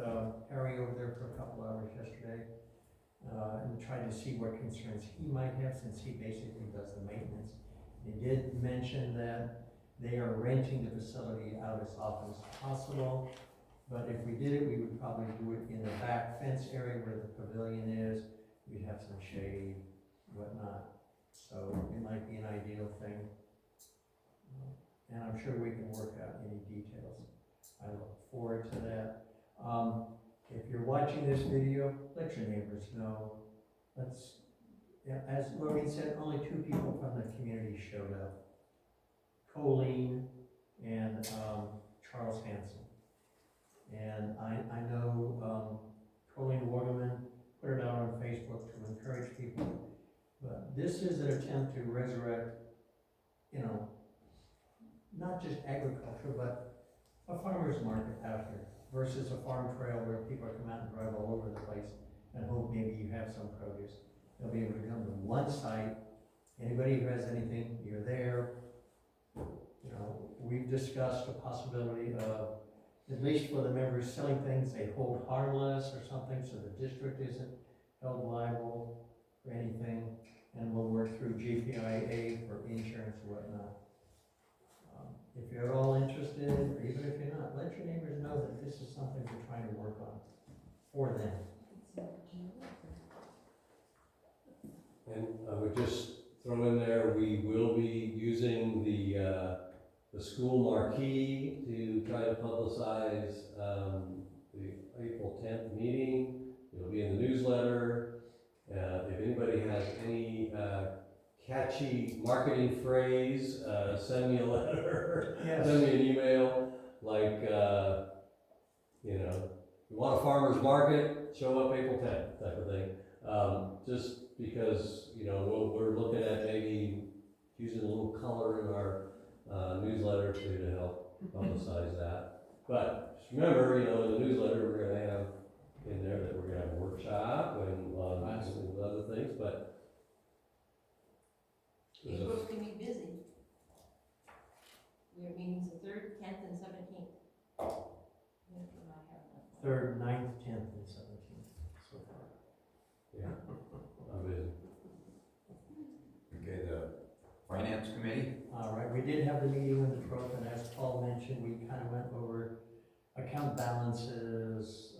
Harry over there for a couple hours yesterday and tried to see what concerns he might have, since he basically does the maintenance. He did mention that they are renting the facility out as often as possible, but if we did it, we would probably do it in the back fence area where the pavilion is. We'd have some shade, whatnot. So it might be an ideal thing. And I'm sure we can work out any details. I look forward to that. If you're watching this video, let your neighbors know. As Logan said, only 2 people from the community showed up. Colleen and Charles Hanson. And I know Colleen Waterman put it out on Facebook to encourage people. But this is an attempt to resurrect, not just agriculture, but a farmer's market out here versus a farm trail where people come out and drive all over the place and hope maybe you have some produce. They'll be able to come to one site. Anybody who has anything, you're there. We've discussed the possibility of, at least for the members selling things, they hold harmless or something, so the district isn't held liable for anything, and we'll work through GPIA for insurance or whatnot. If you're at all interested, or even if you're not, let your neighbors know that this is something we're trying to work on for them. And I would just throw in there, we will be using the school marquee to try to publicize, the April 10th meeting. It'll be in the newsletter. If anybody has any, catchy marketing phrase, send me a letter, Yes. send me an email, like, you know, you want a farmer's market, show up April 10th, type of thing. Just because, you know, we're looking at maybe using a little color in our newsletter to help publicize that. But just remember, you know, in the newsletter, we're gonna have in there that we're gonna have a workshop and other things, but April's gonna be busy. We have meetings the 3rd, 10th, and 17th. We do not have that. 3rd, 9th, 10th, and 17th, so far. yeah, I'm busy. Okay, the finance committee? All right, we did have the meeting on the 12th, and as Paul mentioned, we kind of went over account balances,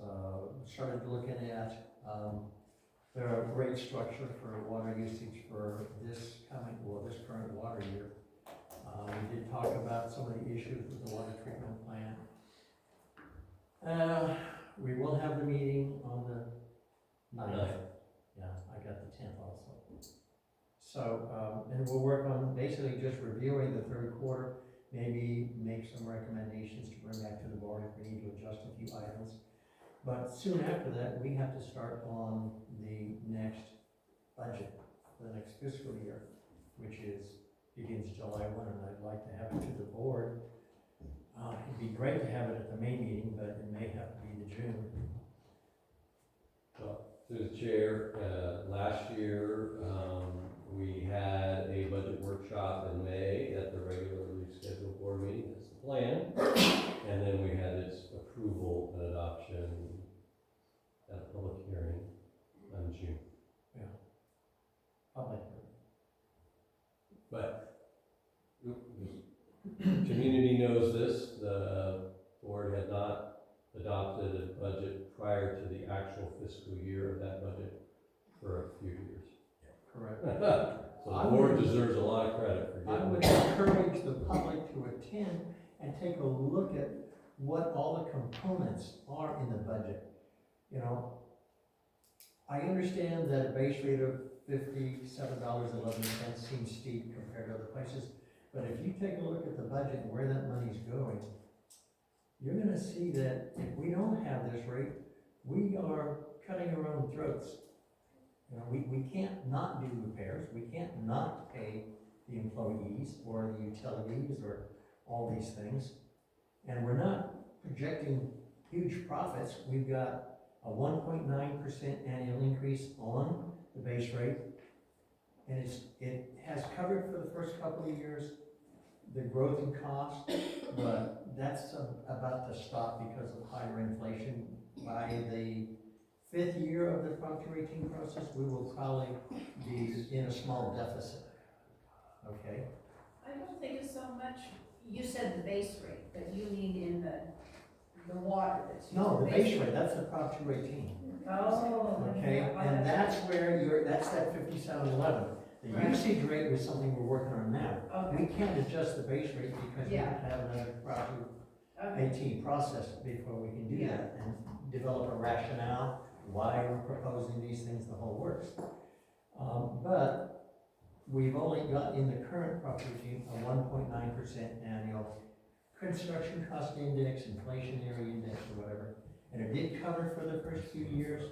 started looking at, the rate structure for water usage for this current water year. We did talk about some of the issues with the water treatment plant. We will have the meeting on the 9th. Yeah, I got the 10th also. So, and we'll work on basically just reviewing the 3rd quarter, maybe make some recommendations to bring back to the board if we need to adjust a few items. But soon after that, we have to start on the next budget for the next fiscal year, which begins July 1, and I'd like to have it to the board. It'd be great to have it at the May meeting, but it may have to be the June. Well, through the chair, last year, we had a budget workshop in May at the regularly scheduled board meeting, that's the plan. And then we had its approval and adoption at a public hearing in June. Yeah. Public. But the community knows this, the board had not adopted a budget prior to the actual fiscal year of that budget for a few years. Correct. So the board deserves a lot of credit for I getting would encourage the public to attend and take a look at what all the components are in the budget. You know, I understand that a base rate of $57.11 seems steep compared to other places, but if you take a look at the budget and where that money's going, you're gonna see that if we don't have this rate, we are cutting our own throats. You know, we can't not do repairs, we can't not pay the employees or the utilities or all these things. And we're not projecting huge profits. We've got a 1.9% annual increase on the base rate. And it has covered for the first couple of years the growth in cost, but that's about to stop because of higher inflation. By the 5th year of the Prop 218 process, we will probably be in a small deficit. Okay? I don't think it's so much, you said the base rate, but you mean in the water that's used. No, the base rate, that's the Prop 218. Oh. Okay, and that's where that's that 5711. The Right. usage rate was something we're working on now. Okay. We can't adjust the base rate because we have to have another Prop 218 process before we can do Yeah. that and develop a rationale, why we're proposing these things, the whole works. But we've only got in the current Prop 218 a 1.9% annual construction cost index, inflationary index, or whatever. And it did cover for the first few years,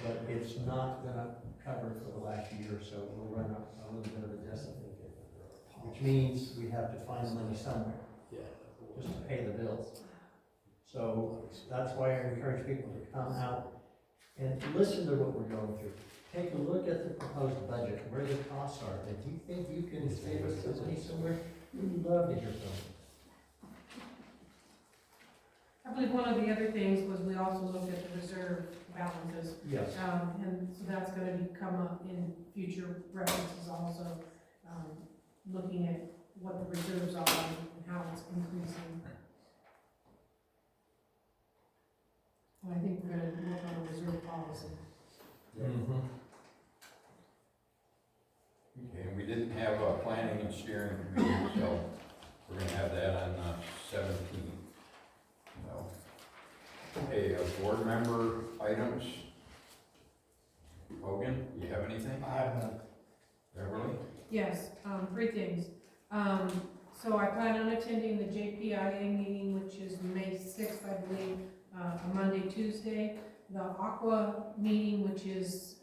but it's not gonna cover for the last year or so. We'll run a little bit of a deficit, which means we have to find the money somewhere, just to pay the bills. So that's why I encourage people to come out and listen to what we're going through. Take a look at the proposed budget, where the costs are. If you think you can save us some money somewhere, we'd love to hear from you. I believe one of the other things was we also looked at the reserve balances. Yes. And so that's gonna come up in future references also, looking at what the reserves are and how it's increasing. And I think we're gonna work on a reserve policy. Mm-hmm. Okay, and we didn't have a planning and steering committee, so we're gonna have that on the 17th. So, okay, board member items. Hogan, you have anything? I have none. Beverly? Yes, 3 things. So I plan on attending the JPIA meeting, which is May 6th, I believe, a Monday, Tuesday. The Aqua meeting, which is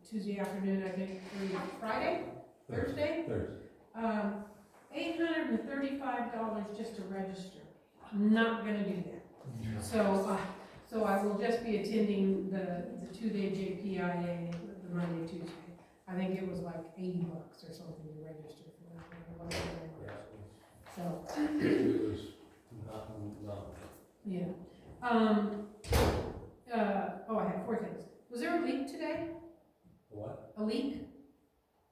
Tuesday afternoon, I think, through Friday, Thursday. $835 just to register. Not gonna do that. So I will just be attending the 2-day JPIA, the Monday, Tuesday. I think it was like $80 or something to register for that. It wasn't very much. So, It was not. yeah. I have 4 things. Was there a leak today? What? A leak?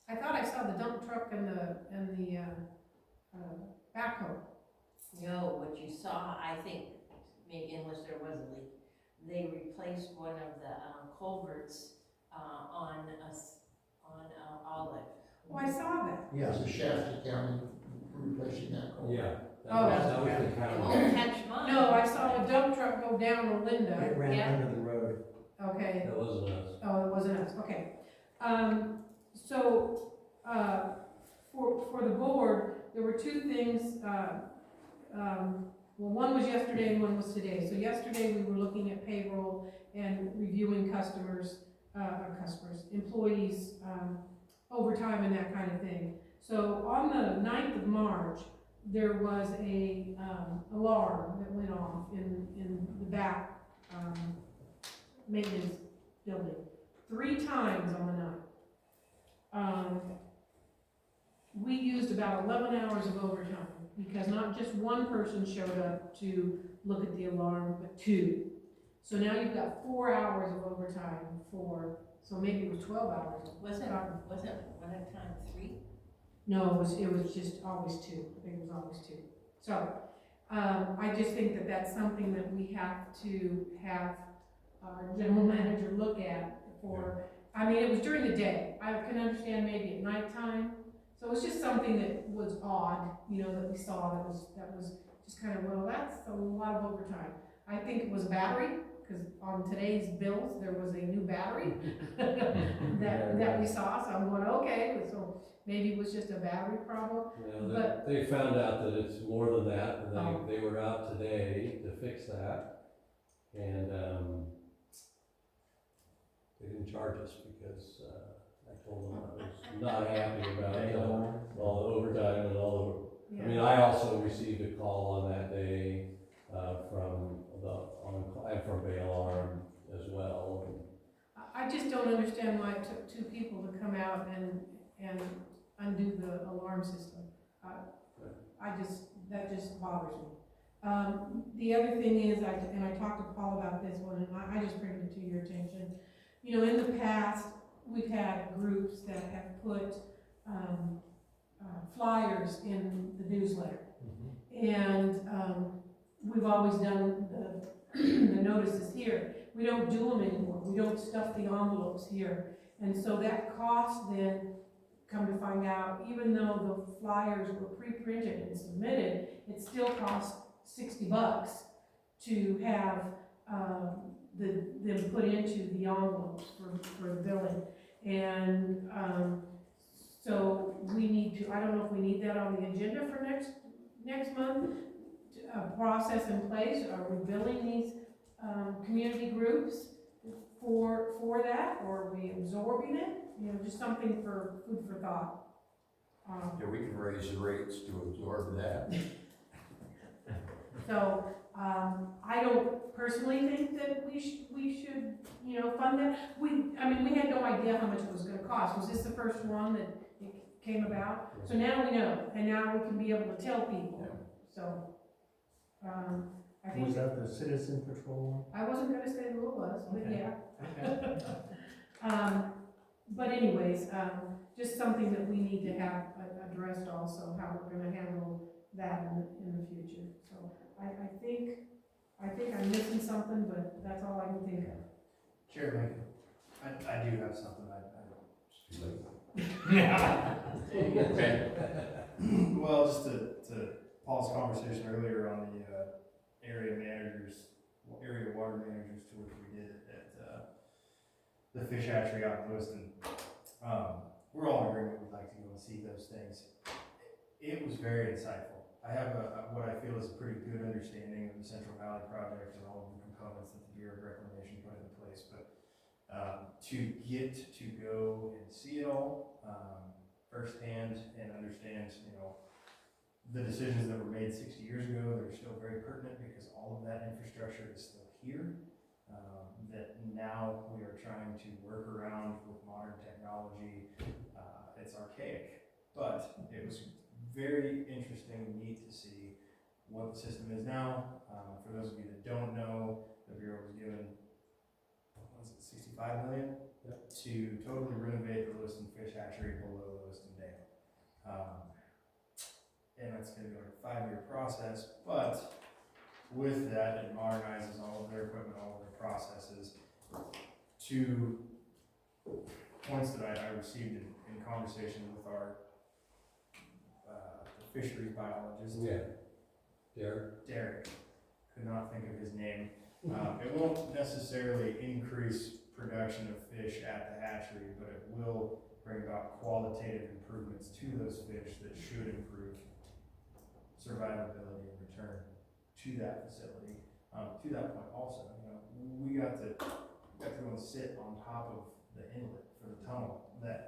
I thought I saw the dump truck and the backhoe. No, what you saw, I think, maybe unless there was a leak, they replaced one of the culverts on Olive. Oh, I saw that. Yeah, it's a Shasta County replacing that culvert. Yeah. Oh. That was the It county. won't catch mine. No, I saw a dump truck go down a Linda. It ran Yeah. under the road. Okay. That wasn't us. Oh, it wasn't us, okay. For the board, there were 2 things, well, one was yesterday and one was today. So yesterday, we were looking at payroll and reviewing employees, overtime and that kind of thing. So on the 9th of March, there was a, alarm that went off in the back, maintenance building, 3 times on the 9th. We used about 11 hours of overtime, because not just one person showed up to look at the alarm, but 2. So now you've got 4 hours of overtime so maybe it was 12 hours. Wasn't one at a time 3? No, it was just always 2. I think it was always 2. So, I just think that that's something that we have to have our general manager look at I mean, it was during the day. I can understand maybe at nighttime. So it was just something that was odd, that we saw that was just kind of, well, that's a lot of overtime. I think it was a battery, because on today's bills, there was a new battery that we saw. So I'm going, okay, so maybe it was just a battery problem. Yeah, they found out that it's more than that, and they were out today to fix that. And they didn't charge us because I told them I was not happy about all the overtime and all the. Yeah. I mean, I also received a call on that day from Bay Alarm as well. I just don't understand why it took 2 people to come out and undo the alarm system. That just bothers me. The other thing is, I talked to Paul about this one, and I just bring it to your attention. In the past, we've had groups that have put flyers in the newsletter. And we've always done the notices here. We don't do them anymore. We don't stuff the envelopes here. And so that cost then, come to find out, even though the flyers were pre-printed and submitted, it still cost $60 to have them put into the envelopes for the billing. And so we need to, I don't know if we need that on the agenda for next month, a process in place. Are we billing these community groups for that, or are we absorbing it? Just something for food for thought. Yeah, we can raise the rates to absorb that. So, I don't personally think that we should, fund that. We had no idea how much it was gonna cost. Was this the first one that it came about? So now we know, and now we can be able to tell people. So, I think. Was that the citizen patrol I wasn't gonna say who it was, but Okay. yeah. one? Okay. But anyways, just something that we need to have addressed also, how we're gonna handle that in the future. So I think I'm missing something, but that's all I can think of. Chairman, I do have something Okay. Well, just to Paul's conversation earlier on the area water managers tour we did at the fish hatchery out in Lewiston. We're all in agreement, we'd like to go and see those things. It was very insightful. I have what I feel is a pretty good understanding of the Central Valley Project and all of the components that the Bureau of Reclamation put into place, but to get to go and see it all firsthand and understand, the decisions that were made 60 years ago, they're still very pertinent because all of that infrastructure is still here. That now we are trying to work around with modern technology. It's archaic, but it was very interesting and neat to see what the system is now. For those of you that don't know, the Bureau was given, $65 million to totally renovate the Lewiston Fish Hatchery below Lewiston Dam. And that's going to be like a 5-year process, but with that, it modernizes all of their equipment, all of their processes. 2 points that I received in conversation with our the fisheries biologist. Yeah. Derek. Could not think of his name. It won't necessarily increase production of fish at the hatchery, but it will bring about qualitative improvements to those fish that should improve survivability and return to that facility. To that point also, we got to go and sit on top of the inlet for the tunnel that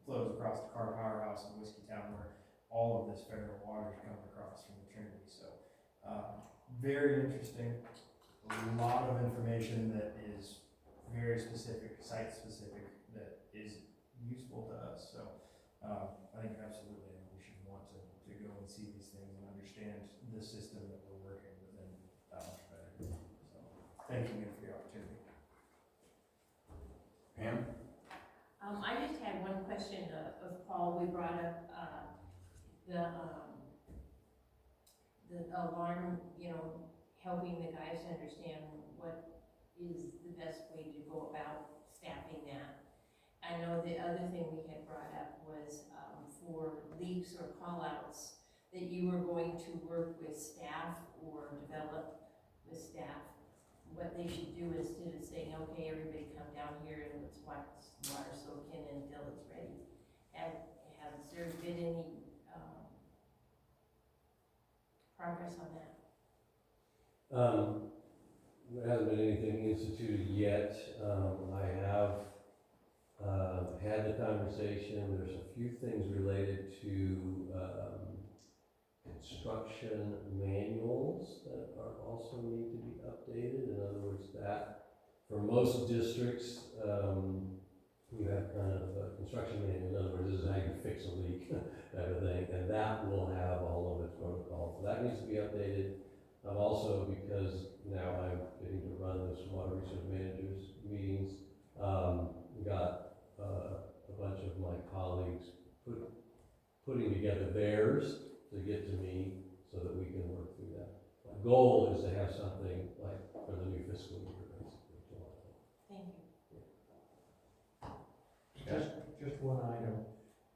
flows across the Car Powerhouse in Whiskey Town, where all of this federal water is coming across from the Trinity. So very interesting, a lot of information that is very specific, site specific, that is useful to us. So I think absolutely we should want to go and see these things and understand the system that we're working within that much better. So thank you again for the opportunity. Pam? I just had one question of Paul. We brought up the alarm, helping the guys understand what is the best way to go about staffing that. I know the other thing we had brought up was for leaks or call-outs, that you were going to work with staff or develop with staff what they should do instead of saying, okay, everybody come down here and let's wax water soak in until it's ready. Has there been any progress on that? There hasn't been anything instituted yet. I have had the conversation. There's a few things related to construction manuals that are also need to be updated. In other words, that for most districts, you have kind of a construction manual. In other words, this is how you fix a leak type of thing, and that will have all of its protocols. So that needs to be updated. Also, because now I'm getting to run this water resource managers meetings, got a bunch of my colleagues putting together theirs to get to me so that we can work through that. My goal is to have something like for the new fiscal year, basically. Thank you. Just one item.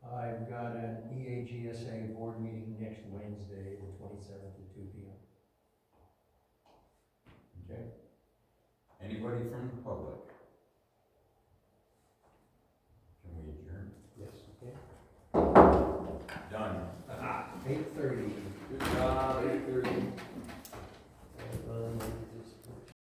I've got an EAGSA board meeting next Wednesday, the 27th at 2 p.m. Okay. Anybody from the public? Can we adjourn? Yes, okay. Done. 8:30. Good job, 8:30.